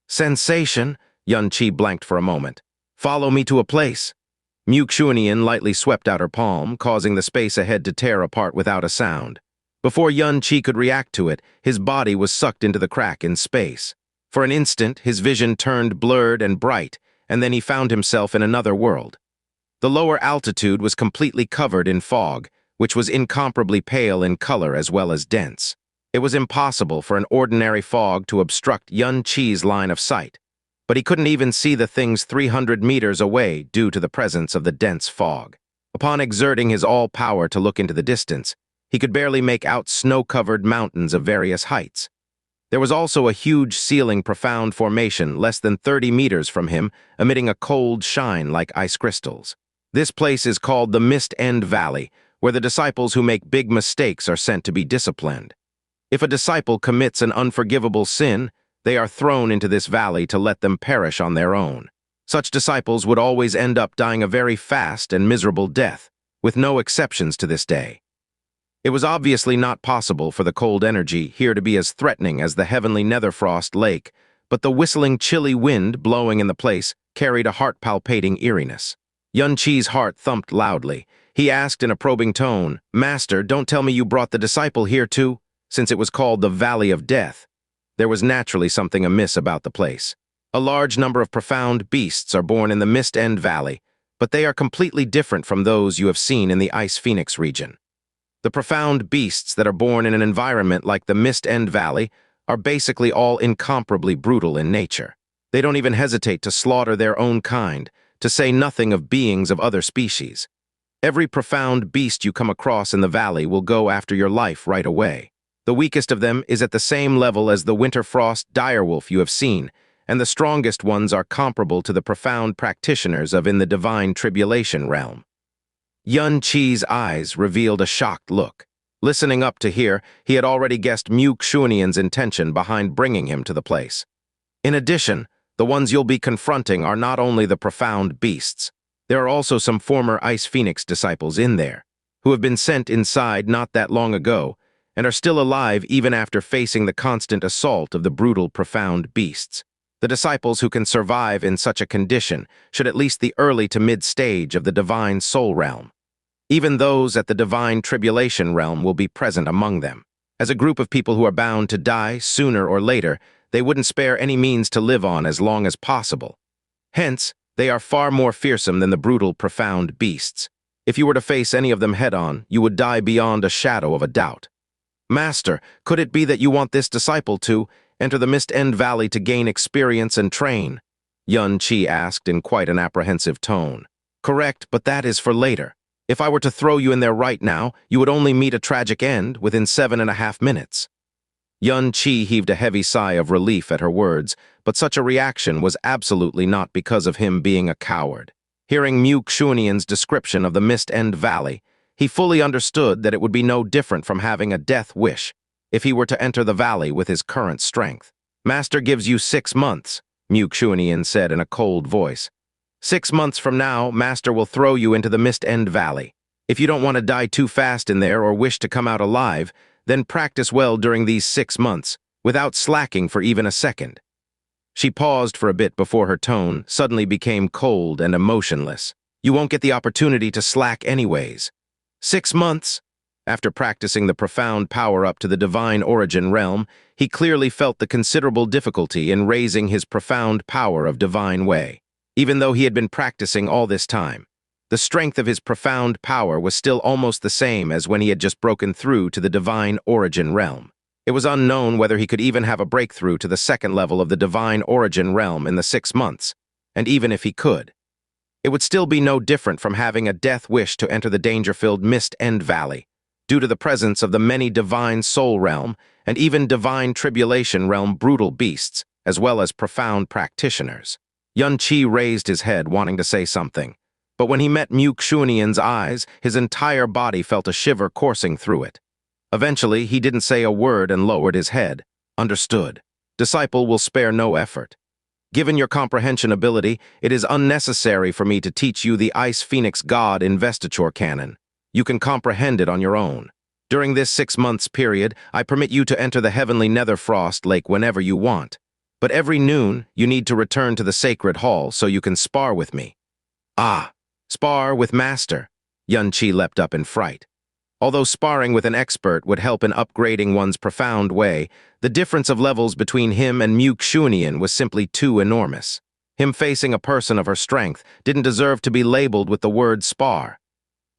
Sensation? Xianxia blanked for a moment. Follow me to a place. Mu Yizhou lightly swept out her palm, causing the space ahead to tear apart without a sound. Before Xianxia could react to it, his body was sucked into the crack in space. For an instant, his vision turned blurred and bright, and then he found himself in another world. The lower altitude was completely covered in fog, which was incomparably pale in color as well as dense. It was impossible for an ordinary fog to obstruct Xianxi's line of sight, but he couldn't even see the things 300 meters away due to the presence of the dense fog. Upon exerting his all-power to look into the distance, he could barely make out snow-covered mountains of various heights. There was also a huge ceiling profound formation less than 30 meters from him, emitting a cold shine like ice crystals. This place is called the Mist End Valley, where the disciples who make big mistakes are sent to be disciplined. If a disciple commits an unforgivable sin, they are thrown into this valley to let them perish on their own. Such disciples would always end up dying a very fast and miserable death, with no exceptions to this day. It was obviously not possible for the cold energy here to be as threatening as the heavenly netherfrost lake, but the whistling chilly wind blowing in the place carried a heart-palpating eeriness. Xianxi's heart thumped loudly. He asked in a probing tone, "Master, don't tell me you brought the disciple here too?" Since it was called the Valley of Death, there was naturally something amiss about the place. A large number of profound beasts are born in the Mist End Valley, but they are completely different from those you have seen in the Ice Phoenix region. The profound beasts that are born in an environment like the Mist End Valley are basically all incomparably brutal in nature. They don't even hesitate to slaughter their own kind, to say nothing of beings of other species. Every profound beast you come across in the valley will go after your life right away. The weakest of them is at the same level as the winter frost direwolf you have seen, and the strongest ones are comparable to the profound practitioners of in the divine tribulation realm. Xianxi's eyes revealed a shocked look. Listening up to hear, he had already guessed Mu Yizhou's intention behind bringing him to the place. In addition, the ones you'll be confronting are not only the profound beasts. There are also some former Ice Phoenix disciples in there, who have been sent inside not that long ago, and are still alive even after facing the constant assault of the brutal profound beasts. The disciples who can survive in such a condition should at least the early to mid-stage of the divine soul realm. Even those at the divine tribulation realm will be present among them. As a group of people who are bound to die sooner or later, they wouldn't spare any means to live on as long as possible. Hence, they are far more fearsome than the brutal profound beasts. If you were to face any of them head-on, you would die beyond a shadow of a doubt. Master, could it be that you want this disciple to enter the Mist-End Valley to gain experience and train? Xianxia asked in quite an apprehensive tone. Correct, but that is for later. If I were to throw you in there right now, you would only meet a tragic end within 7.5 minutes. Xianxia heaved a heavy sigh of relief at her words, but such a reaction was absolutely not because of him being a coward. Hearing Mu Yizhou's description of the Mist-End Valley, he fully understood that it would be no different from having a death wish if he were to enter the valley with his current strength. Master gives you 6 months, Mu Yizhou said in a cold voice. 6 months from now, Master will throw you into the Mist-End Valley. If you don't want to die too fast in there or wish to come out alive, then practice well during these 6 months, without slacking for even a second. She paused for a bit before her tone suddenly became cold and emotionless. You won't get the opportunity to slack anyways. 6 months? After practicing the profound power-up to the divine origin realm, he clearly felt the considerable difficulty in raising his profound power of divine way. Even though he had been practicing all this time, the strength of his profound power was still almost the same as when he had just broken through to the divine origin realm. It was unknown whether he could even have a breakthrough to the second level of the divine origin realm in the 6 months, and even if he could, it would still be no different from having a death wish to enter the danger-filled Mist-End Valley, due to the presence of the many divine soul realm and even divine tribulation realm brutal beasts, as well as profound practitioners. Xianxia raised his head, wanting to say something, but when he met Mu Yizhou's eyes, his entire body felt a shiver coursing through it. Eventually, he didn't say a word and lowered his head. Understood. Disciple will spare no effort. Given your comprehension ability, it is unnecessary for me to teach you the Ice Phoenix God investiture canon. You can comprehend it on your own. During this 6 months period, I permit you to enter the heavenly Netherfrost Lake whenever you want. But every noon, you need to return to the sacred hall so you can spar with me. Ah, spar with Master. Xianxia leapt up in fright. Although sparring with an expert would help in upgrading one's profound way, the difference of levels between him and Mu Yizhou was simply too enormous. Him facing a person of her strength didn't deserve to be labeled with the word spar.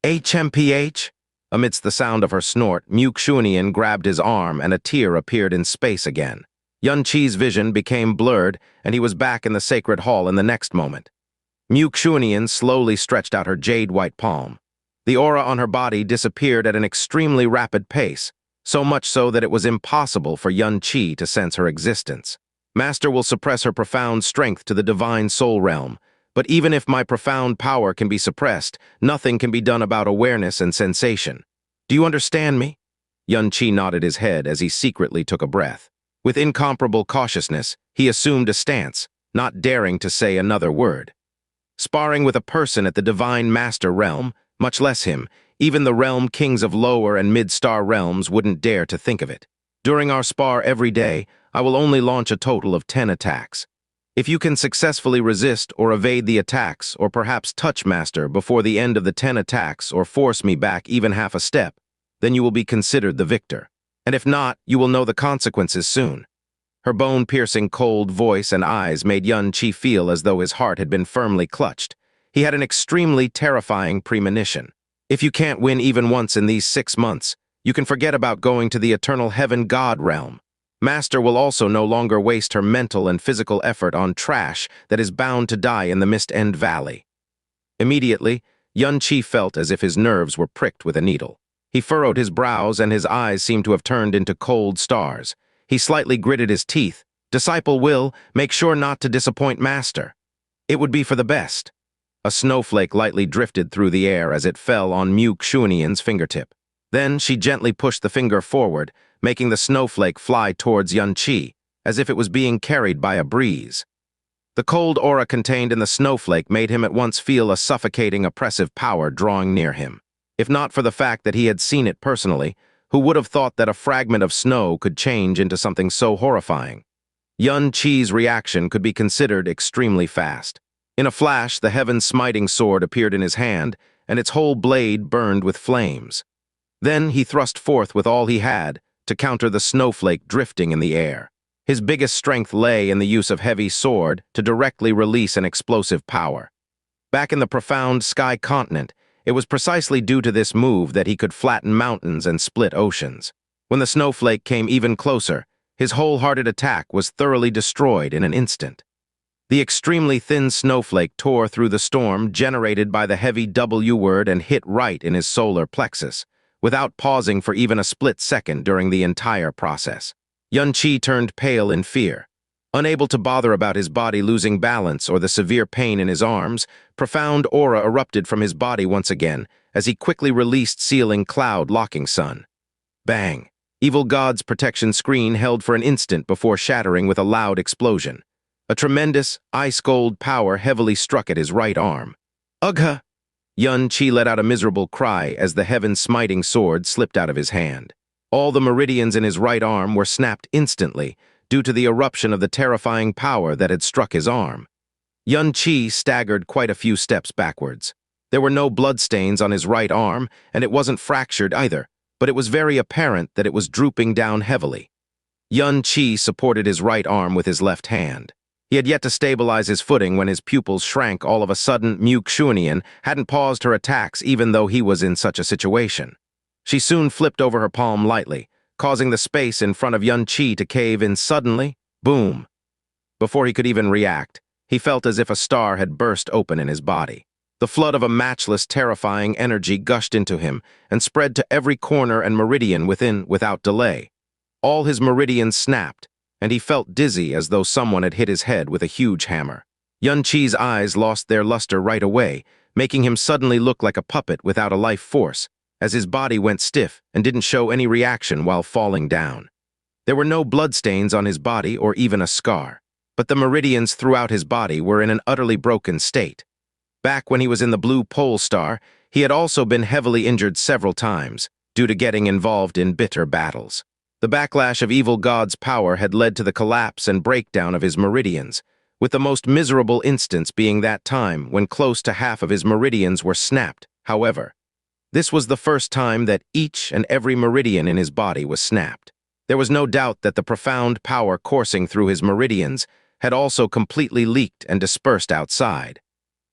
HMPH? Amidst the sound of her snort, Mu Yizhou grabbed his arm and a tear appeared in space again. Xianxia's vision became blurred and he was back in the sacred hall in the next moment. Mu Yizhou slowly stretched out her jade-white palm. The aura on her body disappeared at an extremely rapid pace, so much so that it was impossible for Xianxia to sense her existence. Master will suppress her profound strength to the divine soul realm, but even if my profound power can be suppressed, nothing can be done about awareness and sensation. Do you understand me? Xianxia nodded his head as he secretly took a breath. With incomparable cautiousness, he assumed a stance, not daring to say another word. Sparring with a person at the divine master realm, much less him, even the realm kings of lower and mid-star realms wouldn't dare to think of it. During our spar every day, I will only launch a total of 10 attacks. If you can successfully resist or evade the attacks, or perhaps touch Master before the end of the 10 attacks or force me back even half a step, then you will be considered the victor. And if not, you will know the consequences soon. Her bone-piercing cold voice and eyes made Xianxia feel as though his heart had been firmly clutched. He had an extremely terrifying premonition. If you can't win even once in these 6 months, you can forget about going to the eternal heaven god realm. Master will also no longer waste her mental and physical effort on trash that is bound to die in the Mist-End Valley. Immediately, Xianxia felt as if his nerves were pricked with a needle. He furrowed his brows and his eyes seemed to have turned into cold stars. He slightly gritted his teeth. Disciple will make sure not to disappoint Master. It would be for the best. A snowflake lightly drifted through the air as it fell on Mu Yizhou's fingertip. Then she gently pushed the finger forward, making the snowflake fly towards Xianxia, as if it was being carried by a breeze. The cold aura contained in the snowflake made him at once feel a suffocating, oppressive power drawing near him. If not for the fact that he had seen it personally, who would have thought that a fragment of snow could change into something so horrifying? Xianxia's reaction could be considered extremely fast. In a flash, the heaven-smiting sword appeared in his hand, and its whole blade burned with flames. Then he thrust forth with all he had to counter the snowflake drifting in the air. His biggest strength lay in the use of heavy sword to directly release an explosive power. Back in the profound sky continent, it was precisely due to this move that he could flatten mountains and split oceans. When the snowflake came even closer, his wholehearted attack was thoroughly destroyed in an instant. The extremely thin snowflake tore through the storm generated by the heavy W word and hit right in his solar plexus, without pausing for even a split second during the entire process. Xianxia turned pale in fear. Unable to bother about his body losing balance or the severe pain in his arms, profound aura erupted from his body once again as he quickly released sealing cloud locking sun. Bang! Evil God's protection screen held for an instant before shattering with a loud explosion. A tremendous, ice-cold power heavily struck at his right arm. Ugh! Xianxia let out a miserable cry as the heaven-smiting sword slipped out of his hand. All the meridians in his right arm were snapped instantly due to the eruption of the terrifying power that had struck his arm. Xianxia staggered quite a few steps backwards. There were no bloodstains on his right arm, and it wasn't fractured either, but it was very apparent that it was drooping down heavily. Xianxia supported his right arm with his left hand. He had yet to stabilize his footing when his pupils shrank all of a sudden. Mu Yizhou hadn't paused her attacks even though he was in such a situation. She soon flipped over her palm lightly, causing the space in front of Xianxia to cave in suddenly. Boom! Before he could even react, he felt as if a star had burst open in his body. The flood of a matchless, terrifying energy gushed into him and spread to every corner and meridian within without delay. All his meridians snapped, and he felt dizzy as though someone had hit his head with a huge hammer. Xianxia's eyes lost their luster right away, making him suddenly look like a puppet without a life force, as his body went stiff and didn't show any reaction while falling down. There were no bloodstains on his body or even a scar, but the meridians throughout his body were in an utterly broken state. Back when he was in the Blue Pole Star, he had also been heavily injured several times due to getting involved in bitter battles. The backlash of evil God's power had led to the collapse and breakdown of his meridians, with the most miserable instance being that time when close to half of his meridians were snapped. However, this was the first time that each and every meridian in his body was snapped. There was no doubt that the profound power coursing through his meridians had also completely leaked and dispersed outside.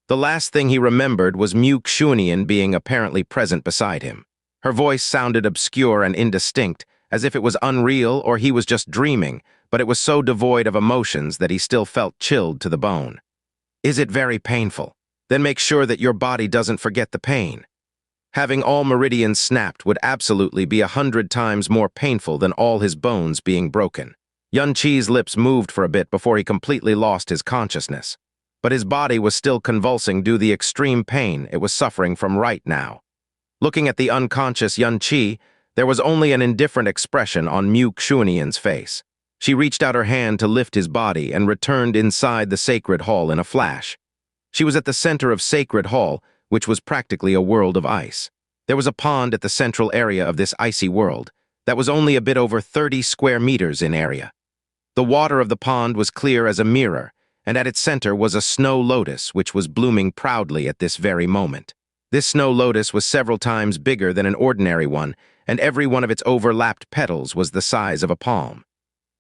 The last thing he remembered was Mu Yizhou being apparently present beside him. Her voice sounded obscure and indistinct, as if it was unreal or he was just dreaming, but it was so devoid of emotions that he still felt chilled to the bone. Is it very painful? Then make sure that your body doesn't forget the pain. Having all meridians snapped would absolutely be 100 times more painful than all his bones being broken. Xianxia's lips moved for a bit before he completely lost his consciousness. But his body was still convulsing due to the extreme pain it was suffering from right now. Looking at the unconscious Xianxia, there was only an indifferent expression on Mu Yizhou's face. She reached out her hand to lift his body and returned inside the sacred hall in a flash. She was at the center of Sacred Hall, which was practically a world of ice. There was a pond at the central area of this icy world that was only a bit over 30 square meters in area. The water of the pond was clear as a mirror, and at its center was a snow lotus which was blooming proudly at this very moment. This snow lotus was several times bigger than an ordinary one, and every one of its overlapped petals was the size of a palm.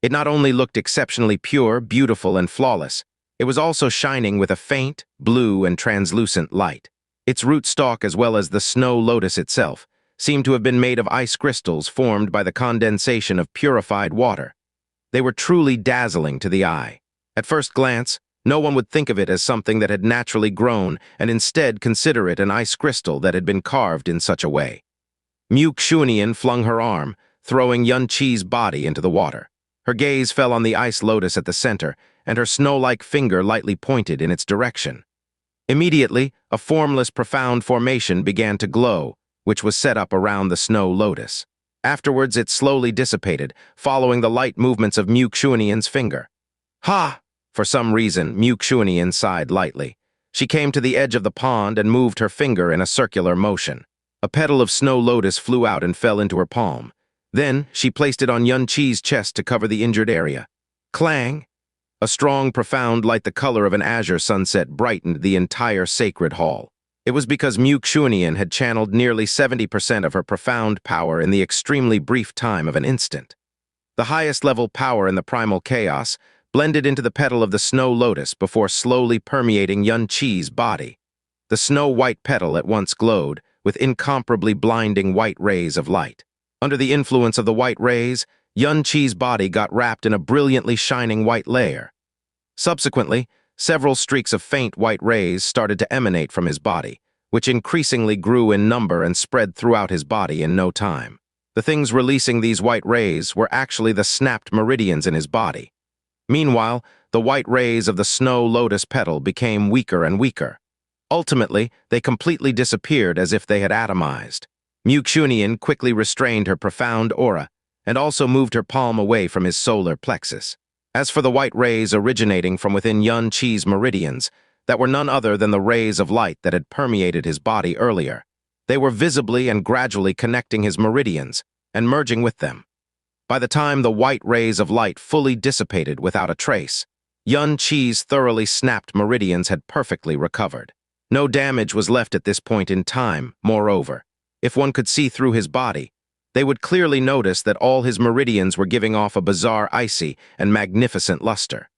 It not only looked exceptionally pure, beautiful, and flawless, it was also shining with a faint, blue, and translucent light. Its rootstock, as well as the snow lotus itself, seemed to have been made of ice crystals formed by the condensation of purified water. They were truly dazzling to the eye. At first glance, no one would think of it as something that had naturally grown and instead consider it an ice crystal that had been carved in such a way. Mu Yizhou flung her arm, throwing Xianxia's body into the water. Her gaze fell on the ice lotus at the center, and her snow-like finger lightly pointed in its direction. Immediately, a formless, profound formation began to glow, which was set up around the snow lotus. Afterwards, it slowly dissipated, following the light movements of Mu Yizhou's finger. Ha! For some reason, Mu Yizhou sighed lightly. She came to the edge of the pond and moved her finger in a circular motion. A petal of snow lotus flew out and fell into her palm. Then, she placed it on Xianxia's chest to cover the injured area. Clang! A strong, profound light the color of an azure sunset brightened the entire sacred hall. It was because Mu Yizhou had channeled nearly 70% of her profound power in the extremely brief time of an instant. The highest level power in the primal chaos blended into the petal of the snow lotus before slowly permeating Xianxia's body. The snow-white petal at once glowed with incomparably blinding white rays of light. Under the influence of the white rays, Xianxia's body got wrapped in a brilliantly shining white layer. Subsequently, several streaks of faint white rays started to emanate from his body, which increasingly grew in number and spread throughout his body in no time. The things releasing these white rays were actually the snapped meridians in his body. Meanwhile, the white rays of the snow lotus petal became weaker and weaker. Ultimately, they completely disappeared as if they had atomized. Mu Yizhou quickly restrained her profound aura and also moved her palm away from his solar plexus. As for the white rays originating from within Xianxia's meridians, that were none other than the rays of light that had permeated his body earlier. They were visibly and gradually connecting his meridians and merging with them. By the time the white rays of light fully dissipated without a trace, Xianxia's thoroughly snapped meridians had perfectly recovered. No damage was left at this point in time. Moreover, if one could see through his body, they would clearly notice that all his meridians were giving off a bizarre icy and magnificent luster.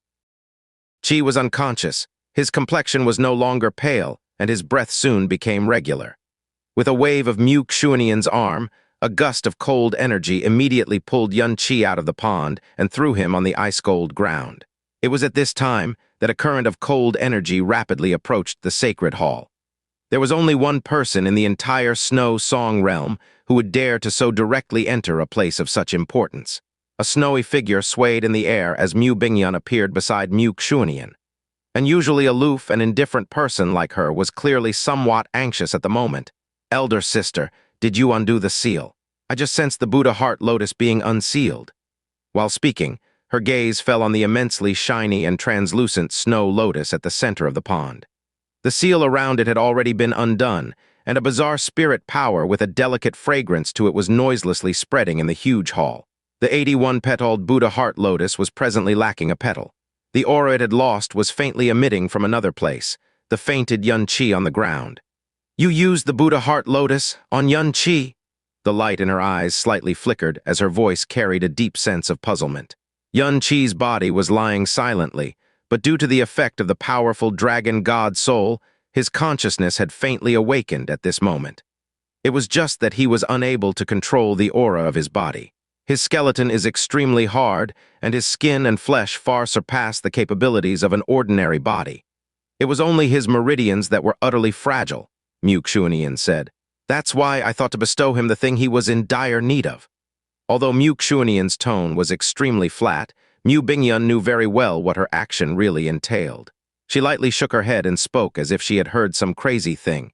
Qi was unconscious, his complexion was no longer pale, and his breath soon became regular. With a wave of Mu Yizhou's arm, a gust of cold energy immediately pulled Xianxia out of the pond and threw him on the ice-cold ground. It was at this time that a current of cold energy rapidly approached the sacred hall. There was only one person in the entire snow song realm who would dare to so directly enter a place of such importance. A snowy figure swayed in the air as Mu Yizhou appeared beside Mu Yizhou. An usually aloof and indifferent person like her was clearly somewhat anxious at the moment. "Elder sister, did you undo the seal? I just sensed the Buddha heart lotus being unsealed." While speaking, her gaze fell on the immensely shiny and translucent snow lotus at the center of the pond. The seal around it had already been undone, and a bizarre spirit power with a delicate fragrance to it was noiselessly spreading in the huge hall. The 81-petaled Buddha heart lotus was presently lacking a petal. The aura it had lost was faintly emitting from another place, the fainted Xianxia on the ground. "You used the Buddha heart lotus on Xianxia?" The light in her eyes slightly flickered as her voice carried a deep sense of puzzlement. Xianxia's body was lying silently, but due to the effect of the powerful dragon god soul, his consciousness had faintly awakened at this moment. It was just that he was unable to control the aura of his body. His skeleton is extremely hard, and his skin and flesh far surpass the capabilities of an ordinary body. It was only his meridians that were utterly fragile, Mu Yizhou said. "That's why I thought to bestow him the thing he was in dire need of." Although Mu Yizhou's tone was extremely flat, Mu Yizhou knew very well what her action really entailed. She lightly shook her head and spoke as if she had heard some crazy thing.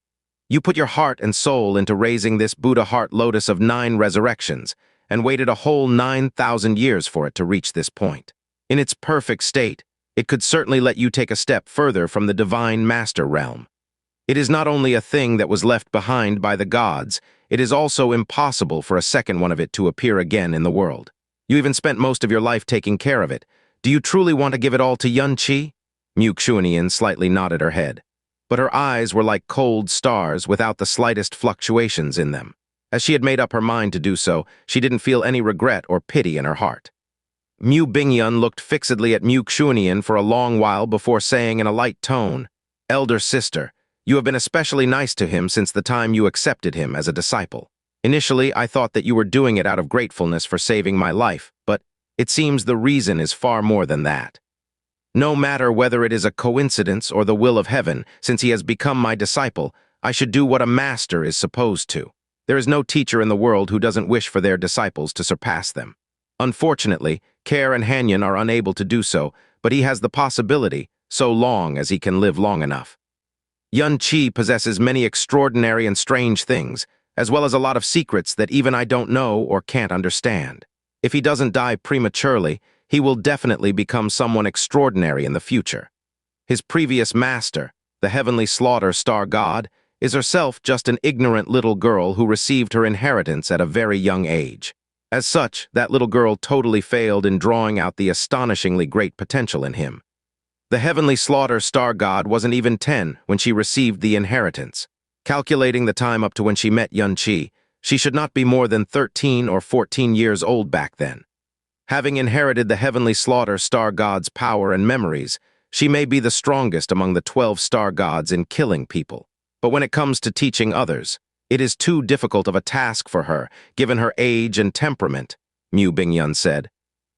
"You put your heart and soul into raising this Buddha heart lotus of 9 resurrections, and waited a whole 9,000 years for it to reach this point. In its perfect state, it could certainly let you take a step further from the divine master realm. It is not only a thing that was left behind by the gods, it is also impossible for a second one of it to appear again in the world. You even spent most of your life taking care of it. Do you truly want to give it all to Xianxia?" Mu Yizhou slightly nodded her head, but her eyes were like cold stars without the slightest fluctuations in them. As she had made up her mind to do so, she didn't feel any regret or pity in her heart. Mu Yizhou looked fixedly at Mu Yizhou for a long while before saying in a light tone, "Elder sister, you have been especially nice to him since the time you accepted him as a disciple. Initially, I thought that you were doing it out of gratefulness for saving my life, but it seems the reason is far more than that. No matter whether it is a coincidence or the will of heaven, since he has become my disciple, I should do what a master is supposed to. There is no teacher in the world who doesn't wish for their disciples to surpass them. Unfortunately, Care and Hanyi are unable to do so, but he has the possibility, so long as he can live long enough. Xianxia possesses many extraordinary and strange things, as well as a lot of secrets that even I don't know or can't understand. If he doesn't die prematurely, he will definitely become someone extraordinary in the future. His previous master, the heavenly slaughter star god, is herself just an ignorant little girl who received her inheritance at a very young age. As such, that little girl totally failed in drawing out the astonishingly great potential in him. The heavenly slaughter star god wasn't even 10 when she received the inheritance. Calculating the time up to when she met Xianxia, she should not be more than 13 or 14 years old back then. Having inherited the heavenly slaughter star god's power and memories, she may be the strongest among the 12 star gods in killing people. But when it comes to teaching others, it is too difficult of a task for her, given her age and temperament, Mu Yizhou said.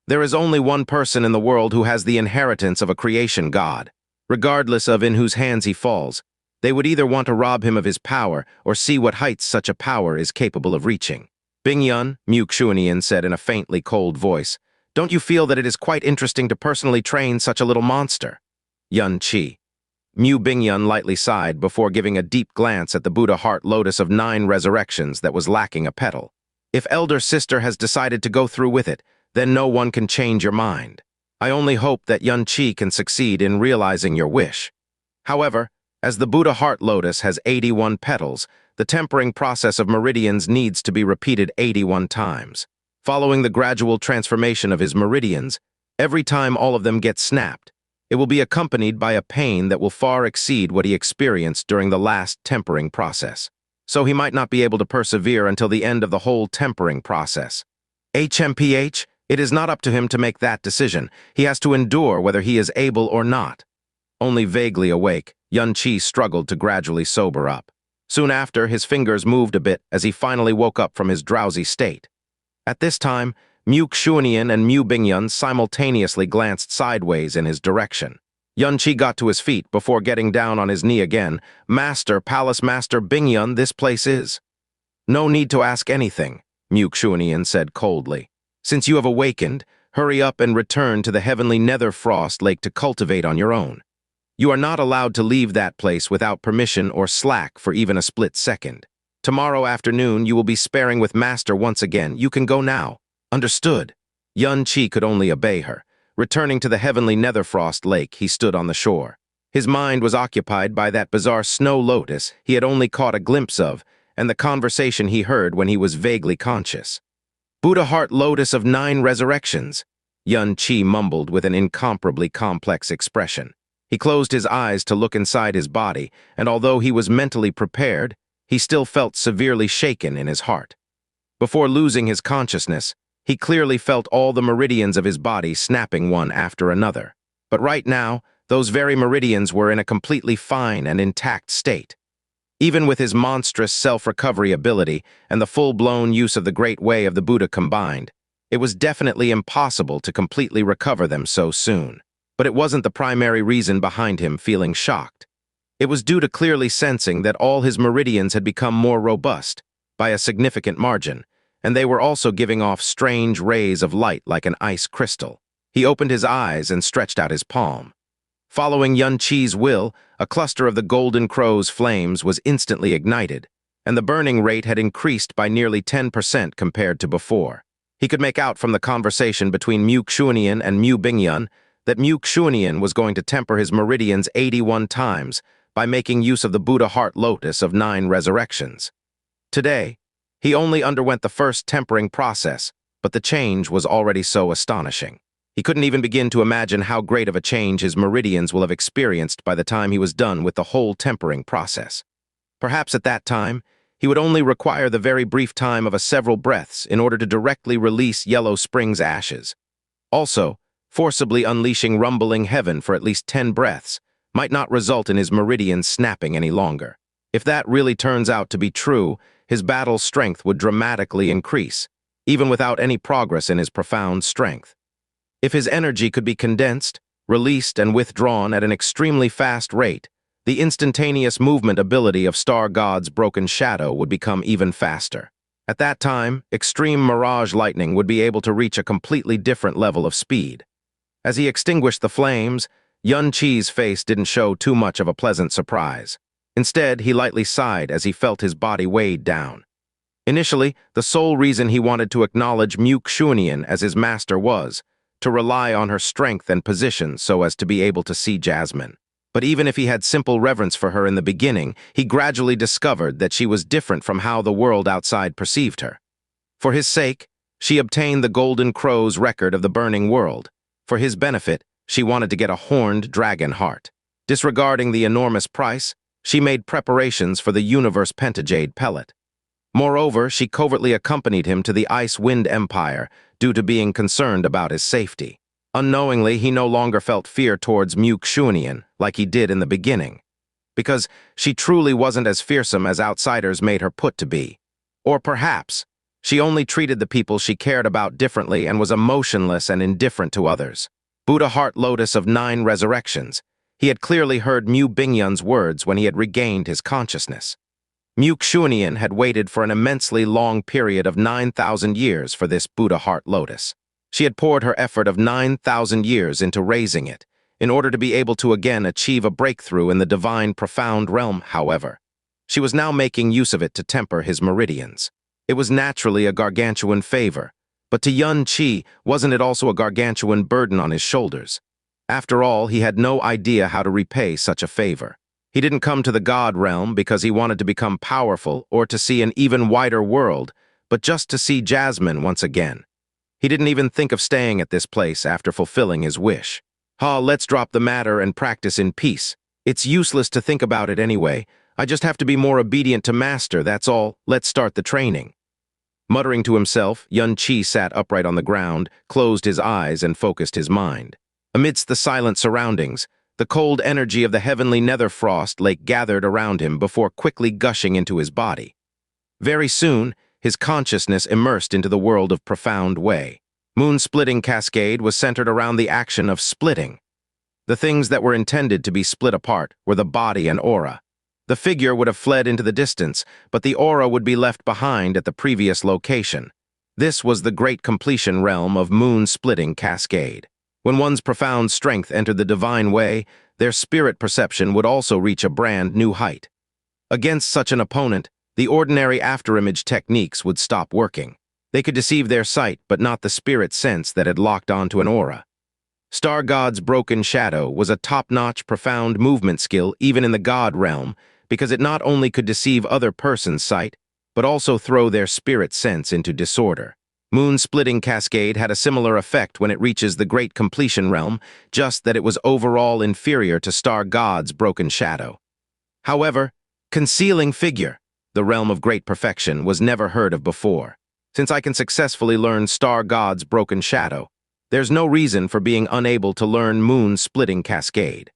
There is only one person in the world who has the inheritance of a creation god. Regardless of in whose hands he falls, they would either want to rob him of his power or see what heights such a power is capable of reaching. Bingyun, Mu Yizhou said in a faintly cold voice, "Don't you feel that it is quite interesting to personally train such a little monster?" Xianxia. Mu Bingyun lightly sighed before giving a deep glance at the Buddha heart lotus of 9 resurrections that was lacking a petal. If elder sister has decided to go through with it, then no one can change your mind. I only hope that Xianxia can succeed in realizing your wish. However, as the Buddha heart lotus has 81 petals, the tempering process of meridians needs to be repeated 81 times. Following the gradual transformation of his meridians, every time all of them get snapped, it will be accompanied by a pain that will far exceed what he experienced during the last tempering process. So he might not be able to persevere until the end of the whole tempering process. HMPH, it is not up to him to make that decision. He has to endure whether he is able or not. Only vaguely awake, Xianxia struggled to gradually sober up. Soon after, his fingers moved a bit as he finally woke up from his drowsy state. At this time, Mu Yizhou and Mu Bingyun simultaneously glanced sideways in his direction. Xianxia got to his feet before getting down on his knee again. "Master, Palace Master Bingyun, this place is." "No need to ask anything," Mu Yizhou said coldly. "Since you have awakened, hurry up and return to the heavenly nether frost lake to cultivate on your own. You are not allowed to leave that place without permission or slack for even a split second. Tomorrow afternoon you will be sparring with Master once again. You can go now. Understood?" Xianxia could only obey her. Returning to the heavenly netherfrost lake, he stood on the shore. His mind was occupied by that bizarre snow lotus he had only caught a glimpse of, and the conversation he heard when he was vaguely conscious. "Buddha heart lotus of 9 resurrections," Xianxia mumbled with an incomparably complex expression. He closed his eyes to look inside his body, and although he was mentally prepared, he still felt severely shaken in his heart. Before losing his consciousness, he clearly felt all the meridians of his body snapping one after another. But right now, those very meridians were in a completely fine and intact state. Even with his monstrous self-recovery ability and the full-blown use of the Great Way of the Buddha combined, it was definitely impossible to completely recover them so soon. But it wasn't the primary reason behind him feeling shocked. It was due to clearly sensing that all his meridians had become more robust, by a significant margin, and they were also giving off strange rays of light like an ice crystal. He opened his eyes and stretched out his palm. Following Xianxia's will, a cluster of the golden crow's flames was instantly ignited, and the burning rate had increased by nearly 10% compared to before. He could make out from the conversation between Mu Yizhou and Mu Bingyun that Mu Yizhou was going to temper his meridians 81 times by making use of the Buddha heart lotus of 9 resurrections. Today, he only underwent the first tempering process, but the change was already so astonishing. He couldn't even begin to imagine how great of a change his meridians will have experienced by the time he was done with the whole tempering process. Perhaps at that time, he would only require the very brief time of several breaths in order to directly release Yellow Spring's ashes. Also, forcibly unleashing rumbling heaven for at least 10 breaths might not result in his meridians snapping any longer. If that really turns out to be true, his battle strength would dramatically increase, even without any progress in his profound strength. If his energy could be condensed, released, and withdrawn at an extremely fast rate, the instantaneous movement ability of Star God's broken shadow would become even faster. At that time, extreme mirage lightning would be able to reach a completely different level of speed. As he extinguished the flames, Xianxia's face didn't show too much of a pleasant surprise. Instead, he lightly sighed as he felt his body weighed down. Initially, the sole reason he wanted to acknowledge Mu Yizhou as his master was to rely on her strength and position so as to be able to see Jasmine. But even if he had simple reverence for her in the beginning, he gradually discovered that she was different from how the world outside perceived her. For his sake, she obtained the Golden Crow's record of the burning world. For his benefit, she wanted to get a horned dragon heart. Disregarding the enormous price, she made preparations for the universe pentajade pellet. Moreover, she covertly accompanied him to the Ice-Wind Empire due to being concerned about his safety. Unknowingly, he no longer felt fear towards Mu Yizhou like he did in the beginning, because she truly wasn't as fearsome as outsiders made her put to be. Or perhaps, she only treated the people she cared about differently and was emotionless and indifferent to others. Buddha Heart Lotus of 9 Resurrections. He had clearly heard Mu Bingyun's words when he had regained his consciousness. Mu Yizhou had waited for an immensely long period of 9,000 years for this Buddha Heart Lotus. She had poured her effort of 9,000 years into raising it, in order to be able to again achieve a breakthrough in the divine profound realm, however. She was now making use of it to temper his meridians. It was naturally a gargantuan favor, but to Yun Qi, wasn't it also a gargantuan burden on his shoulders? After all, he had no idea how to repay such a favor. He didn't come to the God realm because he wanted to become powerful or to see an even wider world, but just to see Jasmine once again. He didn't even think of staying at this place after fulfilling his wish. Let's drop the matter and practice in peace. It's useless to think about it anyway. I just have to be more obedient to Master, that's all. Let's start the training. Muttering to himself, Yun Qi sat upright on the ground, closed his eyes, and focused his mind. Amidst the silent surroundings, the cold energy of the heavenly nether frost lake gathered around him before quickly gushing into his body. Very soon, his consciousness immersed into the world of profound way. Moon-splitting cascade was centered around the action of splitting. The things that were intended to be split apart were the body and aura. The figure would have fled into the distance, but the aura would be left behind at the previous location. This was the great completion realm of moon-splitting cascade. When one's profound strength entered the divine way, their spirit perception would also reach a brand new height. Against such an opponent, the ordinary afterimage techniques would stop working. They could deceive their sight, but not the spirit sense that had locked onto an aura. Star God's broken shadow was a top-notch, profound movement skill even in the God realm, because it not only could deceive other person's sight, but also throw their spirit sense into disorder. Moon-splitting cascade had a similar effect when it reaches the great completion realm, just that it was overall inferior to Star God's broken shadow. However, concealing figure, the realm of great perfection, was never heard of before. Since I can successfully learn Star God's broken shadow, there's no reason for being unable to learn moon-splitting cascade.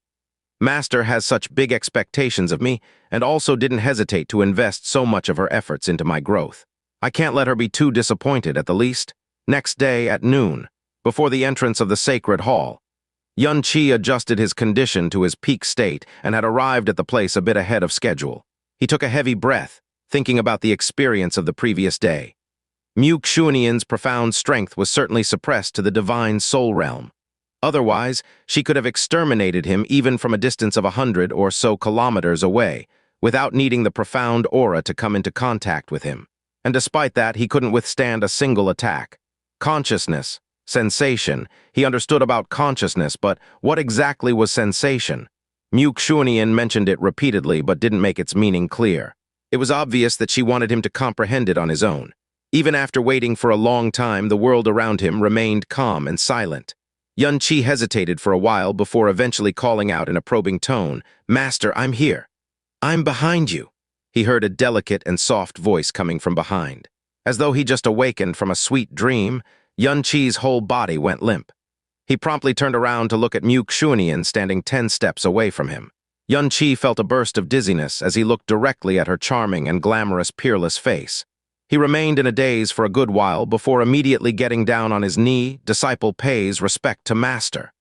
Master has such big expectations of me, and also didn't hesitate to invest so much of her efforts into my growth. I can't let her be too disappointed at the least. Next day at noon, before the entrance of the sacred hall, Yun Qi adjusted his condition to his peak state and had arrived at the place a bit ahead of schedule. He took a heavy breath, thinking about the experience of the previous day. Mu Yizhou's profound strength was certainly suppressed to the divine soul realm. Otherwise, she could have exterminated him even from a distance of 100 or so kilometers away, without needing the profound aura to come into contact with him. And despite that, he couldn't withstand a single attack. Consciousness, sensation. He understood about consciousness, but what exactly was sensation? Mu Yizhou mentioned it repeatedly, but didn't make its meaning clear. It was obvious that she wanted him to comprehend it on his own. Even after waiting for a long time, the world around him remained calm and silent. Yun Qi hesitated for a while before eventually calling out in a probing tone, "Master, I'm here. I'm behind you." He heard a delicate and soft voice coming from behind. As though he just awakened from a sweet dream, Yun Qi's whole body went limp. He promptly turned around to look at Mu Yizhou standing 10 steps away from him. Yun Qi felt a burst of dizziness as he looked directly at her charming and glamorous, peerless face. He remained in a daze for a good while before immediately getting down on his knee. Disciple pays respect to master.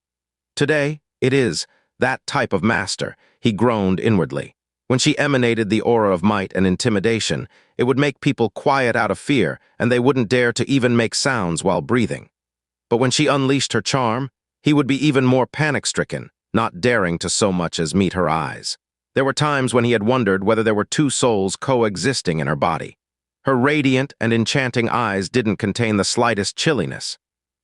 Today, it is that type of master, he groaned inwardly. When she emanated the aura of might and intimidation, it would make people quiet out of fear, and they wouldn't dare to even make sounds while breathing. But when she unleashed her charm, he would be even more panic-stricken, not daring to so much as meet her eyes. There were times when he had wondered whether there were two souls coexisting in her body. Her radiant and enchanting eyes didn't contain the slightest chilliness.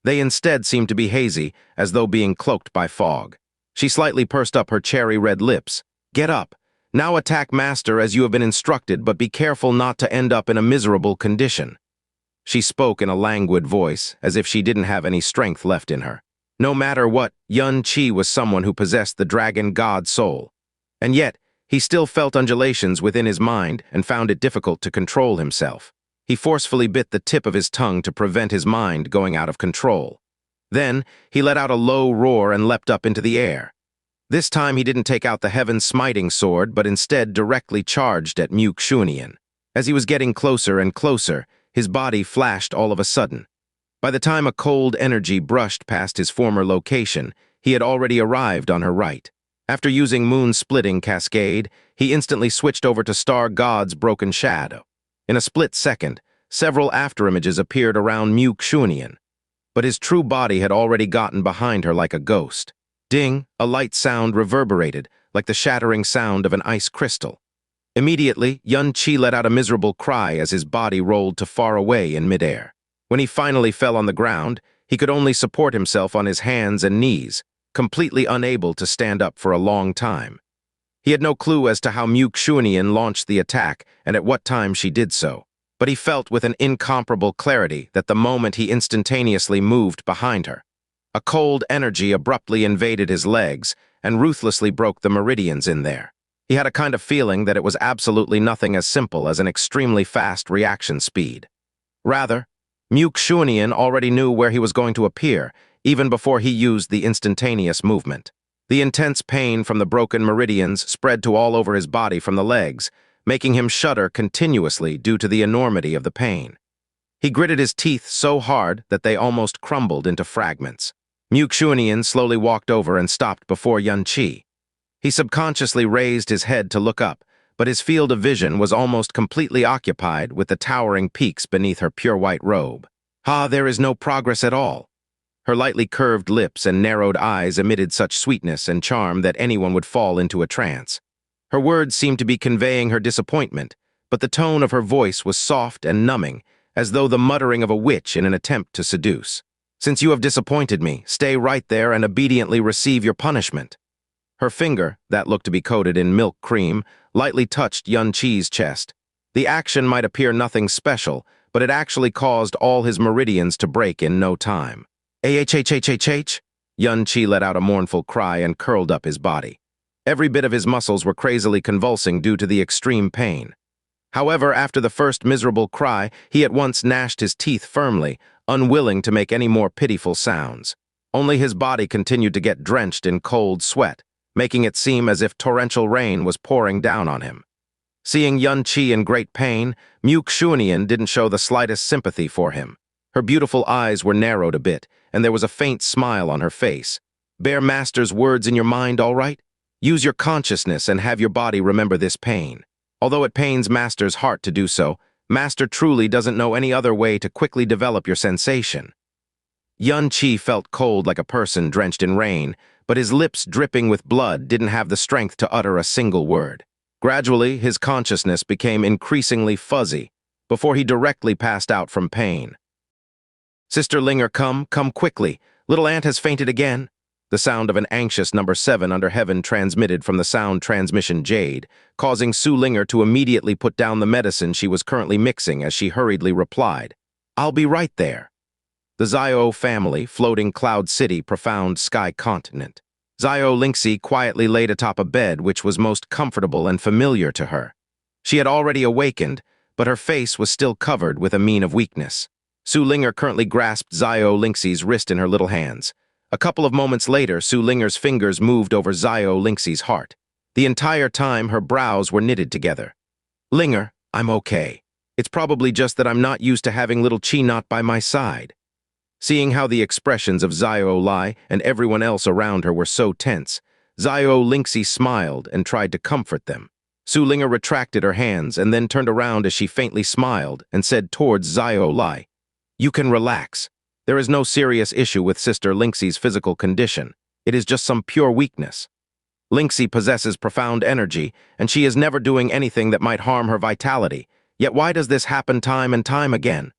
They instead seemed to be hazy, as though being cloaked by fog. She slightly pursed up her cherry-red lips. "Get up. Now attack Master as you have been instructed, but be careful not to end up in a miserable condition." She spoke in a languid voice, as if she didn't have any strength left in her. No matter what, Yun-Chi was someone who possessed the dragon god soul. And yet, he still felt undulations within his mind and found it difficult to control himself. He forcefully bit the tip of his tongue to prevent his mind going out of control. Then, he let out a low roar and leapt up into the air. This time he didn't take out the heaven-smiting sword, but instead directly charged at Mu Yizhou. As he was getting closer and closer, his body flashed all of a sudden. By the time a cold energy brushed past his former location, he had already arrived on her right. After using moon-splitting cascade, he instantly switched over to Star God's broken shadow. In a split second, several afterimages appeared around Mu Yizhou, but his true body had already gotten behind her like a ghost. Ding, a light sound reverberated, like the shattering sound of an ice crystal. Immediately, Yun-Chi let out a miserable cry as his body rolled to far away in midair. When he finally fell on the ground, he could only support himself on his hands and knees, completely unable to stand up for a long time. He had no clue as to how Mu Yizhou launched the attack and at what time she did so, but he felt with an incomparable clarity that the moment he instantaneously moved behind her. A cold energy abruptly invaded his legs and ruthlessly broke the meridians in there. He had a kind of feeling that it was absolutely nothing as simple as an extremely fast reaction speed. Rather, Mu Yizhou already knew where he was going to appear, even before he used the instantaneous movement. The intense pain from the broken meridians spread to all over his body from the legs, making him shudder continuously due to the enormity of the pain. He gritted his teeth so hard that they almost crumbled into fragments. Mu Yizhou slowly walked over and stopped before Yun-Chi. He subconsciously raised his head to look up, but his field of vision was almost completely occupied with the towering peaks beneath her pure white robe. "Ah, there is no progress at all." Her lightly curved lips and narrowed eyes emitted such sweetness and charm that anyone would fall into a trance. Her words seemed to be conveying her disappointment, but the tone of her voice was soft and numbing, as though the muttering of a witch in an attempt to seduce. "Since you have disappointed me, stay right there and obediently receive your punishment." Her finger, that looked to be coated in milk cream, lightly touched Yun-Chi's chest. The action might appear nothing special, but it actually caused all his meridians to break in no time. "Ahhhhhh." Yun-Chi let out a mournful cry and curled up his body. Every bit of his muscles were crazily convulsing due to the extreme pain. However, after the first miserable cry, he at once gnashed his teeth firmly, unwilling to make any more pitiful sounds. Only his body continued to get drenched in cold sweat, making it seem as if torrential rain was pouring down on him. Seeing Yun-Chi in great pain, Mu Yizhou didn't show the slightest sympathy for him. Her beautiful eyes were narrowed a bit, and there was a faint smile on her face. "Bear Master's words in your mind, all right? Use your consciousness and have your body remember this pain. Although it pains Master's heart to do so, Master truly doesn't know any other way to quickly develop your sensation." Yun-Chi felt cold like a person drenched in rain, but his lips dripping with blood didn't have the strength to utter a single word. Gradually, his consciousness became increasingly fuzzy, before he directly passed out from pain. "Sister Linger, come quickly. Little Aunt has fainted again." The sound of an anxious number 7 under heaven transmitted from the sound transmission Jade, causing Su Linger to immediately put down the medicine she was currently mixing as she hurriedly replied, "I'll be right there." The Xiao family, floating Cloud City, profound sky continent. Xiao Lingxi quietly laid atop a bed which was most comfortable and familiar to her. She had already awakened, but her face was still covered with a mien of weakness. Su Linger currently grasped Xiao Lingxi's wrist in her little hands. A couple of moments later, Su Linger's fingers moved over Xiao Lingxi's heart. The entire time, her brows were knitted together. "Linger, I'm okay. It's probably just that I'm not used to having little Chi not by my side." Seeing how the expressions of Xiao Lai and everyone else around her were so tense, Xiao Lingxi smiled and tried to comfort them. Su Linger retracted her hands and then turned around as she faintly smiled and said towards Xiao Lai, "You can relax. There is no serious issue with Sister Lingxi's physical condition. It is just some pure weakness. Lingxi possesses profound energy, and she is never doing anything that might harm her vitality. Yet why does this happen time and time again?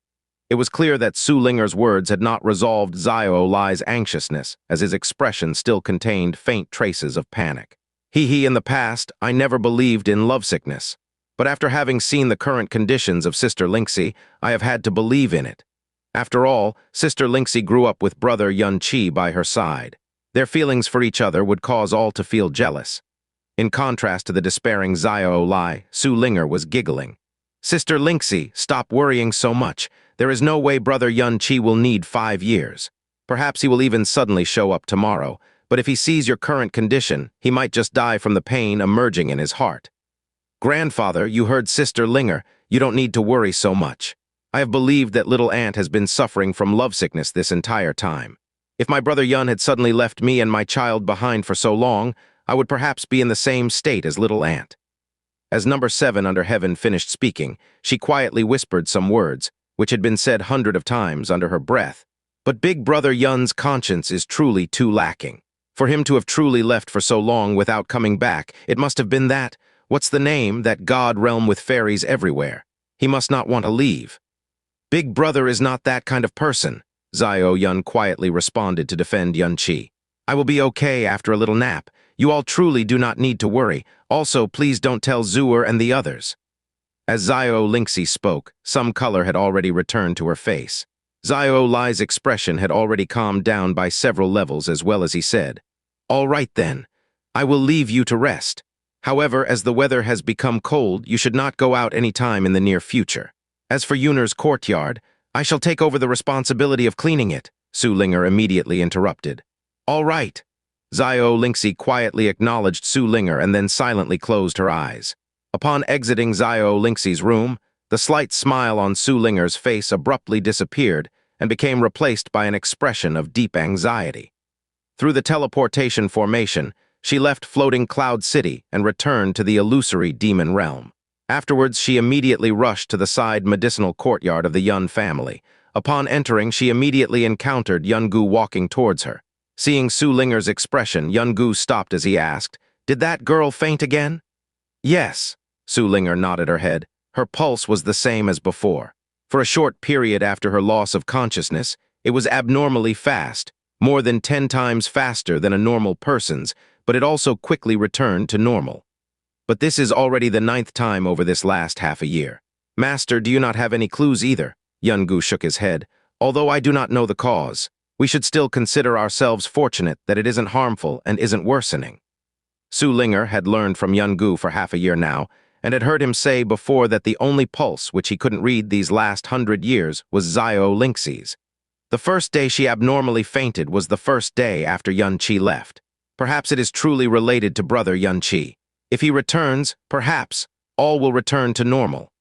It was clear that Su Linger's words had not resolved Xiao Lai's anxiousness, as his expression still contained faint traces of panic. In the past, I never believed in lovesickness. But after having seen the current conditions of Sister Lingxi, I have had to believe in it. After all, Sister Lingxi grew up with brother Yunqi by her side. Their feelings for each other would cause all to feel jealous. In contrast to the despairing Xiao Lai, Su Linger was giggling. Sister Lingxi, stop worrying so much. There is no way brother Yunqi will need 5 years. Perhaps he will even suddenly show up tomorrow, but if he sees your current condition, he might just die from the pain emerging in his heart. Grandfather, you heard Sister Linger. You don't need to worry so much. I have believed that little aunt has been suffering from lovesickness this entire time. If my brother Yun had suddenly left me and my child behind for so long, I would perhaps be in the same state as little aunt. As number 7 under heaven finished speaking, she quietly whispered some words, which had been said hundreds of times under her breath. But big brother Yun's conscience is truly too lacking. For him to have truly left for so long without coming back, it must have been that, what's the name, that god realm with fairies everywhere. He must not want to leave. Big brother is not that kind of person, Xiao Yun quietly responded to defend Yunqi. I will be okay after a little nap. You all truly do not need to worry. Also, please don't tell Zuer and the others. As Xiao Lingxi spoke, some color had already returned to her face. Xiao Lai's expression had already calmed down by several levels as well as he said, "All right then, I will leave you to rest. However, as the weather has become cold, you should not go out any time in the near future. As for Yuner's courtyard, I shall take over the responsibility of cleaning it," Su Linger immediately interrupted. "All right." Xiao Lingxi quietly acknowledged Su Linger and then silently closed her eyes. Upon exiting Xiao Lingxi's room, the slight smile on Su Linger's face abruptly disappeared and became replaced by an expression of deep anxiety. Through the teleportation formation, she left Floating Cloud City and returned to the illusory demon realm. Afterwards, she immediately rushed to the side medicinal courtyard of the Yun family. Upon entering, she immediately encountered Yungu walking towards her. Seeing Su Linger's expression, Yungu stopped as he asked, "Did that girl faint again?" "Yes," Su Linger nodded her head. Her pulse was the same as before. For a short period after her loss of consciousness, it was abnormally fast, more than 10 times faster than a normal person's, but it also quickly returned to normal. But this is already the 9th time over this last half a year. "Master, do you not have any clues either?" Yungu shook his head. "Although I do not know the cause, we should still consider ourselves fortunate that it isn't harmful and isn't worsening." Su Linger had learned from Yungu for half a year now, and had heard him say before that the only pulse which he couldn't read these last 100 years was Xiao Lingxi's. The first day she abnormally fainted was the first day after Yunqi left. Perhaps it is truly related to brother Yunqi. If he returns, perhaps, all will return to normal.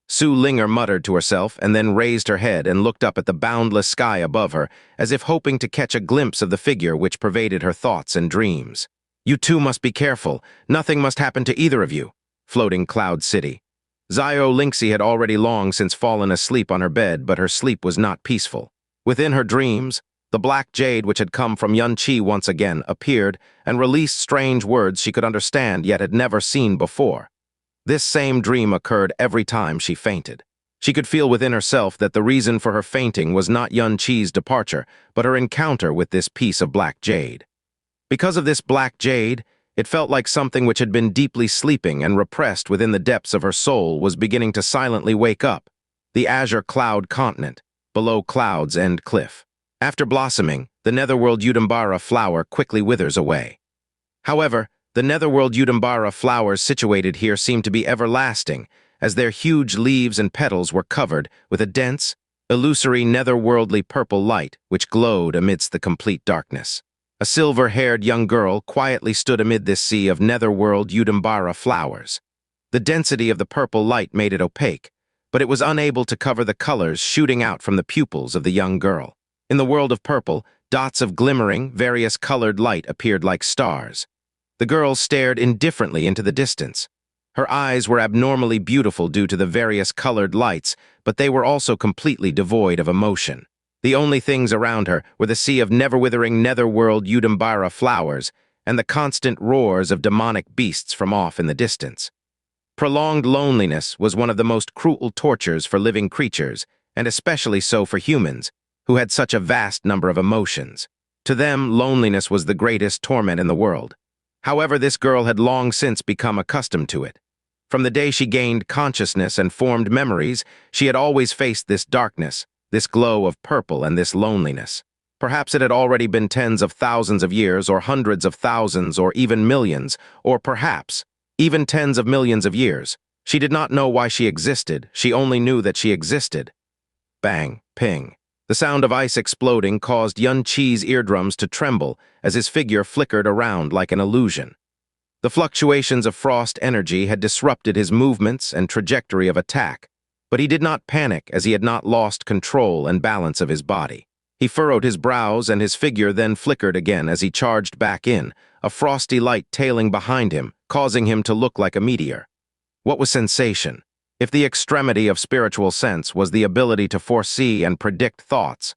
Su Linger muttered to herself and then raised her head and looked up at the boundless sky above her, as if hoping to catch a glimpse of the figure which pervaded her thoughts and dreams. "You two must be careful. Nothing must happen to either of you." Floating Cloud City. Xiao Lingxi had already long since fallen asleep on her bed, but her sleep was not peaceful. Within her dreams, the black jade which had come from Yunqi once again appeared and released strange words she could understand yet had never seen before. This same dream occurred every time she fainted. She could feel within herself that the reason for her fainting was not Yunqi's departure, but her encounter with this piece of black jade. Because of this black jade, it felt like something which had been deeply sleeping and repressed within the depths of her soul was beginning to silently wake up. The azure cloud continent, below cloud's end cliff. After blossoming, the netherworld Udambara flower quickly withers away. However, the netherworld Udambara flowers situated here seemed to be everlasting, as their huge leaves and petals were covered with a dense, illusory netherworldly purple light which glowed amidst the complete darkness. A silver-haired young girl quietly stood amid this sea of netherworld Udambara flowers. The density of the purple light made it opaque, but it was unable to cover the colors shooting out from the pupils of the young girl. In the world of purple, dots of glimmering, various-colored light appeared like stars. The girl stared indifferently into the distance. Her eyes were abnormally beautiful due to the various-colored lights, but they were also completely devoid of emotion. The only things around her were the sea of never-withering netherworld Udambara flowers and the constant roars of demonic beasts from off in the distance. Prolonged loneliness was one of the most cruel tortures for living creatures, and especially so for humans, who had such a vast number of emotions. To them, loneliness was the greatest torment in the world. However, this girl had long since become accustomed to it. From the day she gained consciousness and formed memories, she had always faced this darkness, this glow of purple and this loneliness. Perhaps it had already been tens of thousands of years, or hundreds of thousands, or even millions, or perhaps even tens of millions of years. She did not know why she existed, she only knew that she existed. Bang, ping. The sound of ice exploding caused Xianxia's eardrums to tremble as his figure flickered around like an illusion. The fluctuations of frost energy had disrupted his movements and trajectory of attack, but he did not panic as he had not lost control and balance of his body. He furrowed his brows and his figure then flickered again as he charged back in, a frosty light tailing behind him, causing him to look like a meteor. What was sensation? If the extremity of spiritual sense was the ability to foresee and predict thoughts,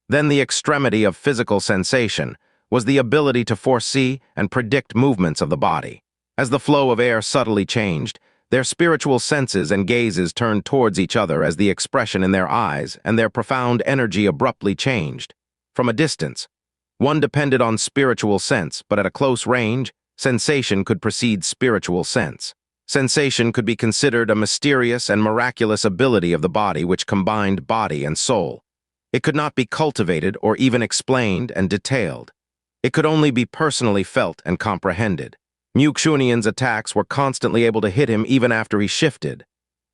then the extremity of physical sensation was the ability to foresee and predict movements of the body. As the flow of air subtly changed, their spiritual senses and gazes turned towards each other as the expression in their eyes and their profound energy abruptly changed. From a distance, one depended on spiritual sense, but at a close range, sensation could precede spiritual sense. Sensation could be considered a mysterious and miraculous ability of the body which combined body and soul. It could not be cultivated or even explained and detailed. It could only be personally felt and comprehended. Mu Yizhou's attacks were constantly able to hit him even after he shifted.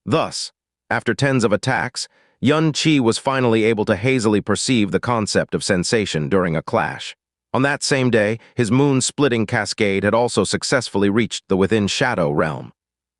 Thus, after tens of attacks, Xianxia was finally able to hazily perceive the concept of sensation during a clash. On that same day, his moon-splitting cascade had also successfully reached the within-shadow realm.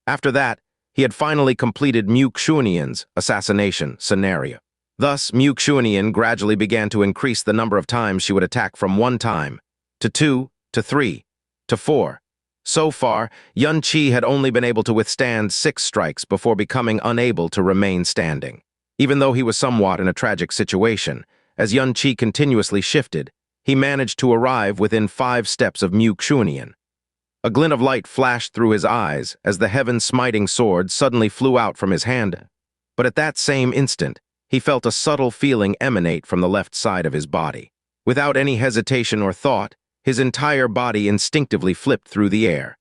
After that, he had finally completed Mu Yizhou's assassination scenario. Thus, Mu Yizhou gradually began to increase the number of times she would attack from 1 time, to 2, to 3, to 4. So far, Xianxia had only been able to withstand 6 strikes before becoming unable to remain standing. Even though he was somewhat in a tragic situation, as Xianxia continuously shifted, he managed to arrive within 5 steps of Mu Yizhou. A glint of light flashed through his eyes as the heaven-smiting sword suddenly flew out from his hand. But at that same instant, he felt a subtle feeling emanate from the left side of his body. Without any hesitation or thought, his entire body instinctively flipped through the air.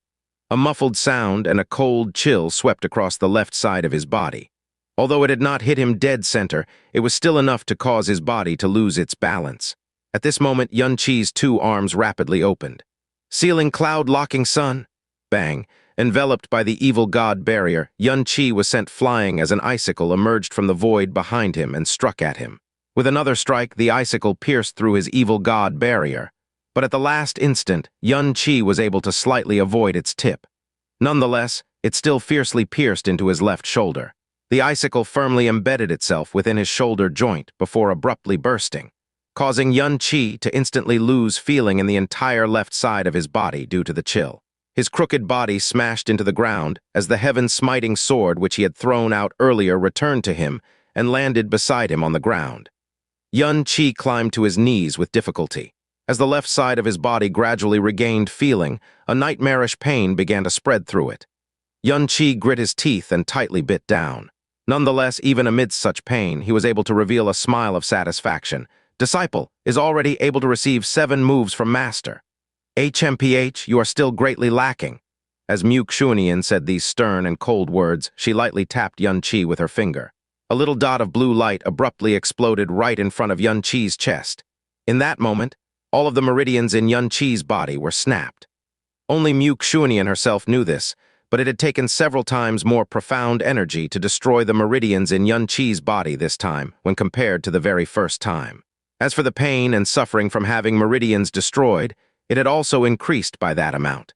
A muffled sound and a cold chill swept across the left side of his body. Although it had not hit him dead center, it was still enough to cause his body to lose its balance. At this moment, Xianxia's 2 arms rapidly opened. Sealing cloud-locking sun. Bang. Enveloped by the evil god barrier, Xianxia was sent flying as an icicle emerged from the void behind him and struck at him. With another strike, the icicle pierced through his evil god barrier. But at the last instant, Xianxia was able to slightly avoid its tip. Nonetheless, it still fiercely pierced into his left shoulder. The icicle firmly embedded itself within his shoulder joint before abruptly bursting, causing Xianxia to instantly lose feeling in the entire left side of his body due to the chill. His crooked body smashed into the ground as the heaven-smiting sword which he had thrown out earlier returned to him and landed beside him on the ground. Xianxia climbed to his knees with difficulty. As the left side of his body gradually regained feeling, a nightmarish pain began to spread through it. Xianxia grit his teeth and tightly bit down. Nonetheless, even amidst such pain, he was able to reveal a smile of satisfaction. Disciple is already able to receive 7 moves from Master. HMPH, you are still greatly lacking. As Mu Yizhou said these stern and cold words, she lightly tapped Xianxia with her finger. A little dot of blue light abruptly exploded right in front of Xianxia's chest. In that moment, all of the meridians in Xianxia's body were snapped. Only Mu Yizhou herself knew this, but it had taken several times more profound energy to destroy the meridians in Xianxia's body this time when compared to the very first time. As for the pain and suffering from having meridians destroyed, it had also increased by that amount.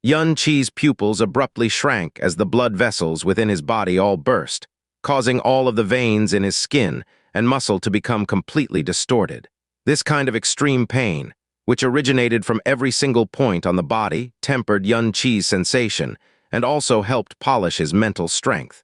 Xianxia's pupils abruptly shrank as the blood vessels within his body all burst, causing all of the veins in his skin and muscle to become completely distorted. This kind of extreme pain, which originated from every single point on the body, tempered Xianxia's sensation and also helped polish his mental strength.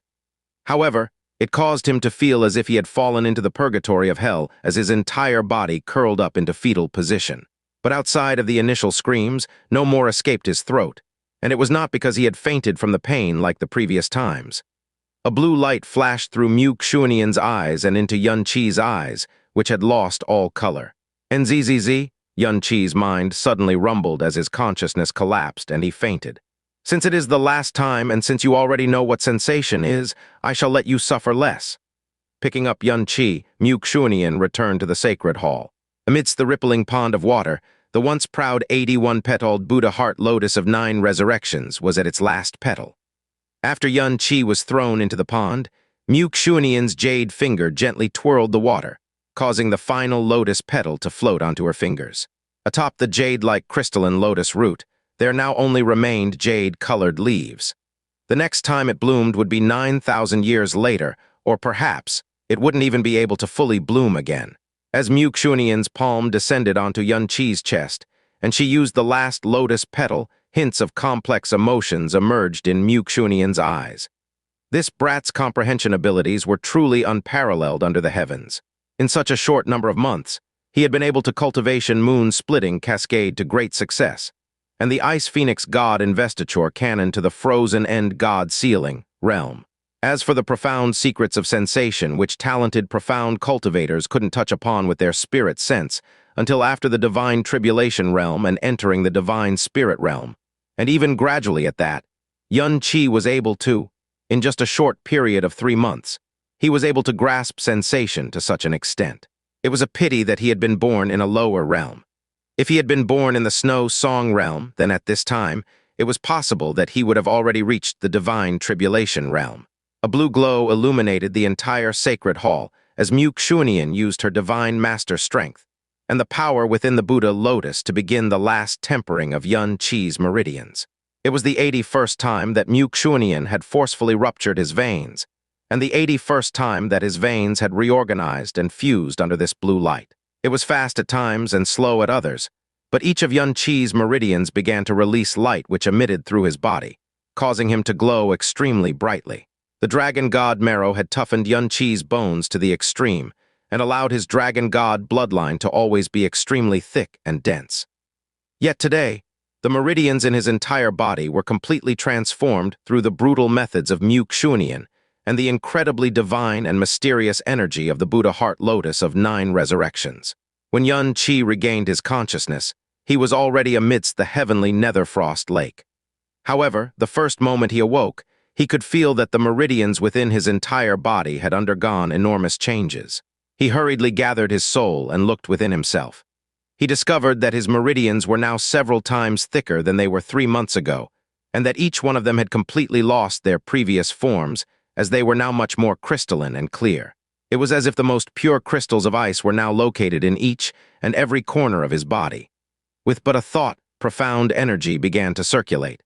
However, it caused him to feel as if he had fallen into the purgatory of hell as his entire body curled up into fetal position. But outside of the initial screams, no more escaped his throat, and it was not because he had fainted from the pain like the previous times. A blue light flashed through Mu Yizhou's eyes and into Yun Qi's eyes, which had lost all color. NZZZ, Yun Qi's mind suddenly rumbled as his consciousness collapsed and he fainted. Since it is the last time and since you already know what sensation is, I shall let you suffer less. Picking up Yun Qi, Mu Yizhou returned to the sacred hall. Amidst the rippling pond of water, the once proud 81-petaled Buddha heart lotus of 9 resurrections was at its last petal. After Yun Qi was thrown into the pond, Mu Yizhou's jade finger gently twirled the water, causing the final lotus petal to float onto her fingers. Atop the jade-like crystalline lotus root, there now only remained jade-colored leaves. The next time it bloomed would be 9,000 years later, or perhaps it wouldn't even be able to fully bloom again. As Mu Yizhou's palm descended onto Yun Qi's chest, and she used the last lotus petal, hints of complex emotions emerged in Mu Yizhou's eyes. This brat's comprehension abilities were truly unparalleled under the heavens. In such a short number of months, he had been able to cultivation moon-splitting cascade to great success, and the Ice Phoenix God investiture canon to the Frozen End God Sealing realm. As for the profound secrets of sensation which talented profound cultivators couldn't touch upon with their spirit sense until after the divine tribulation realm and entering the divine spirit realm, and even gradually at that, Yun Qi was able to, in just a short period of 3 months, he was able to grasp sensation to such an extent. It was a pity that he had been born in a lower realm. If he had been born in the Snow Song realm, then at this time, it was possible that he would have already reached the divine tribulation realm. A blue glow illuminated the entire sacred hall as Mu Yizhou used her divine master strength and the power within the Buddha lotus to begin the last tempering of Yun Qi's meridians. It was the 81st time that Mu Yizhou had forcefully ruptured his veins, and the 81st time that his veins had reorganized and fused under this blue light. It was fast at times and slow at others, but each of Yun Qi's meridians began to release light which emitted through his body, causing him to glow extremely brightly. The dragon god marrow had toughened Yun Qi's bones to the extreme and allowed his dragon god bloodline to always be extremely thick and dense. Yet today, the meridians in his entire body were completely transformed through the brutal methods of Mu Yizhou and the incredibly divine and mysterious energy of the Buddha heart lotus of 9 resurrections. When Yun Qi regained his consciousness, he was already amidst the heavenly netherfrost lake. However, the first moment he awoke, he could feel that the meridians within his entire body had undergone enormous changes. He hurriedly gathered his soul and looked within himself. He discovered that his meridians were now several times thicker than they were 3 months ago, and that each one of them had completely lost their previous forms, as they were now much more crystalline and clear. It was as if the most pure crystals of ice were now located in each and every corner of his body. With but a thought, profound energy began to circulate.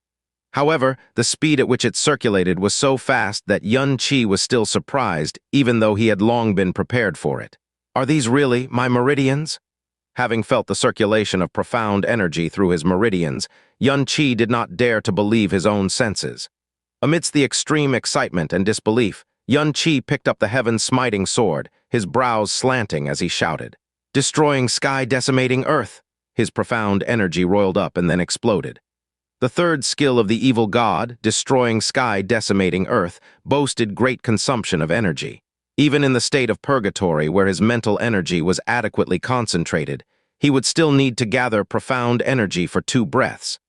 However, the speed at which it circulated was so fast that Yun Qi was still surprised, even though he had long been prepared for it. Are these really my meridians? Having felt the circulation of profound energy through his meridians, Yun Qi did not dare to believe his own senses. Amidst the extreme excitement and disbelief, Yun Qi picked up the heaven-smiting sword, his brows slanting as he shouted, "Destroying sky, decimating earth!" His profound energy roiled up and then exploded. The third skill of the evil god, destroying sky, decimating earth, boasted great consumption of energy. Even in the state of purgatory, where his mental energy was adequately concentrated, he would still need to gather profound energy for 2 breaths.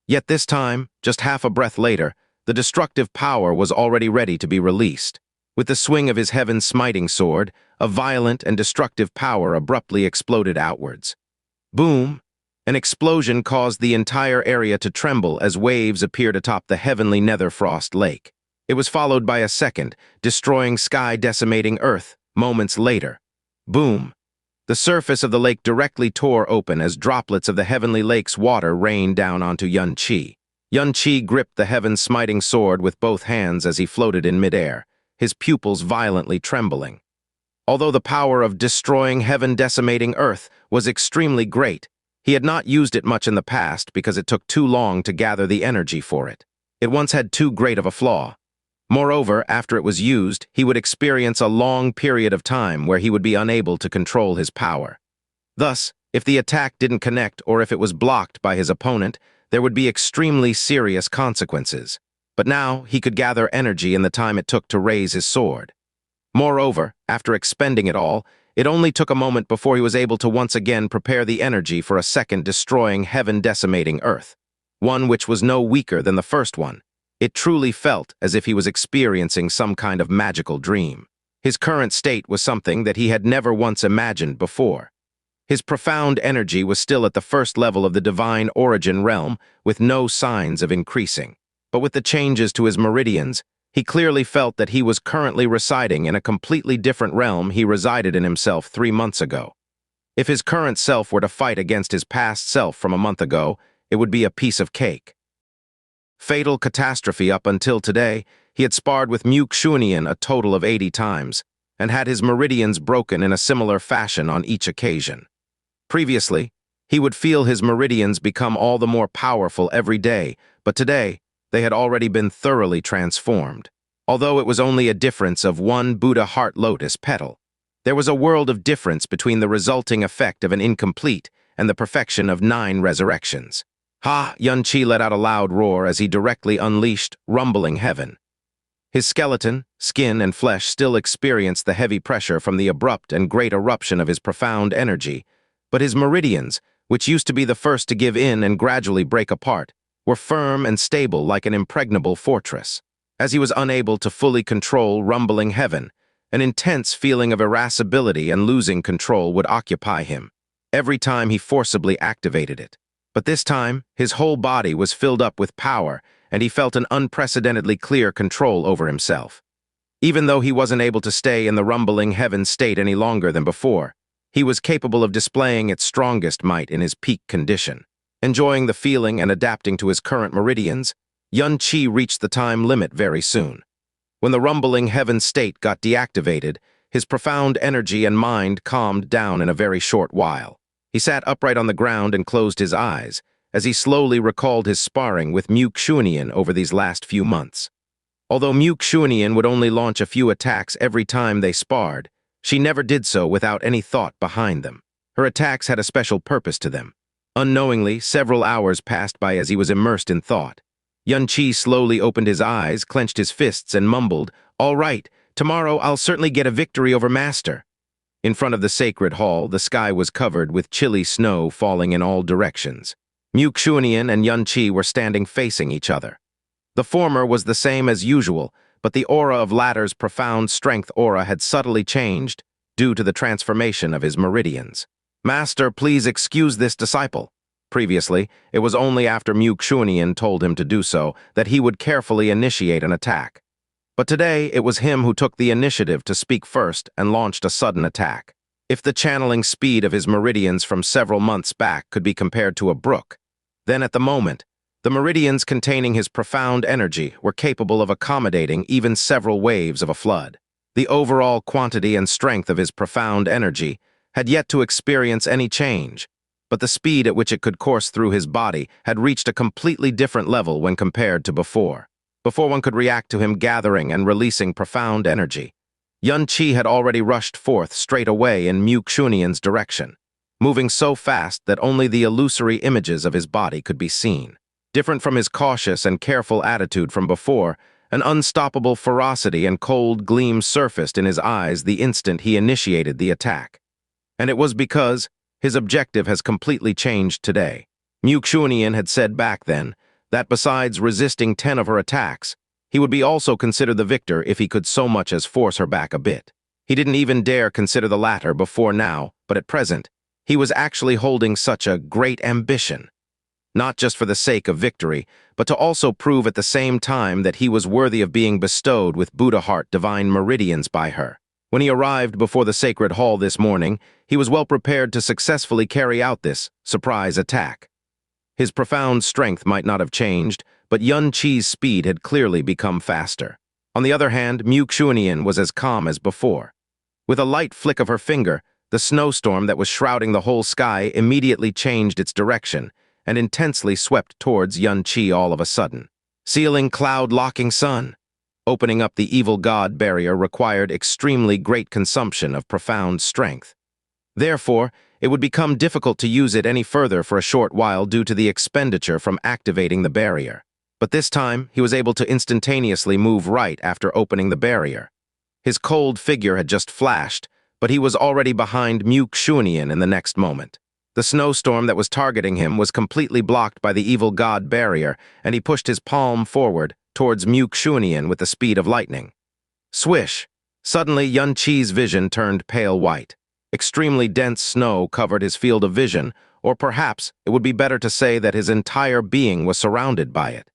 Yet this time, just half a breath later, the destructive power was already ready to be released. With the swing of his heaven-smiting sword, a violent and destructive power abruptly exploded outwards. Boom! An explosion caused the entire area to tremble as waves appeared atop the heavenly netherfrost lake. It was followed by a second, destroying sky, decimating earth, moments later. Boom! The surface of the lake directly tore open as droplets of the heavenly lake's water rained down onto Yun Qi. Yun Qi gripped the heaven-smiting sword with both hands as he floated in midair, his pupils violently trembling. Although the power of destroying heaven, decimating earth was extremely great, he had not used it much in the past because it took too long to gather the energy for it. It once had too great of a flaw. Moreover, after it was used, he would experience a long period of time where he would be unable to control his power. Thus, if the attack didn't connect or if it was blocked by his opponent, there would be extremely serious consequences. But now he could gather energy in the time it took to raise his sword. Moreover, after expending it all, it only took a moment before he was able to once again prepare the energy for a second destroying heaven-decimating Earth, one which was no weaker than the first one. It truly felt as if he was experiencing some kind of magical dream. His current state was something that he had never once imagined before. His profound energy was still at the first level of the divine origin realm, with no signs of increasing. But with the changes to his meridians, he clearly felt that he was currently residing in a completely different realm he resided in himself 3 months ago. If his current self were to fight against his past self from a month ago, it would be a piece of cake. Fatal catastrophe. Up until today, he had sparred with Mu Yizhou a total of 80 times, and had his meridians broken in a similar fashion on each occasion. Previously, he would feel his meridians become all the more powerful every day, but today, they had already been thoroughly transformed. Although it was only a difference of one Buddha heart lotus petal, there was a world of difference between the resulting effect of an incomplete and the perfection of 9 resurrections. Ha! Xianxia let out a loud roar as he directly unleashed rumbling heaven. His skeleton, skin, and flesh still experienced the heavy pressure from the abrupt and great eruption of his profound energy, but his meridians, which used to be the first to give in and gradually break apart, were firm and stable like an impregnable fortress. As he was unable to fully control rumbling heaven, an intense feeling of irascibility and losing control would occupy him every time he forcibly activated it. But this time, his whole body was filled up with power, and he felt an unprecedentedly clear control over himself. Even though he wasn't able to stay in the rumbling heaven state any longer than before, he was capable of displaying its strongest might in his peak condition. Enjoying the feeling and adapting to his current meridians, Xianxia reached the time limit very soon. When the rumbling heaven state got deactivated, his profound energy and mind calmed down in a very short while. He sat upright on the ground and closed his eyes, as he slowly recalled his sparring with Mu Yizhou over these last few months. Although Mu Yizhou would only launch a few attacks every time they sparred, she never did so without any thought behind them. Her attacks had a special purpose to them. Unknowingly, several hours passed by as he was immersed in thought. Xianxia slowly opened his eyes, clenched his fists, and mumbled, "All right, tomorrow I'll certainly get a victory over Master." In front of the sacred hall, the sky was covered with chilly snow falling in all directions. Mu Yizhou and Xianxia were standing facing each other. The former was the same as usual, but the aura of latter's profound strength aura had subtly changed due to the transformation of his meridians. "Master, please excuse this disciple." Previously, it was only after Mu Yizhou told him to do so that he would carefully initiate an attack. But today, it was him who took the initiative to speak first and launched a sudden attack. If the channeling speed of his meridians from several months back could be compared to a brook, then at the moment, the meridians containing his profound energy were capable of accommodating even several waves of a flood. The overall quantity and strength of his profound energy had yet to experience any change, but the speed at which it could course through his body had reached a completely different level when compared to before. Before one could react to him gathering and releasing profound energy, Xianxia had already rushed forth straight away in Mu Yizhou's direction, moving so fast that only the illusory images of his body could be seen. Different from his cautious and careful attitude from before, an unstoppable ferocity and cold gleam surfaced in his eyes the instant he initiated the attack. And it was because his objective has completely changed today. Mu Yizhou had said back then that besides resisting 10 of her attacks, he would be also considered the victor if he could so much as force her back a bit. He didn't even dare consider the latter before now, but at present, he was actually holding such a great ambition. Not just for the sake of victory, but to also prove at the same time that he was worthy of being bestowed with Buddha heart divine meridians by her. When he arrived before the sacred hall this morning, he was well prepared to successfully carry out this surprise attack. His profound strength might not have changed, but Xianxia's speed had clearly become faster. On the other hand, Mu Yizhou was as calm as before. With a light flick of her finger, the snowstorm that was shrouding the whole sky immediately changed its direction and intensely swept towards Xianxia all of a sudden. Sealing cloud-locking sun. Opening up the evil god barrier required extremely great consumption of profound strength. Therefore, it would become difficult to use it any further for a short while due to the expenditure from activating the barrier. But this time, he was able to instantaneously move right after opening the barrier. His cold figure had just flashed, but he was already behind Mu Yizhou in the next moment. The snowstorm that was targeting him was completely blocked by the evil god barrier, and he pushed his palm forward towards Mu Yizhou with the speed of lightning. Swish! Suddenly, Xianxia's vision turned pale white. Extremely dense snow covered his field of vision, or perhaps it would be better to say that his entire being was surrounded by it.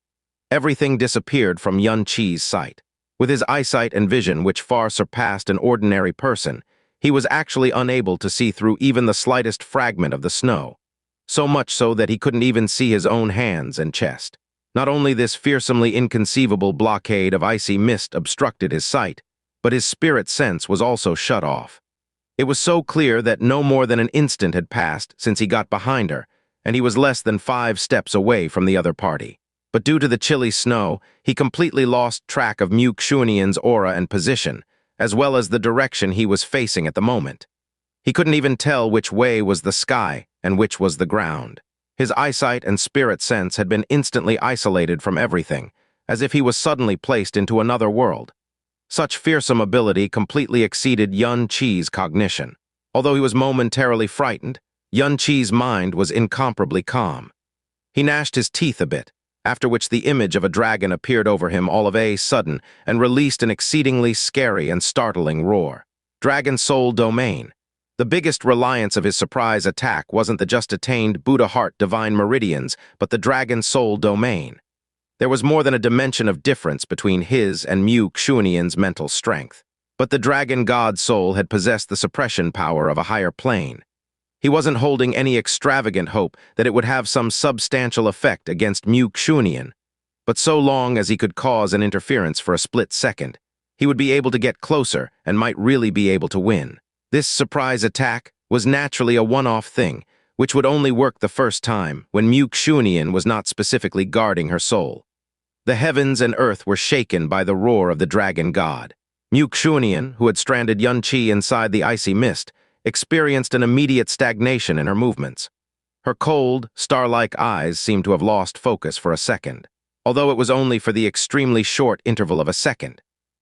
Everything disappeared from Xianxia's sight. With his eyesight and vision which far surpassed an ordinary person, he was actually unable to see through even the slightest fragment of the snow, so much so that he couldn't even see his own hands and chest. Not only this fearsomely inconceivable blockade of icy mist obstructed his sight, but his spirit sense was also shut off. It was so clear that no more than an instant had passed since he got behind her, and he was less than 5 steps away from the other party. But due to the chilly snow, he completely lost track of Mu Yizhou's aura and position, as well as the direction he was facing at the moment. He couldn't even tell which way was the sky and which was the ground. His eyesight and spirit sense had been instantly isolated from everything, as if he was suddenly placed into another world. Such fearsome ability completely exceeded Xianxia's cognition. Although he was momentarily frightened, Xianxia's mind was incomparably calm. He gnashed his teeth a bit, after which the image of a dragon appeared over him all of a sudden and released an exceedingly scary and startling roar. Dragon Soul Domain. The biggest reliance of his surprise attack wasn't the just-attained Buddha Heart Divine Meridians, but the Dragon Soul Domain. There was more than a dimension of difference between his and Mu Yizhou's mental strength. But the Dragon God Soul had possessed the suppression power of a higher plane. He wasn't holding any extravagant hope that it would have some substantial effect against Mu Yizhou, but so long as he could cause an interference for a split second, he would be able to get closer and might really be able to win. This surprise attack was naturally a one-off thing, which would only work the first time when Mu Yizhou was not specifically guarding her soul. The heavens and earth were shaken by the roar of the dragon god. Mu Yizhou, who had stranded Xianxia inside the icy mist, experienced an immediate stagnation in her movements. Her cold, star-like eyes seemed to have lost focus for a second, although it was only for the extremely short interval of a second.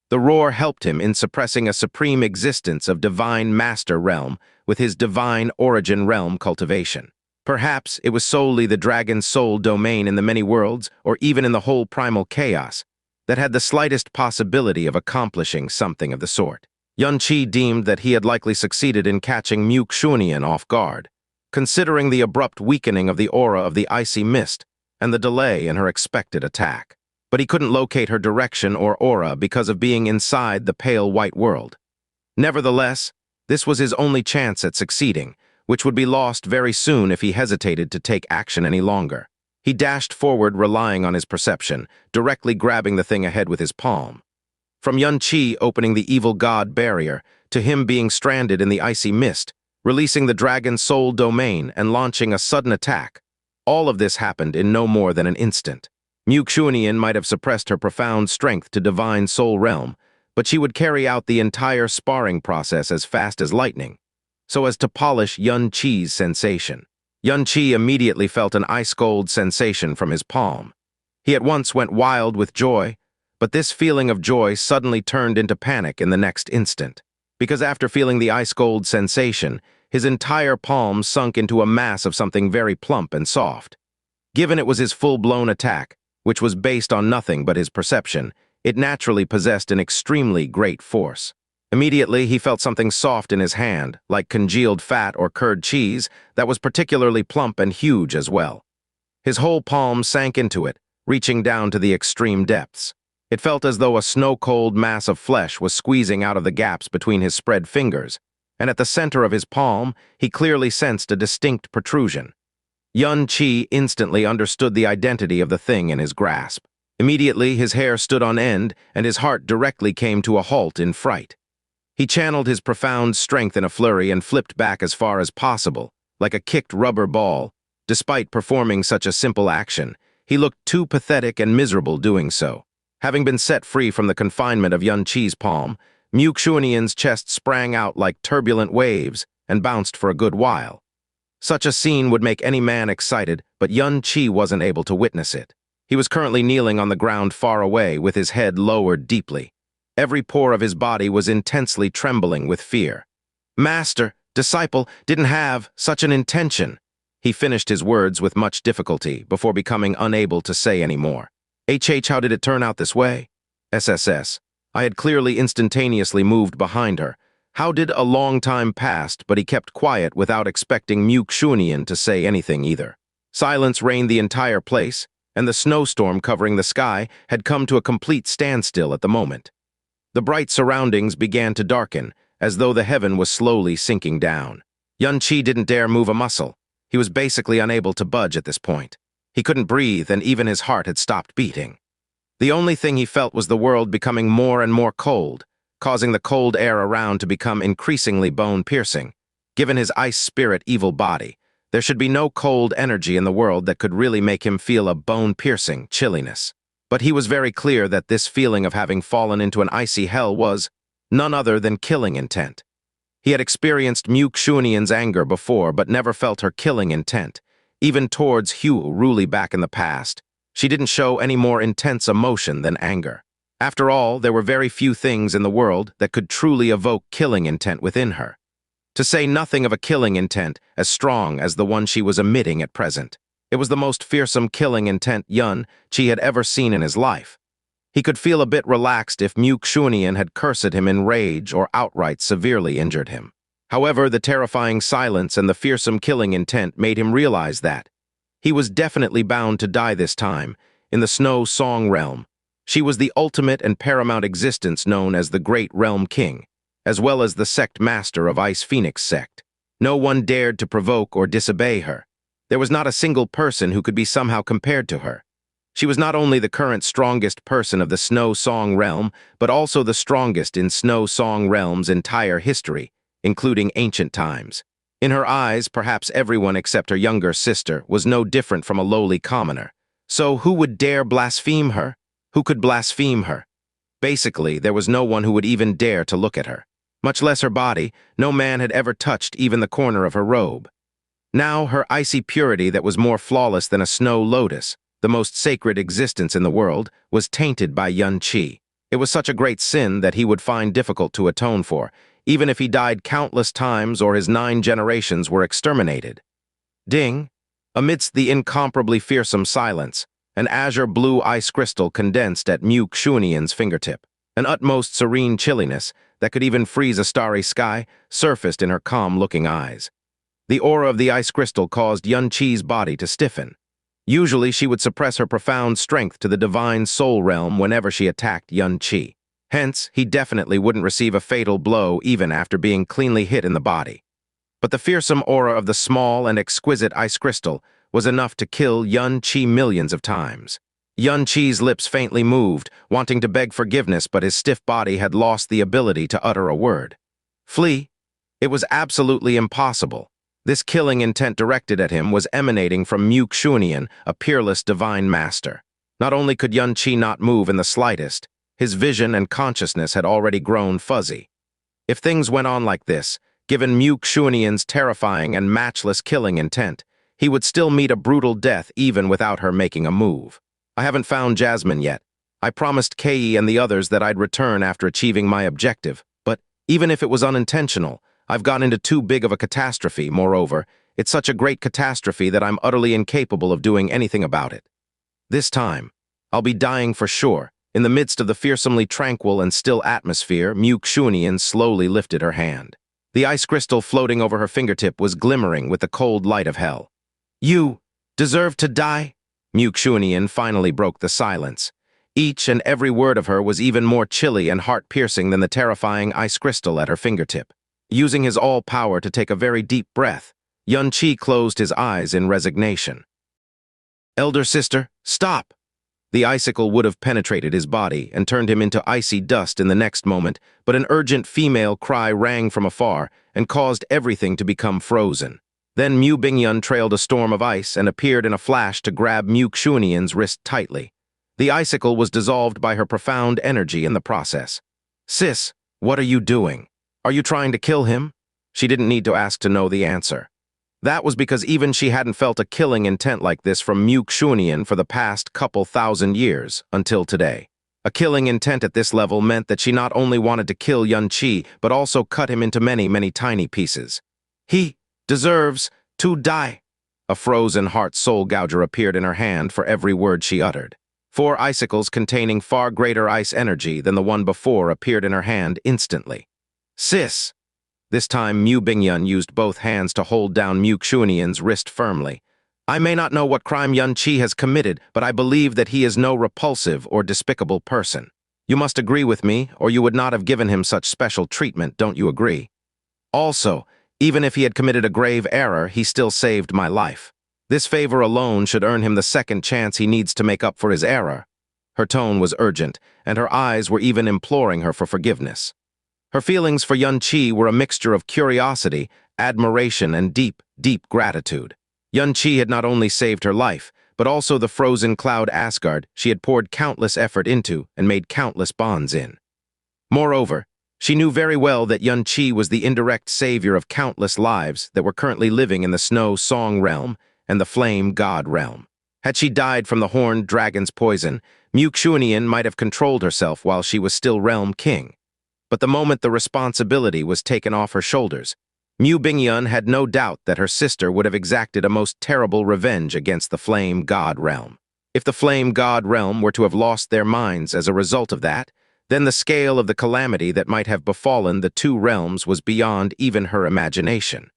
The roar helped him in suppressing a supreme existence of divine master realm with his divine origin realm cultivation. Perhaps it was solely the dragon soul domain in the many worlds, or even in the whole primal chaos, that had the slightest possibility of accomplishing something of the sort. Xianxia deemed that he had likely succeeded in catching Mu Yizhou off guard, considering the abrupt weakening of the aura of the icy mist and the delay in her expected attack. But he couldn't locate her direction or aura because of being inside the pale white world. Nevertheless, this was his only chance at succeeding, which would be lost very soon if he hesitated to take action any longer. He dashed forward, relying on his perception, directly grabbing the thing ahead with his palm. From Xianxia opening the evil god barrier, to him being stranded in the icy mist, releasing the dragon soul domain and launching a sudden attack, all of this happened in no more than an instant. Mu Yizhou might have suppressed her profound strength to divine soul realm, but she would carry out the entire sparring process as fast as lightning, so as to polish Xianxia's sensation. Xianxia immediately felt an ice-cold sensation from his palm. He at once went wild with joy, but this feeling of joy suddenly turned into panic in the next instant, because after feeling the ice-cold sensation, his entire palm sunk into a mass of something very plump and soft. Given it was his full-blown attack, which was based on nothing but his perception, it naturally possessed an extremely great force. Immediately, he felt something soft in his hand, like congealed fat or curd cheese, that was particularly plump and huge as well. His whole palm sank into it, reaching down to the extreme depths. It felt as though a snow-cold mass of flesh was squeezing out of the gaps between his spread fingers, and at the center of his palm, he clearly sensed a distinct protrusion. Xianxia instantly understood the identity of the thing in his grasp. Immediately, his hair stood on end, and his heart directly came to a halt in fright. He channeled his profound strength in a flurry and flipped back as far as possible, like a kicked rubber ball. Despite performing such a simple action, he looked too pathetic and miserable doing so. Having been set free from the confinement of Xianxia's palm, Mu Yizhou's chest sprang out like turbulent waves and bounced for a good while. Such a scene would make any man excited, but Yun-Chi wasn't able to witness it. He was currently kneeling on the ground far away, with his head lowered deeply. Every pore of his body was intensely trembling with fear. Master, disciple, didn't have such an intention. He finished his words with much difficulty before becoming unable to say any more. How did it turn out this way? SSS. I had clearly instantaneously moved behind her. How did a long time passed, but he kept quiet without expecting Mu Yizhou to say anything either. Silence reigned the entire place, and the snowstorm covering the sky had come to a complete standstill at the moment. The bright surroundings began to darken, as though the heaven was slowly sinking down. Yun-Chi didn't dare move a muscle. He was basically unable to budge at this point. He couldn't breathe, and even his heart had stopped beating. The only thing he felt was the world becoming more and more cold, causing the cold air around to become increasingly bone-piercing. Given his ice spirit evil body, there should be no cold energy in the world that could really make him feel a bone-piercing chilliness. But he was very clear that this feeling of having fallen into an icy hell was none other than killing intent. He had experienced Mu Yizhou's anger before, but never felt her killing intent. Even towards Hu Ruli back in the past, she didn't show any more intense emotion than anger. After all, there were very few things in the world that could truly evoke killing intent within her. To say nothing of a killing intent as strong as the one she was emitting at present. It was the most fearsome killing intent Yun-Chi had ever seen in his life. He could feel a bit relaxed if Mu Yizhou had cursed him in rage or outright severely injured him. However, the terrifying silence and the fearsome killing intent made him realize that he was definitely bound to die this time, in the Snow Song realm. She was the ultimate and paramount existence known as the Great Realm King, as well as the sect master of Ice Phoenix sect. No one dared to provoke or disobey her. There was not a single person who could be somehow compared to her. She was not only the current strongest person of the Snow Song realm, but also the strongest in Snow Song realm's entire history, including ancient times. In her eyes, perhaps everyone except her younger sister was no different from a lowly commoner. So who would dare blaspheme her? Who could blaspheme her? Basically, there was no one who would even dare to look at her. Much less her body, no man had ever touched even the corner of her robe. Now, her icy purity that was more flawless than a snow lotus, the most sacred existence in the world, was tainted by Yun-Chi. It was such a great sin that he would find difficult to atone for, even if he died countless times or his 9 generations were exterminated. Ding! Amidst the incomparably fearsome silence, an azure blue ice crystal condensed at Mu Yizhou's fingertip. An utmost serene chilliness that could even freeze a starry sky surfaced in her calm-looking eyes. The aura of the ice crystal caused Yun-Chi's body to stiffen. Usually, she would suppress her profound strength to the divine soul realm whenever she attacked Yun-Chi. Hence, he definitely wouldn't receive a fatal blow even after being cleanly hit in the body. But the fearsome aura of the small and exquisite ice crystal was enough to kill Yun-Chi millions of times. Yun-Chi's lips faintly moved, wanting to beg forgiveness, but his stiff body had lost the ability to utter a word. Flee? It was absolutely impossible. This killing intent directed at him was emanating from Mu Yizhou, a peerless divine master. Not only could Yun-Chi not move in the slightest, his vision and consciousness had already grown fuzzy. If things went on like this, given Mu Yizhou's terrifying and matchless killing intent, he would still meet a brutal death even without her making a move. I haven't found Jasmine yet. I promised Kei and the others that I'd return after achieving my objective, but even if it was unintentional, I've gotten into too big of a catastrophe. Moreover, it's such a great catastrophe that I'm utterly incapable of doing anything about it. This time, I'll be dying for sure. In the midst of the fearsomely tranquil and still atmosphere, Mu Yizhou slowly lifted her hand. The ice crystal floating over her fingertip was glimmering with the cold light of hell. You deserve to die? Mu Yizhou finally broke the silence. Each and every word of her was even more chilly and heart-piercing than the terrifying ice crystal at her fingertip. Using his all-power to take a very deep breath, Yun-Chi closed his eyes in resignation. Elder sister, stop! The icicle would have penetrated his body and turned him into icy dust in the next moment, but an urgent female cry rang from afar and caused everything to become frozen. Then Mu Bingyun trailed a storm of ice and appeared in a flash to grab Mu Yizhou's wrist tightly. The icicle was dissolved by her profound energy in the process. Sis, what are you doing? Are you trying to kill him? She didn't need to ask to know the answer. That was because even she hadn't felt a killing intent like this from Mu Yizhou for the past couple thousand years, until today. A killing intent at this level meant that she not only wanted to kill Xianxia, but also cut him into many, many tiny pieces. He deserves to die. A frozen heart soul gouger appeared in her hand for every word she uttered. 4 icicles containing far greater ice energy than the one before appeared in her hand instantly. Sis! This time Mu Bingyun used both hands to hold down Mu Yizhou's wrist firmly. I may not know what crime Xianxia has committed, but I believe that he is no repulsive or despicable person. You must agree with me, or you would not have given him such special treatment, don't you agree? Also, even if he had committed a grave error, he still saved my life. This favor alone should earn him the second chance he needs to make up for his error. Her tone was urgent, and her eyes were even imploring her for forgiveness. Her feelings for Xianxia were a mixture of curiosity, admiration, and deep, deep gratitude. Xianxia had not only saved her life, but also the frozen cloud Asgard she had poured countless effort into and made countless bonds in. Moreover, she knew very well that Xianxia was the indirect savior of countless lives that were currently living in the Snow Song realm and the Flame God realm. Had she died from the horned dragon's poison, Mu Yizhou might have controlled herself while she was still realm king. But the moment the responsibility was taken off her shoulders, Mu Bingyun had no doubt that her sister would have exacted a most terrible revenge against the Flame God realm. If the Flame God realm were to have lost their minds as a result of that, then the scale of the calamity that might have befallen the two realms was beyond even her imagination.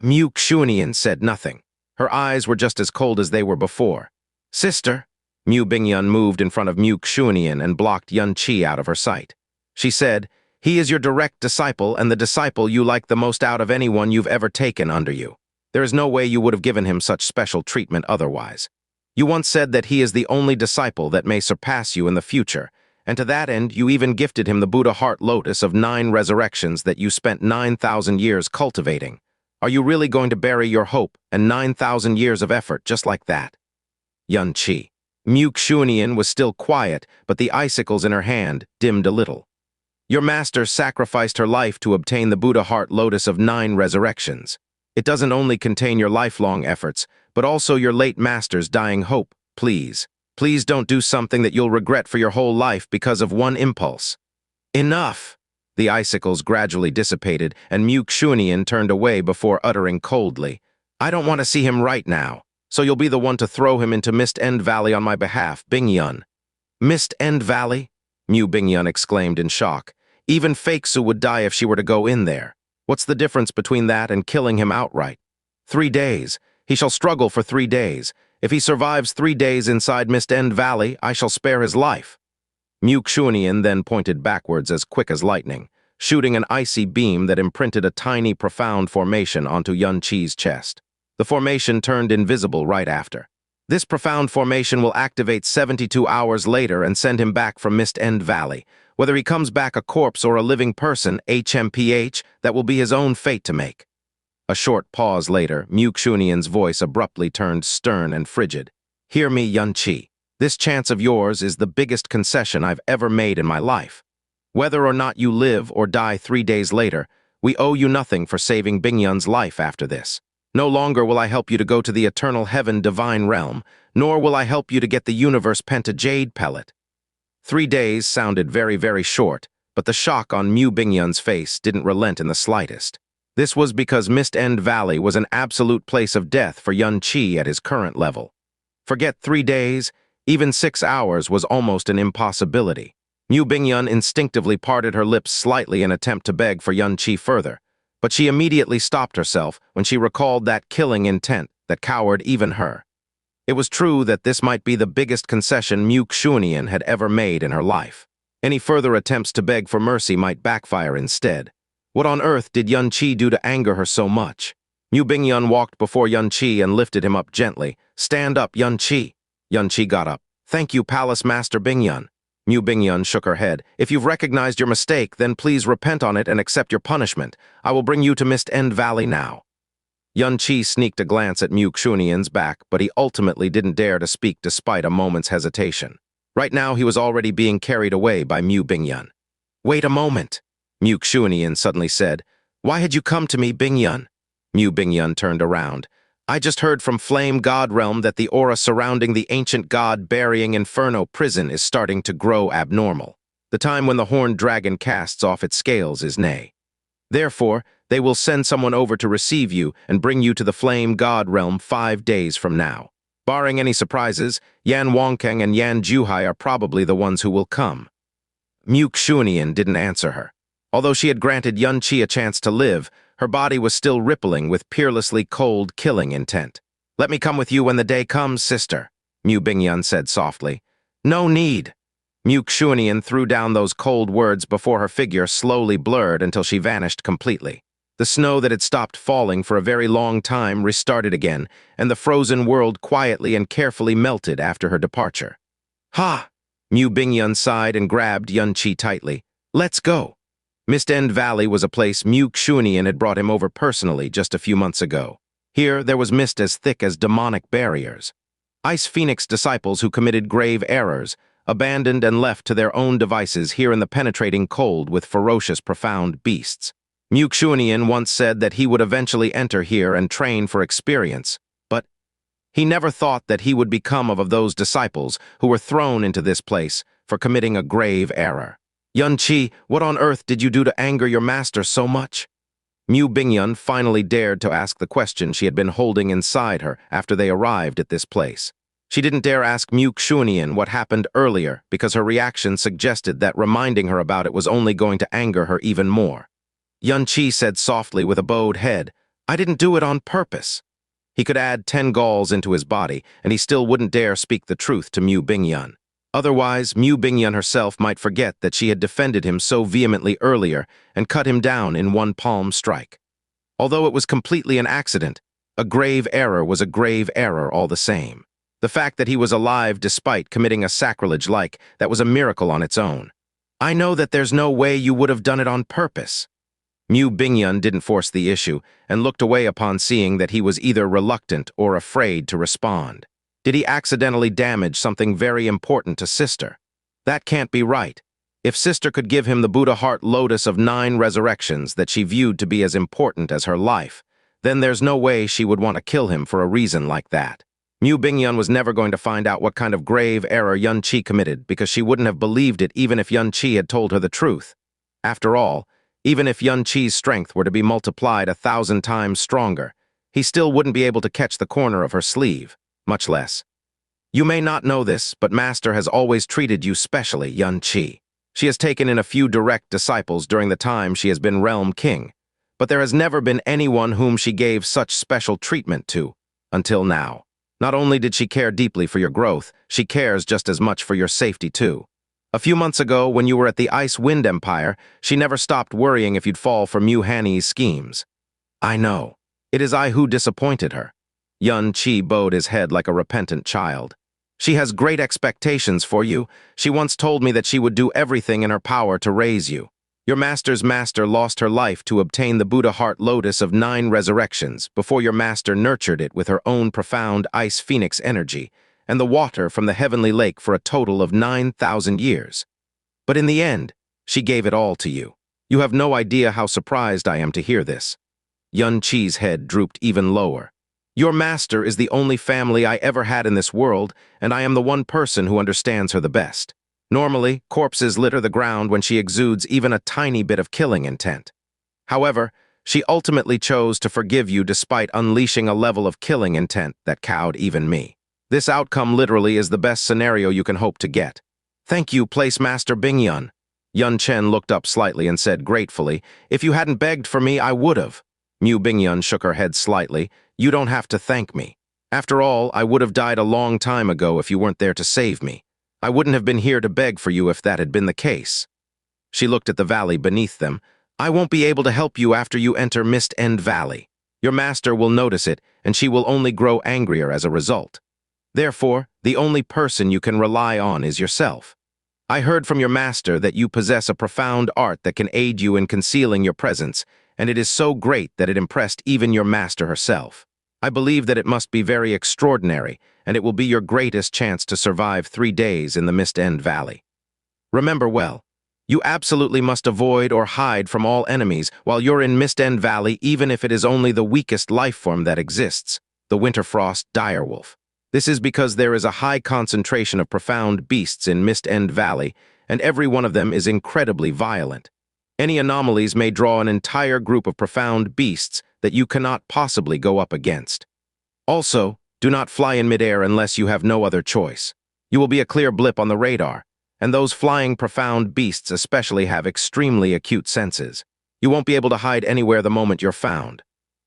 Mu Yizhou said nothing. Her eyes were just as cold as they were before. Sister, Mu Bingyun moved in front of Mu Yizhou and blocked Xianxia out of her sight. She said, he is your direct disciple and the disciple you like the most out of anyone you've ever taken under you. There is no way you would have given him such special treatment otherwise. You once said that he is the only disciple that may surpass you in the future, and to that end you even gifted him the Buddha Heart Lotus of 9 resurrections that you spent 9,000 years cultivating. Are you really going to bury your hope and 9,000 years of effort just like that? Xianxia. Mu Yizhou was still quiet, but the icicles in her hand dimmed a little. Your master sacrificed her life to obtain the Buddha Heart Lotus of 9 resurrections. It doesn't only contain your lifelong efforts, but also your late master's dying hope. Please, please don't do something that you'll regret for your whole life because of one impulse. Enough! The icicles gradually dissipated, and Mu Yizhou turned away before uttering coldly, I don't want to see him right now, so you'll be the one to throw him into Mist End Valley on my behalf, Bingyun. Mist End Valley? Mu Bingyun exclaimed in shock. Even Faksu would die if she were to go in there. What's the difference between that and killing him outright? 3 days. He shall struggle for 3 days. If he survives 3 days inside Mist End Valley, I shall spare his life. Mu Yizhou then pointed backwards as quick as lightning, shooting an icy beam that imprinted a tiny, profound formation onto Xianxia's chest. The formation turned invisible right after. This profound formation will activate 72 hours later and send him back from Mist End Valley. Whether he comes back a corpse or a living person, HMPH, that will be his own fate to make. A short pause later, Mu Yizhou's voice abruptly turned stern and frigid. Hear me, Xianxia. This chance of yours is the biggest concession I've ever made in my life. Whether or not you live or die 3 days later, we owe you nothing for saving Bingyun's life after this. No longer will I help you to go to the eternal heaven-divine realm, nor will I help you to get the universe penta-jade pellet. 3 days sounded very, very short, but the shock on Mu Bingyun's face didn't relent in the slightest. This was because Mist End Valley was an absolute place of death for Xianxia at his current level. Forget 3 days, even 6 hours was almost an impossibility. Mu Bingyun instinctively parted her lips slightly in an attempt to beg for Xianxia further, but she immediately stopped herself when she recalled that killing intent that cowered even her. It was true that this might be the biggest concession Mu Yizhou had ever made in her life. Any further attempts to beg for mercy might backfire instead. What on earth did Xianxia do to anger her so much? Mu Bingyun walked before Xianxia and lifted him up gently. Stand up, Xianxia. Xianxia got up. Thank you, Palace Master Bingyun. Mu Bingyun shook her head. If you've recognized your mistake, then please repent on it and accept your punishment. I will bring you to Mist End Valley now. Xianxia sneaked a glance at Mu Yizhou's back, but he ultimately didn't dare to speak despite a moment's hesitation. Right now, he was already being carried away by Mu Bingyun. Wait a moment, Mu Yizhou suddenly said. Why had you come to me, Bingyun? Mu Bingyun turned around. I just heard from Flame God Realm that the aura surrounding the ancient god burying Inferno prison is starting to grow abnormal. The time when the horned dragon casts off its scales is nigh. Therefore, they will send someone over to receive you and bring you to the Flame God Realm 5 days from now. Barring any surprises, Yan Wangkeng and Yan Juhai are probably the ones who will come. Mu Yizhou didn't answer her. Although she had granted Xianxia a chance to live, her body was still rippling with peerlessly cold, killing intent. "Let me come with you when the day comes, sister," Mu Bingyun said softly. "No need." Mu Yizhou threw down those cold words before her figure slowly blurred until she vanished completely. The snow that had stopped falling for a very long time restarted again, and the frozen world quietly and carefully melted after her departure. "Ha!" Mu Bingyun sighed and grabbed Xianxia tightly. "Let's go." Mist End Valley was a place Mu Yizhou had brought him over personally just a few months ago. Here, there was mist as thick as demonic barriers. Ice Phoenix disciples who committed grave errors, abandoned and left to their own devices here in the penetrating cold with ferocious, profound beasts. Mu Yizhou once said that he would eventually enter here and train for experience, but he never thought that he would become of those disciples who were thrown into this place for committing a grave error. "Xianxia, what on earth did you do to anger your master so much?" Mu Bingyun finally dared to ask the question she had been holding inside her after they arrived at this place. She didn't dare ask Mu Yizhou what happened earlier because her reaction suggested that reminding her about it was only going to anger her even more. Xianxia said softly with a bowed head, "I didn't do it on purpose." He could add 10 galls into his body, and he still wouldn't dare speak the truth to Mu Bingyun. Otherwise, Mu Bingyun herself might forget that she had defended him so vehemently earlier and cut him down in one palm strike. Although it was completely an accident, a grave error was a grave error all the same. The fact that he was alive despite committing a sacrilege like that was a miracle on its own. "I know that there's no way you would have done it on purpose." Mu Bingyun didn't force the issue and looked away upon seeing that he was either reluctant or afraid to respond. Did he accidentally damage something very important to Sister? That can't be right. If Sister could give him the Buddha Heart Lotus of 9 resurrections that she viewed to be as important as her life, then there's no way she would want to kill him for a reason like that. Mu Bingyun was never going to find out what kind of grave error Xianxia committed because she wouldn't have believed it even if Xianxia had told her the truth. After all, even if Xianxia's strength were to be multiplied 1,000 times stronger, he still wouldn't be able to catch the corner of her sleeve. Much less. "You may not know this, but Master has always treated you specially, Xianxia. She has taken in a few direct disciples during the time she has been Realm King, but there has never been anyone whom she gave such special treatment to, until now. Not only did she care deeply for your growth, she cares just as much for your safety too. A few months ago, when you were at the Ice Wind Empire, she never stopped worrying if you'd fall for Mu Hanyi's schemes." "I know. It is I who disappointed her." Xianxia bowed his head like a repentant child. "She has great expectations for you. She once told me that she would do everything in her power to raise you. Your master's master lost her life to obtain the Buddha Heart Lotus of 9 resurrections before your master nurtured it with her own profound Ice Phoenix energy and the water from the heavenly lake for a total of 9,000 years. But in the end, she gave it all to you. You have no idea how surprised I am to hear this." Xianxia's head drooped even lower. "Your master is the only family I ever had in this world, and I am the one person who understands her the best. Normally, corpses litter the ground when she exudes even a tiny bit of killing intent. However, she ultimately chose to forgive you despite unleashing a level of killing intent that cowed even me. This outcome literally is the best scenario you can hope to get. Thank you, Place Master Bingyun." Yun Chen looked up slightly and said gratefully, "If you hadn't begged for me, I would have." Mu Bingyun shook her head slightly. "You don't have to thank me. After all, I would have died a long time ago if you weren't there to save me. I wouldn't have been here to beg for you if that had been the case." She looked at the valley beneath them. "I won't be able to help you after you enter Mist End Valley. Your master will notice it, and she will only grow angrier as a result. Therefore, the only person you can rely on is yourself. I heard from your master that you possess a profound art that can aid you in concealing your presence, and it is so great that it impressed even your master herself. I believe that it must be very extraordinary, and it will be your greatest chance to survive 3 days in the Mist End Valley. Remember well, You absolutely must avoid or hide from all enemies while you're in Mist End Valley, even if it is only the weakest life form that exists, the Winterfrost direwolf. This is because there is a high concentration of profound beasts in Mist End Valley, and every one of them is incredibly violent. Any anomalies may draw an entire group of profound beasts that you cannot possibly go up against. Also, do not fly in midair unless you have no other choice. You will be a clear blip on the radar, and those flying profound beasts especially have extremely acute senses. You won't be able to hide anywhere the moment you're found.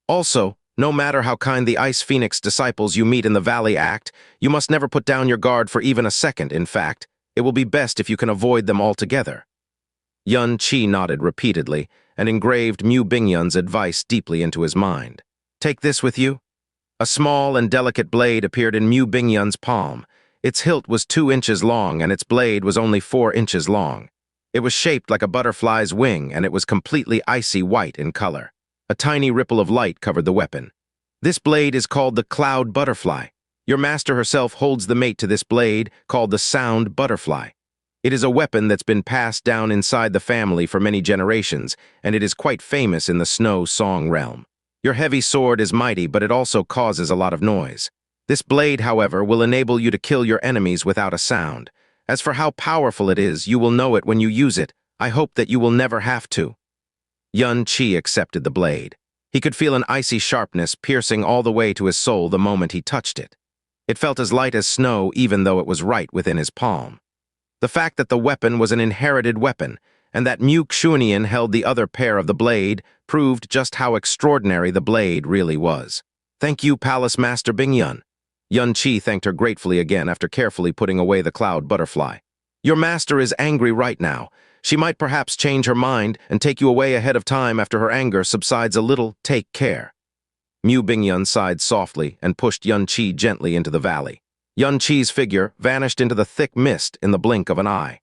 Also, no matter how kind the Ice Phoenix disciples you meet in the valley act, you must never put down your guard for even a second. In fact, it will be best if you can avoid them altogether. Xianxia nodded repeatedly and engraved Mu Bingyun's advice deeply into his mind. Take this with you. A small and delicate blade appeared in Mu Bingyun's palm. Its hilt was 2 inches long and its blade was only 4 inches long. It was shaped like a butterfly's wing and it was completely icy white in color. A tiny ripple of light covered the weapon. This blade is called the Cloud Butterfly. Your master herself holds the mate to this blade, called the Sound Butterfly. It is a weapon that's been passed down inside the family for many generations, and it is quite famous in the Snow Song realm. Your heavy sword is mighty, but it also causes a lot of noise. This blade, however, will enable you to kill your enemies without a sound. As for how powerful it is, you will know it when you use it. I hope that you will never have to. Xianxia accepted the blade. He could feel an icy sharpness piercing all the way to his soul the moment he touched it. It felt as light as snow even though it was right within his palm. The fact that the weapon was an inherited weapon, and that Mu Yizhou held the other pair of the blade, proved just how extraordinary the blade really was. Thank you, Palace Master Bingyun. Xianxia thanked her gratefully again after carefully putting away the Cloud Butterfly. Your master is angry right now. She might perhaps change her mind and take you away ahead of time after her anger subsides a little. Take care. Mu Bingyun sighed softly and pushed Xianxia gently into the valley. Xianxia's figure vanished into the thick mist in the blink of an eye.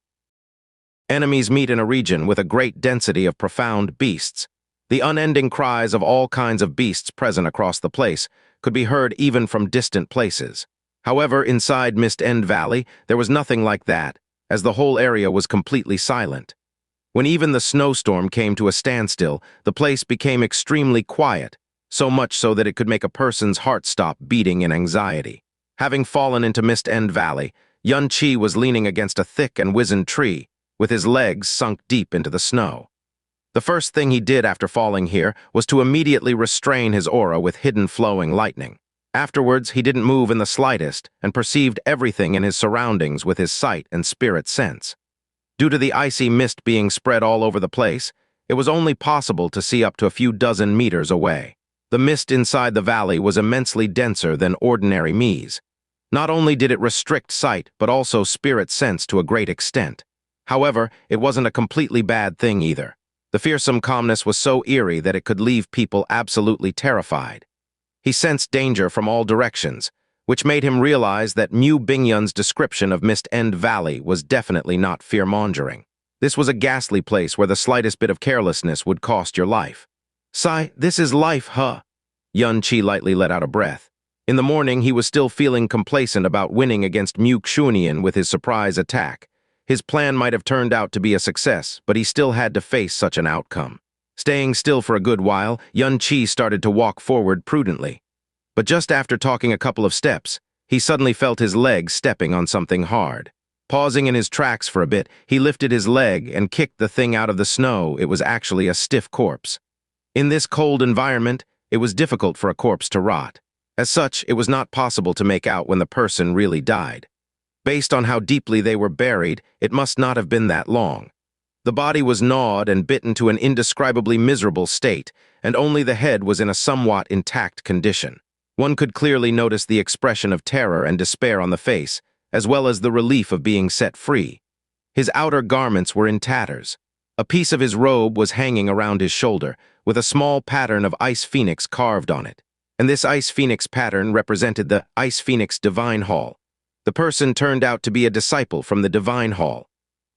Enemies meet in a region with a great density of profound beasts. The unending cries of all kinds of beasts present across the place could be heard even from distant places. However, inside Mist End Valley, there was nothing like that, as the whole area was completely silent. When even the snowstorm came to a standstill, the place became extremely quiet, so much so that it could make a person's heart stop beating in anxiety. Having fallen into Mist End Valley, Xianxia was leaning against a thick and wizened tree, with his legs sunk deep into the snow. The first thing he did after falling here was to immediately restrain his aura with hidden flowing lightning. Afterwards, he didn't move in the slightest and perceived everything in his surroundings with his sight and spirit sense. Due to the icy mist being spread all over the place, it was only possible to see up to a few dozen meters away. The mist inside the valley was immensely denser than ordinary mist. Not only did it restrict sight, but also spirit sense to a great extent. However, it wasn't a completely bad thing either. The fearsome calmness was so eerie that it could leave people absolutely terrified. He sensed danger from all directions, which made him realize that Mu Bingyun's description of Mist End Valley was definitely not fear-mongering. This was a ghastly place where the slightest bit of carelessness would cost your life. Sigh, this is life, huh? Xianxia lightly let out a breath. In the morning, he was still feeling complacent about winning against Mu Yizhou with his surprise attack. His plan might have turned out to be a success, but he still had to face such an outcome. Staying still for a good while, Xianxia started to walk forward prudently. But just after talking a couple of steps, he suddenly felt his leg stepping on something hard. Pausing in his tracks for a bit, he lifted his leg and kicked the thing out of the snow. It was actually a stiff corpse. In this cold environment, it was difficult for a corpse to rot. As such, it was not possible to make out when the person really died. Based on how deeply they were buried, it must not have been that long. The body was gnawed and bitten to an indescribably miserable state, and only the head was in a somewhat intact condition. One could clearly notice the expression of terror and despair on the face, as well as the relief of being set free. His outer garments were in tatters. A piece of his robe was hanging around his shoulder, with a small pattern of Ice Phoenix carved on it. And this Ice Phoenix pattern represented the Ice Phoenix Divine Hall. The person turned out to be a disciple from the Divine Hall.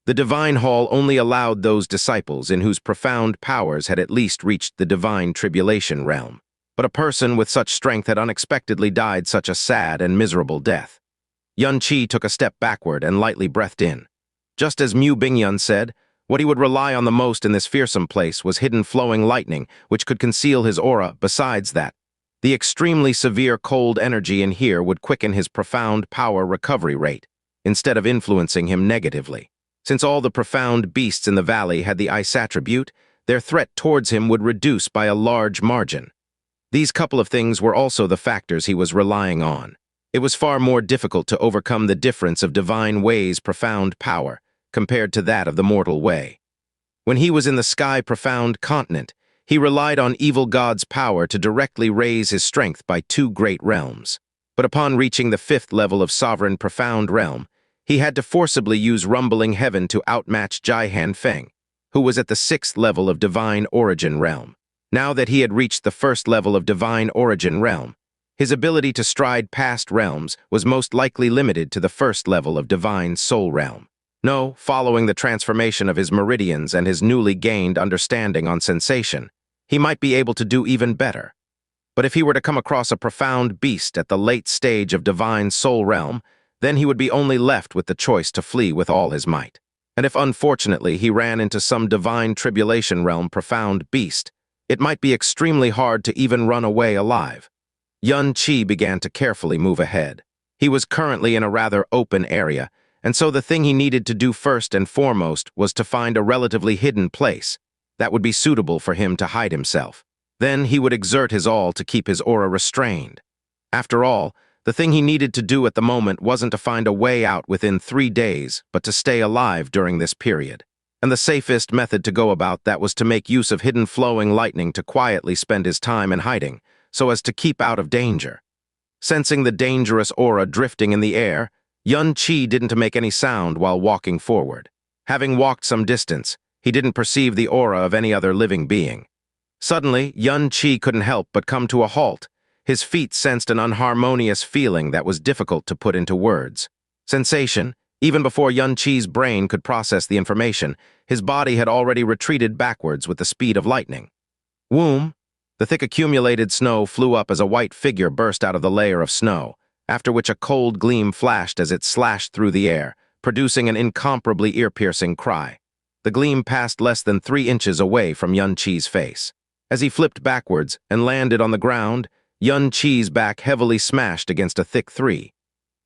The Divine Hall only allowed those disciples in whose profound powers had at least reached the Divine Tribulation realm. But a person with such strength had unexpectedly died such a sad and miserable death. Xianxia took a step backward and lightly breathed in. Just as Mu Bingyun said, What he would rely on the most in this fearsome place was hidden flowing lightning, which could conceal his aura. Besides that, the extremely severe cold energy in here would quicken his profound power recovery rate, instead of influencing him negatively. Since all the profound beasts in the valley had the ice attribute, their threat towards him would reduce by a large margin. These couple of things were also the factors he was relying on. It was far more difficult to overcome the difference of Divine Way's profound power compared to that of the mortal way. When he was in the sky profound continent, he relied on evil god's power to directly raise his strength by 2 great realms. But upon reaching the 5th level of sovereign profound realm, he had to forcibly use rumbling heaven to outmatch Jihan Feng, who was at the 6th level of divine origin realm. Now that he had reached the 1st level of divine origin realm, his ability to stride past realms was most likely limited to the 1st level of divine soul realm. No, following the transformation of his meridians and his newly gained understanding on sensation, he might be able to do even better. But if he were to come across a profound beast at the late stage of divine soul realm, then he would be only left with the choice to flee with all his might. And if unfortunately he ran into some divine tribulation realm profound beast, it might be extremely hard to even run away alive. Yun-Chi began to carefully move ahead. He was currently in a rather open area, and so the thing he needed to do first and foremost was to find a relatively hidden place that would be suitable for him to hide himself. Then he would exert his all to keep his aura restrained. After all, the thing he needed to do at the moment wasn't to find a way out within 3 days, but to stay alive during this period. And the safest method to go about that was to make use of hidden flowing lightning to quietly spend his time in hiding, so as to keep out of danger. Sensing the dangerous aura drifting in the air, Yun-Chi didn't make any sound while walking forward. Having walked some distance, he didn't perceive the aura of any other living being. Suddenly, Yun-Chi couldn't help but come to a halt. His feet sensed an unharmonious feeling that was difficult to put into words. Sensation, even before Yun-Chi's brain could process the information, his body had already retreated backwards with the speed of lightning. Whoom! The thick accumulated snow flew up as a white figure burst out of the layer of snow, after which a cold gleam flashed as it slashed through the air, producing an incomparably ear-piercing cry. The gleam passed less than 3 inches away from Yun-Chi's face. As he flipped backwards and landed on the ground, Yun-Chi's back heavily smashed against a thick 3.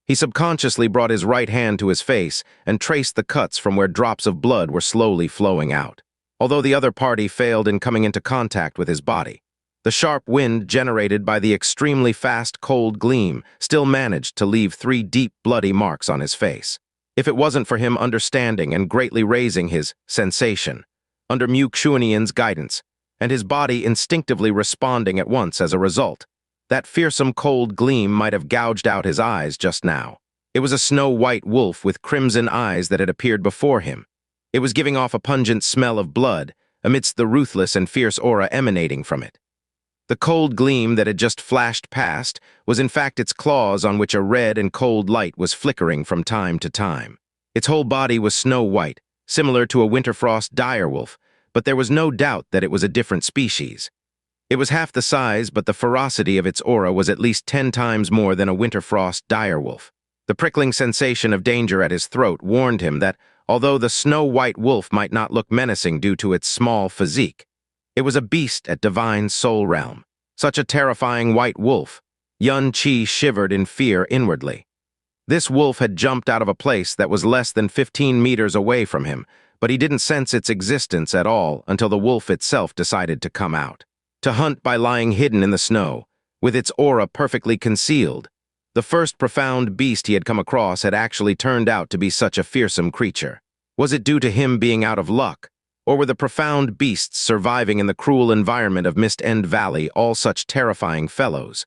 He subconsciously brought his right hand to his face and traced the cuts from where drops of blood were slowly flowing out. Although the other party failed in coming into contact with his body, the sharp wind generated by the extremely fast cold gleam still managed to leave 3 deep bloody marks on his face. If it wasn't for him understanding and greatly raising his sensation, under Mu Yizhou's guidance, and his body instinctively responding at once as a result, that fearsome cold gleam might have gouged out his eyes just now. It was a snow-white wolf with crimson eyes that had appeared before him. It was giving off a pungent smell of blood amidst the ruthless and fierce aura emanating from it. The cold gleam that had just flashed past was in fact its claws on which a red and cold light was flickering from time to time. Its whole body was snow-white, similar to a winterfrost direwolf, but there was no doubt that it was a different species. It was half the size, but the ferocity of its aura was at least 10 times more than a winterfrost direwolf. The prickling sensation of danger at his throat warned him that, although the snow-white wolf might not look menacing due to its small physique, it was a beast at divine soul realm. Such a terrifying white wolf. Yun-Chi shivered in fear inwardly. This wolf had jumped out of a place that was less than 15 meters away from him, but he didn't sense its existence at all until the wolf itself decided to come out. To hunt by lying hidden in the snow, with its aura perfectly concealed. The first profound beast he had come across had actually turned out to be such a fearsome creature. Was it due to him being out of luck? Or were the profound beasts surviving in the cruel environment of Mist End Valley all such terrifying fellows?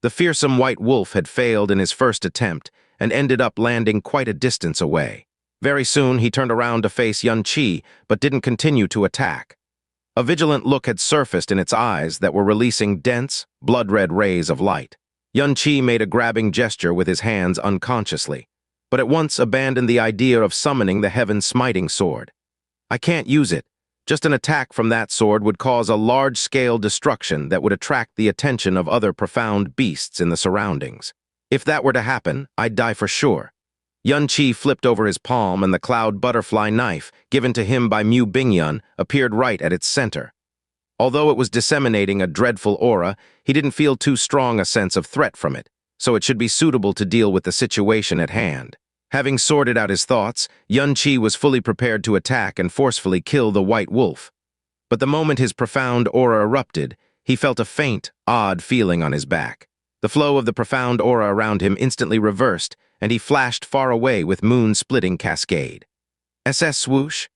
The fearsome white wolf had failed in his first attempt and ended up landing quite a distance away. Very soon he turned around to face Yun-Chi, but didn't continue to attack. A vigilant look had surfaced in its eyes that were releasing dense, blood-red rays of light. Yun-Chi made a grabbing gesture with his hands unconsciously, but at once abandoned the idea of summoning the heaven-smiting sword. I can't use it. Just an attack from that sword would cause a large-scale destruction that would attract the attention of other profound beasts in the surroundings. If that were to happen, I'd die for sure. Qi flipped over his palm and the cloud butterfly knife, given to him by Mu Bingyun, appeared right at its center. Although it was disseminating a dreadful aura, he didn't feel too strong a sense of threat from it, so it should be suitable to deal with the situation at hand. Having sorted out his thoughts, Qi was fully prepared to attack and forcefully kill the white wolf. But the moment his profound aura erupted, he felt a faint, odd feeling on his back. The flow of the profound aura around him instantly reversed, and he flashed far away with moon-splitting cascade. SS swoosh?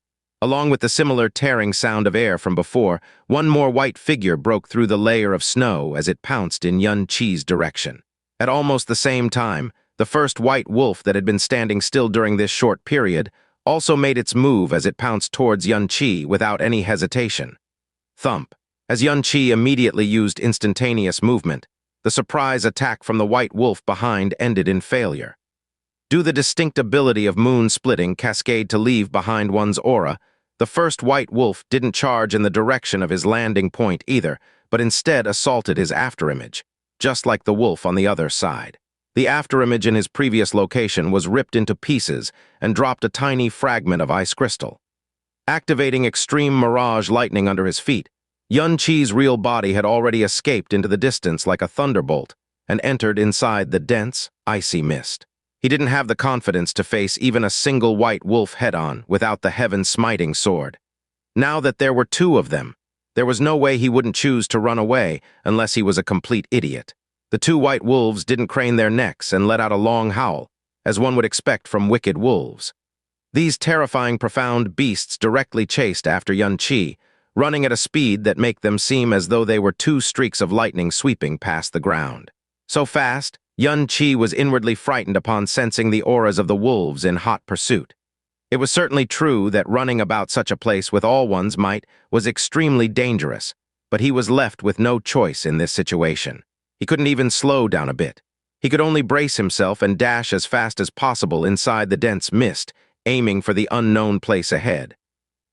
Along with the similar tearing sound of air from before, one more white figure broke through the layer of snow as it pounced in Qi's direction. At almost the same time, the first white wolf that had been standing still during this short period also made its move as it pounced towards Qi without any hesitation. Thump. As Qi immediately used instantaneous movement, the surprise attack from the white wolf behind ended in failure. Due the distinct ability of moon-splitting cascade to leave behind one's aura, the first white wolf didn't charge in the direction of his landing point either, but instead assaulted his afterimage, just like the wolf on the other side. The afterimage in his previous location was ripped into pieces and dropped a tiny fragment of ice crystal. Activating extreme mirage lightning under his feet, Qi's real body had already escaped into the distance like a thunderbolt and entered inside the dense, icy mist. He didn't have the confidence to face even a single white wolf head-on without the heaven-smiting sword. Now that there were two of them, there was no way he wouldn't choose to run away unless he was a complete idiot. The two white wolves didn't crane their necks and let out a long howl, as one would expect from wicked wolves. These terrifying, profound beasts directly chased after Qi, running at a speed that made them seem as though they were two streaks of lightning sweeping past the ground. So fast, Qi was inwardly frightened upon sensing the auras of the wolves in hot pursuit. It was certainly true that running about such a place with all one's might was extremely dangerous, but he was left with no choice in this situation. He couldn't even slow down a bit. He could only brace himself and dash as fast as possible inside the dense mist, aiming for the unknown place ahead.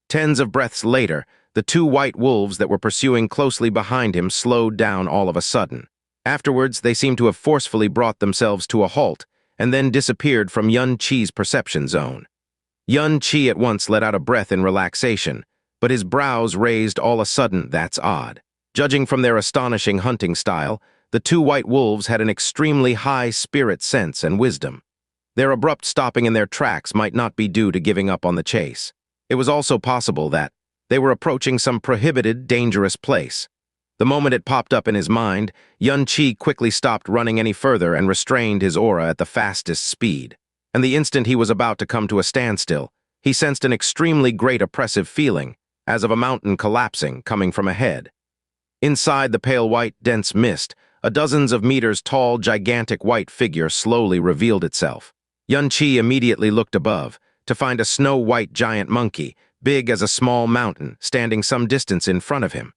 Tens of breaths later, the two white wolves that were pursuing closely behind him slowed down all of a sudden. Afterwards, they seemed to have forcefully brought themselves to a halt, and then disappeared from Qi's perception zone. Qi at once let out a breath in relaxation, but his brows raised all a sudden. That's odd. Judging from their astonishing hunting style, the two white wolves had an extremely high spirit sense and wisdom. Their abrupt stopping in their tracks might not be due to giving up on the chase. It was also possible that they were approaching some prohibited, dangerous place. The moment it popped up in his mind, Qi quickly stopped running any further and restrained his aura at the fastest speed. And the instant he was about to come to a standstill, he sensed an extremely great oppressive feeling, as of a mountain collapsing coming from ahead. Inside the pale white, dense mist, a dozens of meters tall, gigantic white figure slowly revealed itself. Qi immediately looked above, to find a snow-white giant monkey, big as a small mountain, standing some distance in front of him.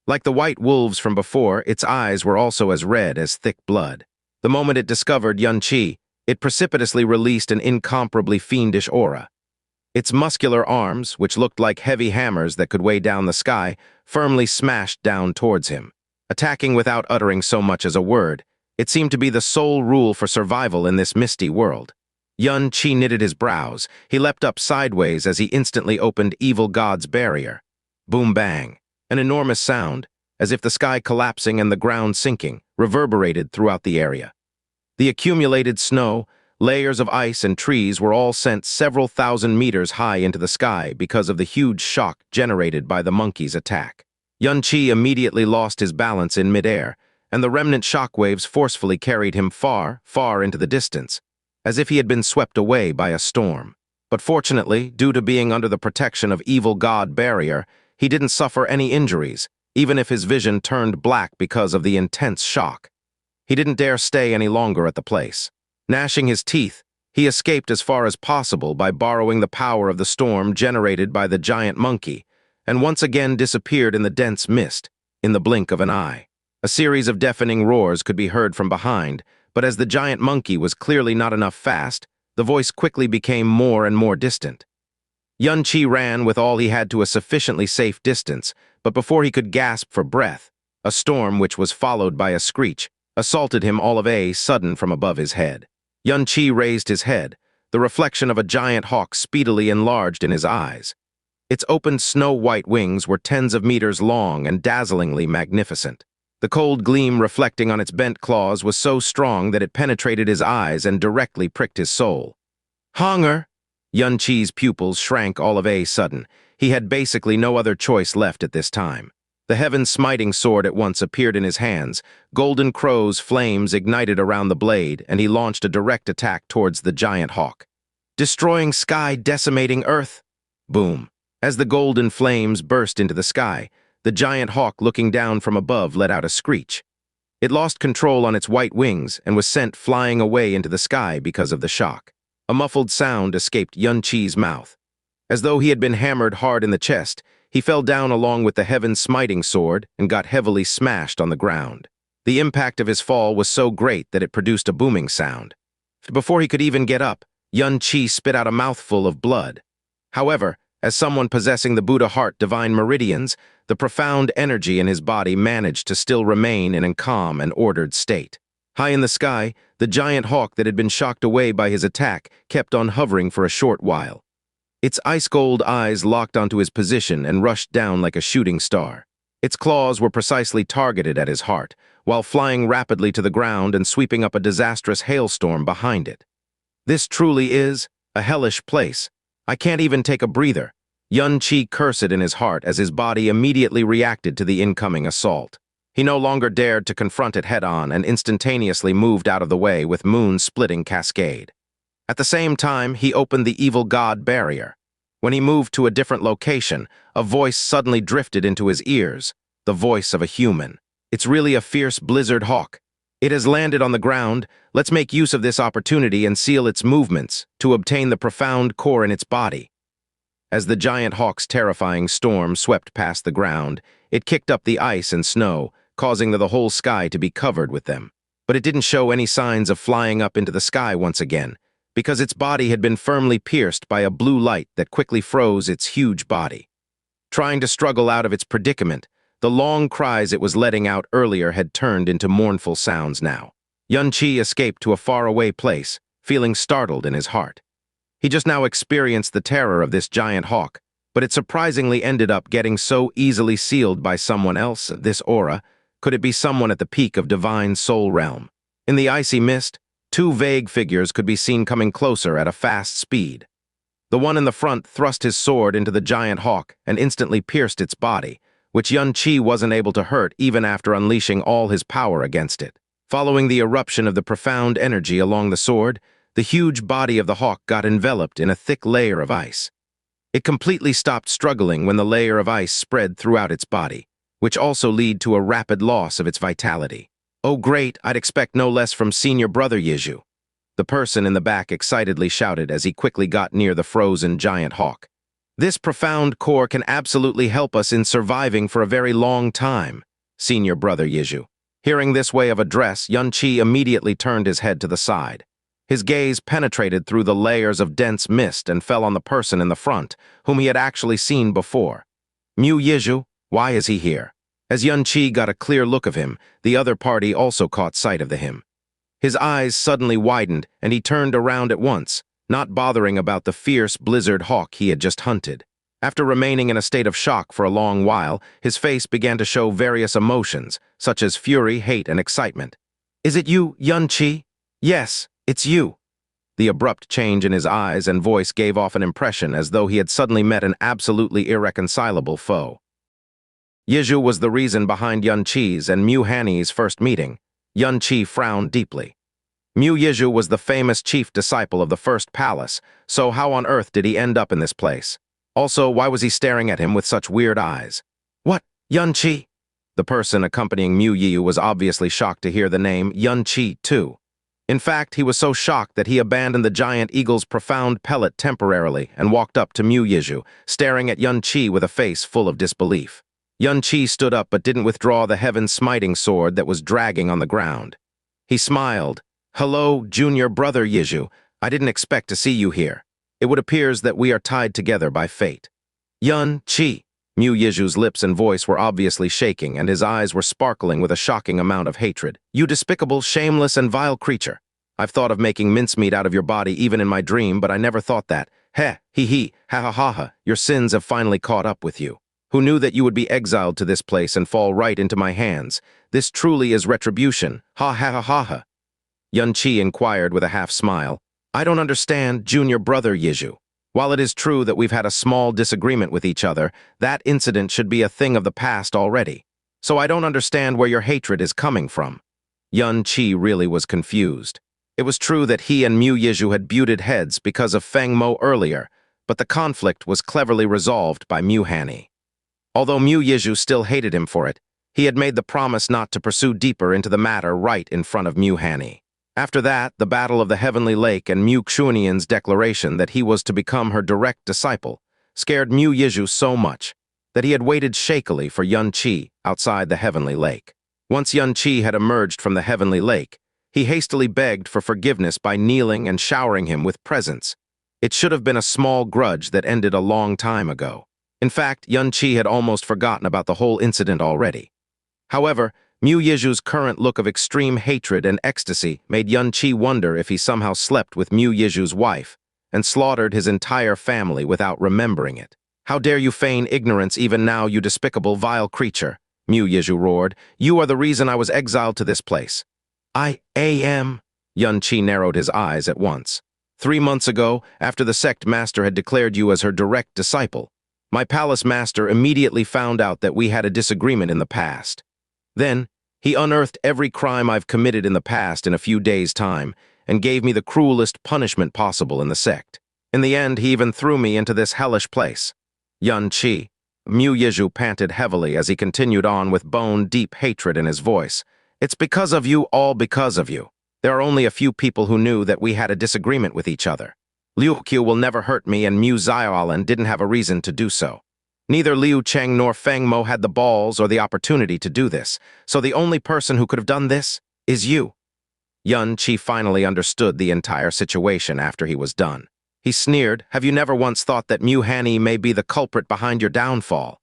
Like the white wolves from before, its eyes were also as red as thick blood. The moment it discovered Qi, it precipitously released an incomparably fiendish aura. Its muscular arms, which looked like heavy hammers that could weigh down the sky, firmly smashed down towards him. Attacking without uttering so much as a word, it seemed to be the sole rule for survival in this misty world. Qi knitted his brows. He leapt up sideways as he instantly opened Evil God's barrier. Boom bang. An enormous sound, as if the sky collapsing and the ground sinking, reverberated throughout the area. The accumulated snow, layers of ice and trees were all sent several thousand meters high into the sky because of the huge shock generated by the monkey's attack. Qi immediately lost his balance in midair, and the remnant shockwaves forcefully carried him far, far into the distance, as if he had been swept away by a storm. But fortunately, due to being under the protection of Evil God barrier, he didn't suffer any injuries, even if his vision turned black because of the intense shock. He didn't dare stay any longer at the place. Gnashing his teeth, he escaped as far as possible by borrowing the power of the storm generated by the giant monkey, and once again disappeared in the dense mist, in the blink of an eye. A series of deafening roars could be heard from behind, but as the giant monkey was clearly not enough fast, the voice quickly became more and more distant. Qi ran with all he had to a sufficiently safe distance, but before he could gasp for breath, a storm which was followed by a screech assaulted him all of a sudden from above his head. Qi raised his head, the reflection of a giant hawk speedily enlarged in his eyes. Its opened snow-white wings were tens of meters long and dazzlingly magnificent. The cold gleam reflecting on its bent claws was so strong that it penetrated his eyes and directly pricked his soul. Hunger! Xianxia's pupils shrank all of a sudden. He had basically no other choice left at this time. The heaven-smiting sword at once appeared in his hands. Golden crow's flames ignited around the blade, and he launched a direct attack towards the giant hawk. Destroying sky, decimating earth. Boom. As the golden flames burst into the sky, the giant hawk looking down from above let out a screech. It lost control on its white wings and was sent flying away into the sky because of the shock. A muffled sound escaped Xianxia's mouth. As though he had been hammered hard in the chest, he fell down along with the heaven-smiting sword and got heavily smashed on the ground. The impact of his fall was so great that it produced a booming sound. Before he could even get up, Xianxia spit out a mouthful of blood. However, as someone possessing the Buddha heart divine meridians, the profound energy in his body managed to still remain in a calm and ordered state. High in the sky, the giant hawk that had been shocked away by his attack kept on hovering for a short while. Its ice-cold eyes locked onto his position and rushed down like a shooting star. Its claws were precisely targeted at his heart, while flying rapidly to the ground and sweeping up a disastrous hailstorm behind it. This truly is a hellish place. I can't even take a breather. Xianxia cursed in his heart as his body immediately reacted to the incoming assault. He no longer dared to confront it head-on and instantaneously moved out of the way with moon-splitting cascade. At the same time, he opened the evil god barrier. When he moved to a different location, a voice suddenly drifted into his ears, the voice of a human. It's really a fierce blizzard hawk. It has landed on the ground. Let's make use of this opportunity and seal its movements to obtain the profound core in its body. As the giant hawk's terrifying storm swept past the ground, it kicked up the ice and snow, causing the whole sky to be covered with them. But it didn't show any signs of flying up into the sky once again, because its body had been firmly pierced by a blue light that quickly froze its huge body. Trying to struggle out of its predicament, the long cries it was letting out earlier had turned into mournful sounds now. Xianxia escaped to a faraway place, feeling startled in his heart. He just now experienced the terror of this giant hawk, but it surprisingly ended up getting so easily sealed by someone else. This aura, could it be someone at the peak of divine soul realm? In the icy mist, two vague figures could be seen coming closer at a fast speed. The one in the front thrust his sword into the giant hawk and instantly pierced its body, which Xianxia wasn't able to hurt even after unleashing all his power against it. Following the eruption of the profound energy along the sword, the huge body of the hawk got enveloped in a thick layer of ice. It completely stopped struggling when the layer of ice spread throughout its body, which also led to a rapid loss of its vitality. "Oh great, I'd expect no less from senior brother Yizhou," the person in the back excitedly shouted as he quickly got near the frozen giant hawk. "This profound core can absolutely help us in surviving for a very long time, senior brother Yizhou." Hearing this way of address, Xianxia immediately turned his head to the side. His gaze penetrated through the layers of dense mist and fell on the person in the front, whom he had actually seen before. "Mu Yizhou, why is he here?" As Xianxia got a clear look of him, the other party also caught sight of him. His eyes suddenly widened, and he turned around at once, not bothering about the fierce blizzard hawk he had just hunted. After remaining in a state of shock for a long while, his face began to show various emotions, such as fury, hate, and excitement. "Is it you, Xianxia?" "Yes, it's you." The abrupt change in his eyes and voice gave off an impression as though he had suddenly met an absolutely irreconcilable foe. Yizhou was the reason behind Xianxia's and Mu Hanyi's first meeting. Xianxia frowned deeply. Mu Yizhou was the famous chief disciple of the first palace, so how on earth did he end up in this place? Also, why was he staring at him with such weird eyes? "What, Xianxia?" The person accompanying Mu Yizhou was obviously shocked to hear the name Xianxia too. In fact, he was so shocked that he abandoned the giant eagle's profound pellet temporarily and walked up to Mu Yizhou, staring at Xianxia with a face full of disbelief. Xianxia stood up but didn't withdraw the heaven-smiting sword that was dragging on the ground. He smiled. "Hello, junior brother Yizhou. I didn't expect to see you here. It would appear that we are tied together by fate." "Xianxia." Mu Yizhou's lips and voice were obviously shaking, and his eyes were sparkling with a shocking amount of hatred. "You despicable, shameless, and vile creature. I've thought of making mincemeat out of your body even in my dream, but I never thought that. Heh, hee, ha ha ha ha, your sins have finally caught up with you. Who knew that you would be exiled to this place and fall right into my hands? This truly is retribution. Ha ha ha ha ha. Xianxia inquired with a half-smile. I don't understand, junior brother Yizhou. While it is true that we've had a small disagreement with each other, that incident should be a thing of the past already. So I don't understand where your hatred is coming from. Xianxia really was confused. It was true that he and Mu Yizhou had butted heads because of Feng Mo earlier, but the conflict was cleverly resolved by Hanyi. Although Mu Yizhou still hated him for it, he had made the promise not to pursue deeper into the matter right in front of Hanyi. After that, the Battle of the Heavenly Lake and Mu Xuanian's declaration that he was to become her direct disciple scared Mu Yizhou so much that he had waited shakily for Xianxia outside the Heavenly Lake. Once Xianxia had emerged from the Heavenly Lake, he hastily begged for forgiveness by kneeling and showering him with presents. It should have been a small grudge that ended a long time ago. In fact, Xianxia had almost forgotten about the whole incident already. However, Mu Yizhou's current look of extreme hatred and ecstasy made Xianxia wonder if he somehow slept with Mu Yizhou's wife and slaughtered his entire family without remembering it. How dare you feign ignorance even now, you despicable, vile creature? Mu Yizhou roared. You are the reason I was exiled to this place. I am. Xianxia narrowed his eyes at once. 3 months ago, after the sect master had declared you as her direct disciple, my palace master immediately found out that we had a disagreement in the past. Then, he unearthed every crime I've committed in the past in a few days' time and gave me the cruelest punishment possible in the sect. In the end, he even threw me into this hellish place. Xianxia. Mu Yizhou panted heavily as he continued on with bone-deep hatred in his voice. It's because of you, all because of you. There are only a few people who knew that we had a disagreement with each other. Liu Qiu will never hurt me, and Mu Xiaolan didn't have a reason to do so. Neither Liu Cheng nor Feng Mo had the balls or the opportunity to do this, so the only person who could have done this is you. Xianxia finally understood the entire situation after he was done. He sneered, have you never once thought that Hanyi may be the culprit behind your downfall?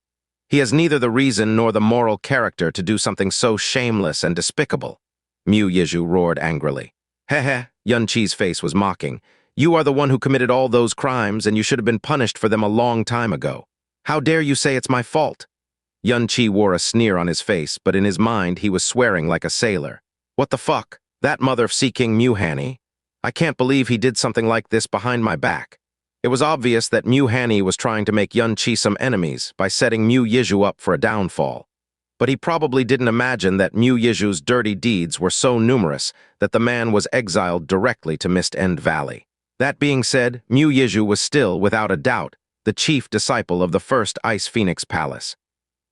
He has neither the reason nor the moral character to do something so shameless and despicable. Mu Yizhou roared angrily. Heh, Xianxia's face was mocking. You are the one who committed all those crimes, and you should have been punished for them a long time ago. How dare you say it's my fault? Xianxia wore a sneer on his face, but in his mind he was swearing like a sailor. What the fuck? That mother-seeking Hanyi? I can't believe he did something like this behind my back. It was obvious that Hanyi was trying to make Xianxia some enemies by setting Mu Yizhou up for a downfall. But he probably didn't imagine that Mu Yizhou's dirty deeds were so numerous that the man was exiled directly to Mist End Valley. That being said, Mu Yizhou was still, without a doubt, the chief disciple of the first Ice Phoenix Palace.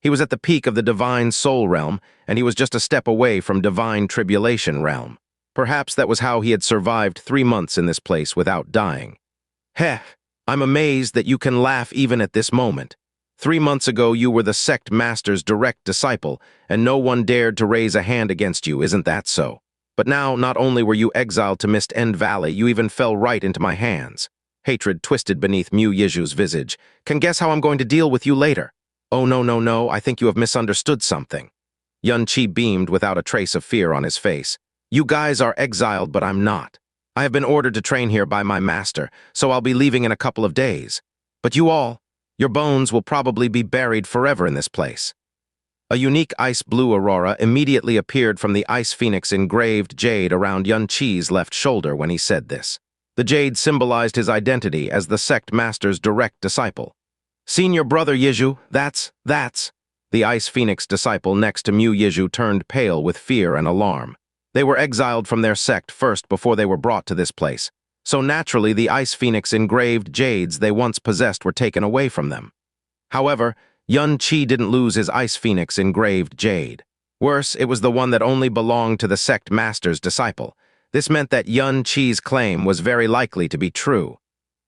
He was at the peak of the Divine Soul Realm, and he was just a step away from Divine Tribulation Realm. Perhaps that was how he had survived 3 months in this place without dying. Heh, I'm amazed that you can laugh even at this moment. 3 months ago you were the sect master's direct disciple, and no one dared to raise a hand against you, isn't that so? But now, not only were you exiled to Mist End Valley, you even fell right into my hands. Hatred twisted beneath Mu Yizhou's visage. Can guess how I'm going to deal with you later. Oh, no, I think you have misunderstood something. Xianxia beamed without a trace of fear on his face. You guys are exiled, but I'm not. I have been ordered to train here by my master, so I'll be leaving in a couple of days. But you all, your bones will probably be buried forever in this place. A unique ice-blue aurora immediately appeared from the Ice Phoenix engraved jade around Xianxia's left shoulder when he said this. The jade symbolized his identity as the sect master's direct disciple. Senior brother Yizhou, that's. The Ice Phoenix disciple next to Mu Yizhou turned pale with fear and alarm. They were exiled from their sect first before they were brought to this place, so naturally the Ice Phoenix engraved jades they once possessed were taken away from them. However, Xianxia didn't lose his Ice Phoenix engraved jade. Worse, it was the one that only belonged to the sect master's disciple. This meant that Xianxia's claim was very likely to be true.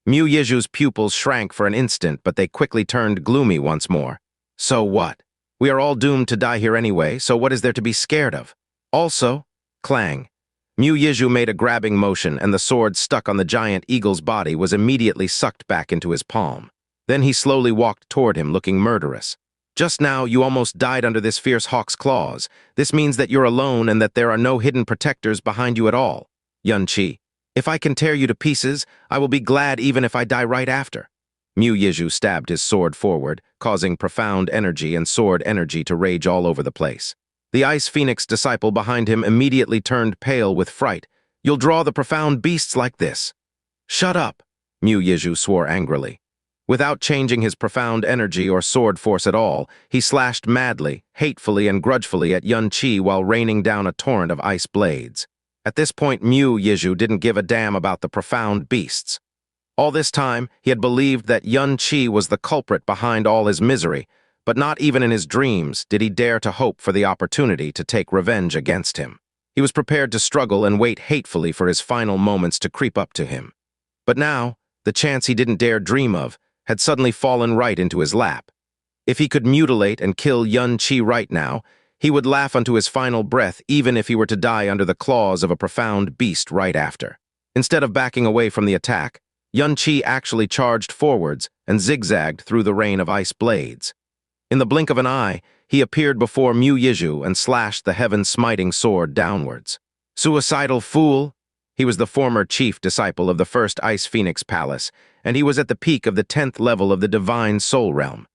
Mu Yizhou's pupils shrank for an instant, but they quickly turned gloomy once more. So what? We are all doomed to die here anyway, so what is there to be scared of? Also, clang. Mu Yizhou made a grabbing motion, and the sword stuck on the giant eagle's body was immediately sucked back into his palm. Then he slowly walked toward him, looking murderous. Just now, you almost died under this fierce hawk's claws. This means that you're alone and that there are no hidden protectors behind you at all. Yunqi, if I can tear you to pieces, I will be glad even if I die right after. Mu Yizhou stabbed his sword forward, causing profound energy and sword energy to rage all over the place. The Ice Phoenix disciple behind him immediately turned pale with fright. You'll draw the profound beasts like this. Shut up, Mu Yizhou swore angrily. Without changing his profound energy or sword force at all, he slashed madly, hatefully, and grudgefully at Yunqi while raining down a torrent of ice blades. At this point, Mu Yizhou didn't give a damn about the profound beasts. All this time, he had believed that Yunqi was the culprit behind all his misery, but not even in his dreams did he dare to hope for the opportunity to take revenge against him. He was prepared to struggle and wait hatefully for his final moments to creep up to him. But now, the chance he didn't dare dream of had suddenly fallen right into his lap. If he could mutilate and kill Yunqi right now, he would laugh unto his final breath even if he were to die under the claws of a profound beast right after. Instead of backing away from the attack, Yunqi actually charged forwards and zigzagged through the rain of ice blades. In the blink of an eye, he appeared before Mu Yizhou and slashed the heaven-smiting sword downwards. Suicidal fool! He was the former chief disciple of the first Ice Phoenix Palace, and he was at the peak of the 10th level of the Divine Soul Realm.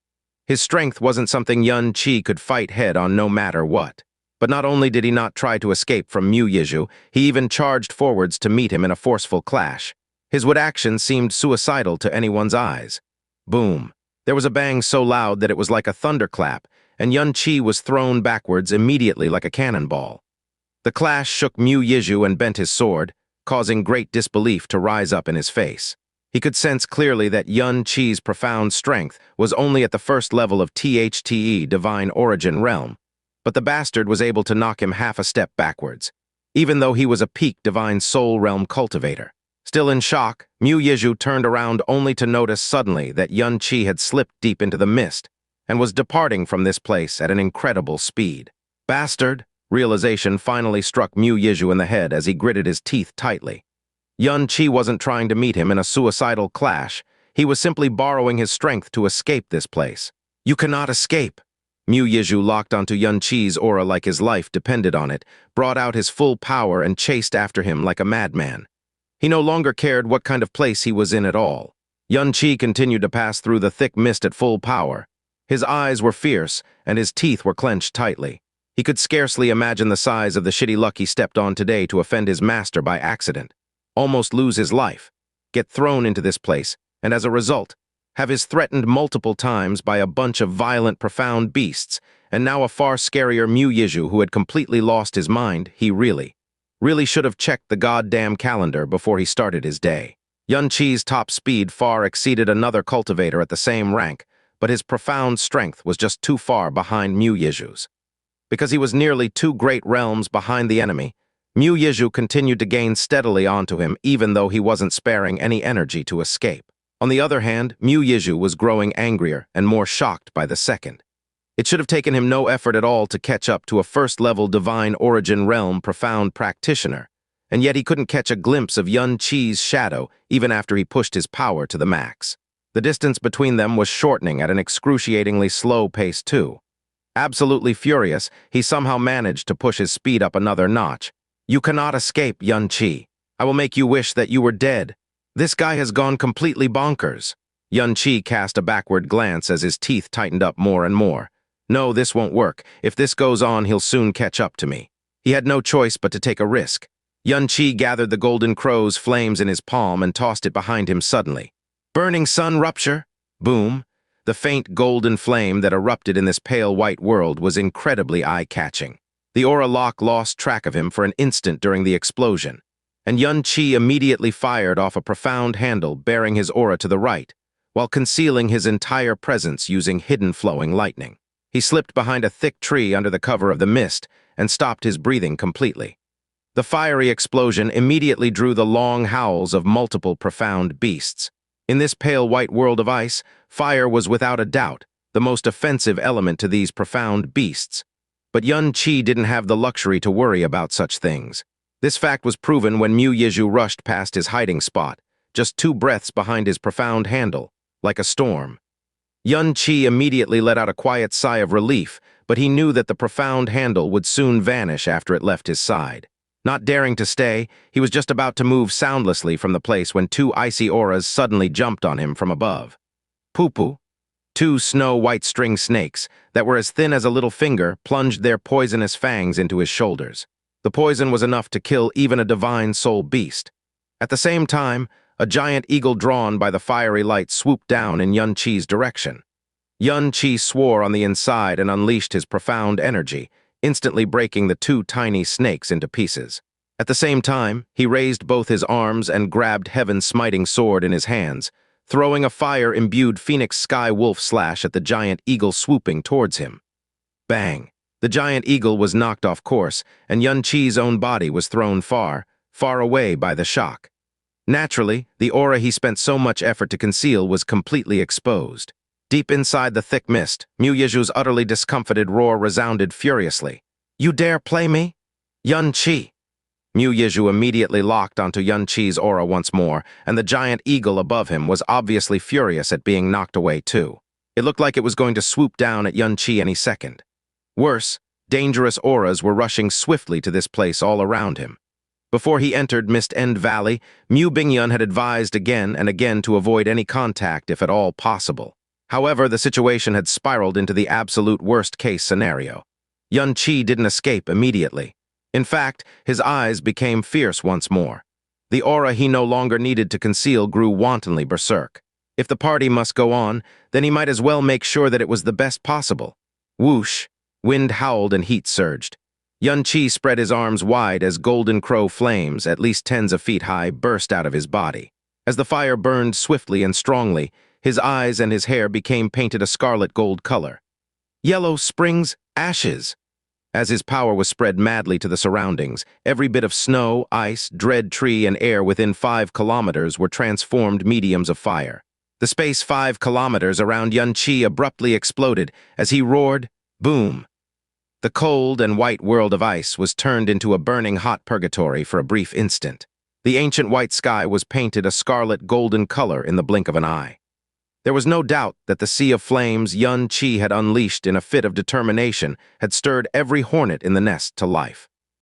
His strength wasn't something Yunqi could fight head-on no matter what. But not only did he not try to escape from Mu Yizhou, he even charged forwards to meet him in a forceful clash. His action seemed suicidal to anyone's eyes. Boom. There was a bang so loud that it was like a thunderclap, and Yunqi was thrown backwards immediately like a cannonball. The clash shook Mu Yizhou and bent his sword, causing great disbelief to rise up in his face. He could sense clearly that Yunqi's profound strength was only at the first level of THTE Divine Origin Realm, but the bastard was able to knock him half a step backwards, even though he was a peak Divine Soul Realm cultivator. Still in shock, Mu Yizhou turned around only to notice suddenly that Yunqi had slipped deep into the mist and was departing from this place at an incredible speed. Bastard! Realization finally struck Mu Yizhou in the head as he gritted his teeth tightly. Yunqi wasn't trying to meet him in a suicidal clash. He was simply borrowing his strength to escape this place. You cannot escape! Mu Yizhou locked onto Yunqi's aura like his life depended on it, brought out his full power and chased after him like a madman. He no longer cared what kind of place he was in at all. Yunqi continued to pass through the thick mist at full power. His eyes were fierce, and his teeth were clenched tightly. He could scarcely imagine the size of the shitty luck he stepped on today to offend his master by accident, almost lose his life, get thrown into this place, and as a result, have his threatened multiple times by a bunch of violent, profound beasts, and now a far scarier Mu Yizhou who had completely lost his mind. He really should have checked the goddamn calendar before he started his day. Yunqi's top speed far exceeded another cultivator at the same rank, but his profound strength was just too far behind Mu Yizhou's. Because he was nearly 2 great realms behind the enemy, Mu Yizhou continued to gain steadily onto him even though he wasn't sparing any energy to escape. On the other hand, Mu Yizhou was growing angrier and more shocked by the second. It should have taken him no effort at all to catch up to a first-level Divine Origin Realm profound practitioner, and yet he couldn't catch a glimpse of Yunqi's shadow even after he pushed his power to the max. The distance between them was shortening at an excruciatingly slow pace too. Absolutely furious, he somehow managed to push his speed up another notch. You cannot escape, Yunqi. I will make you wish that you were dead. This guy has gone completely bonkers. Yunqi cast a backward glance as his teeth tightened up more and more. No, this won't work. If this goes on, he'll soon catch up to me. He had no choice but to take a risk. Yunqi gathered the golden crow's flames in his palm and tossed it behind him suddenly. Burning sun rupture? Boom. The faint golden flame that erupted in this pale white world was incredibly eye-catching. The aura lock lost track of him for an instant during the explosion, and Yunqi immediately fired off a profound handle bearing his aura to the right, while concealing his entire presence using hidden flowing lightning. He slipped behind a thick tree under the cover of the mist and stopped his breathing completely. The fiery explosion immediately drew the long howls of multiple profound beasts. In this pale white world of ice, fire was without a doubt the most offensive element to these profound beasts. But Yunqi didn't have the luxury to worry about such things. This fact was proven when Mu Yizhou rushed past his hiding spot, just 2 breaths behind his profound handle, like a storm. Yunqi immediately let out a quiet sigh of relief, but he knew that the profound handle would soon vanish after it left his side. Not daring to stay, he was just about to move soundlessly from the place when two icy auras suddenly jumped on him from above. Poo-poo. Two snow-white string snakes that were as thin as a little finger plunged their poisonous fangs into his shoulders. The poison was enough to kill even a divine soul beast. At the same time, a giant eagle drawn by the fiery light swooped down in Xianxia's direction. Xianxia swore on the inside and unleashed his profound energy, instantly breaking the two tiny snakes into pieces. At the same time, he raised both his arms and grabbed Heaven's smiting sword in his hands, throwing a fire-imbued phoenix sky wolf slash at the giant eagle swooping towards him. Bang! The giant eagle was knocked off course, and Xianxia's own body was thrown far, far away by the shock. Naturally, the aura he spent so much effort to conceal was completely exposed. Deep inside the thick mist, Mu Yizhou's utterly discomfited roar resounded furiously. "You dare play me? Xianxia!" Mu Yizhou immediately locked onto Xianxia's aura once more, and the giant eagle above him was obviously furious at being knocked away too. It looked like it was going to swoop down at Xianxia any second. Worse, dangerous auras were rushing swiftly to this place all around him. Before he entered Mist End Valley, Mu Bingyun had advised again and again to avoid any contact if at all possible. However, the situation had spiraled into the absolute worst-case scenario. Xianxia didn't escape immediately. In fact, his eyes became fierce once more. The aura he no longer needed to conceal grew wantonly berserk. If the party must go on, then he might as well make sure that it was the best possible. Whoosh! Wind howled and heat surged. Xianxia spread his arms wide as golden crow flames, at least tens of feet high, burst out of his body. As the fire burned swiftly and strongly, his eyes and his hair became painted a scarlet gold color. Yellow springs, ashes! As his power was spread madly to the surroundings, every bit of snow, ice, dread tree, and air within 5 kilometers were transformed mediums of fire. The space 5 kilometers around Xianxia abruptly exploded as he roared, boom! The cold and white world of ice was turned into a burning hot purgatory for a brief instant. The ancient white sky was painted a scarlet golden color in the blink of an eye. There was no doubt that the sea of flames Xianxia had unleashed in a fit of determination had stirred every hornet in the nest to life.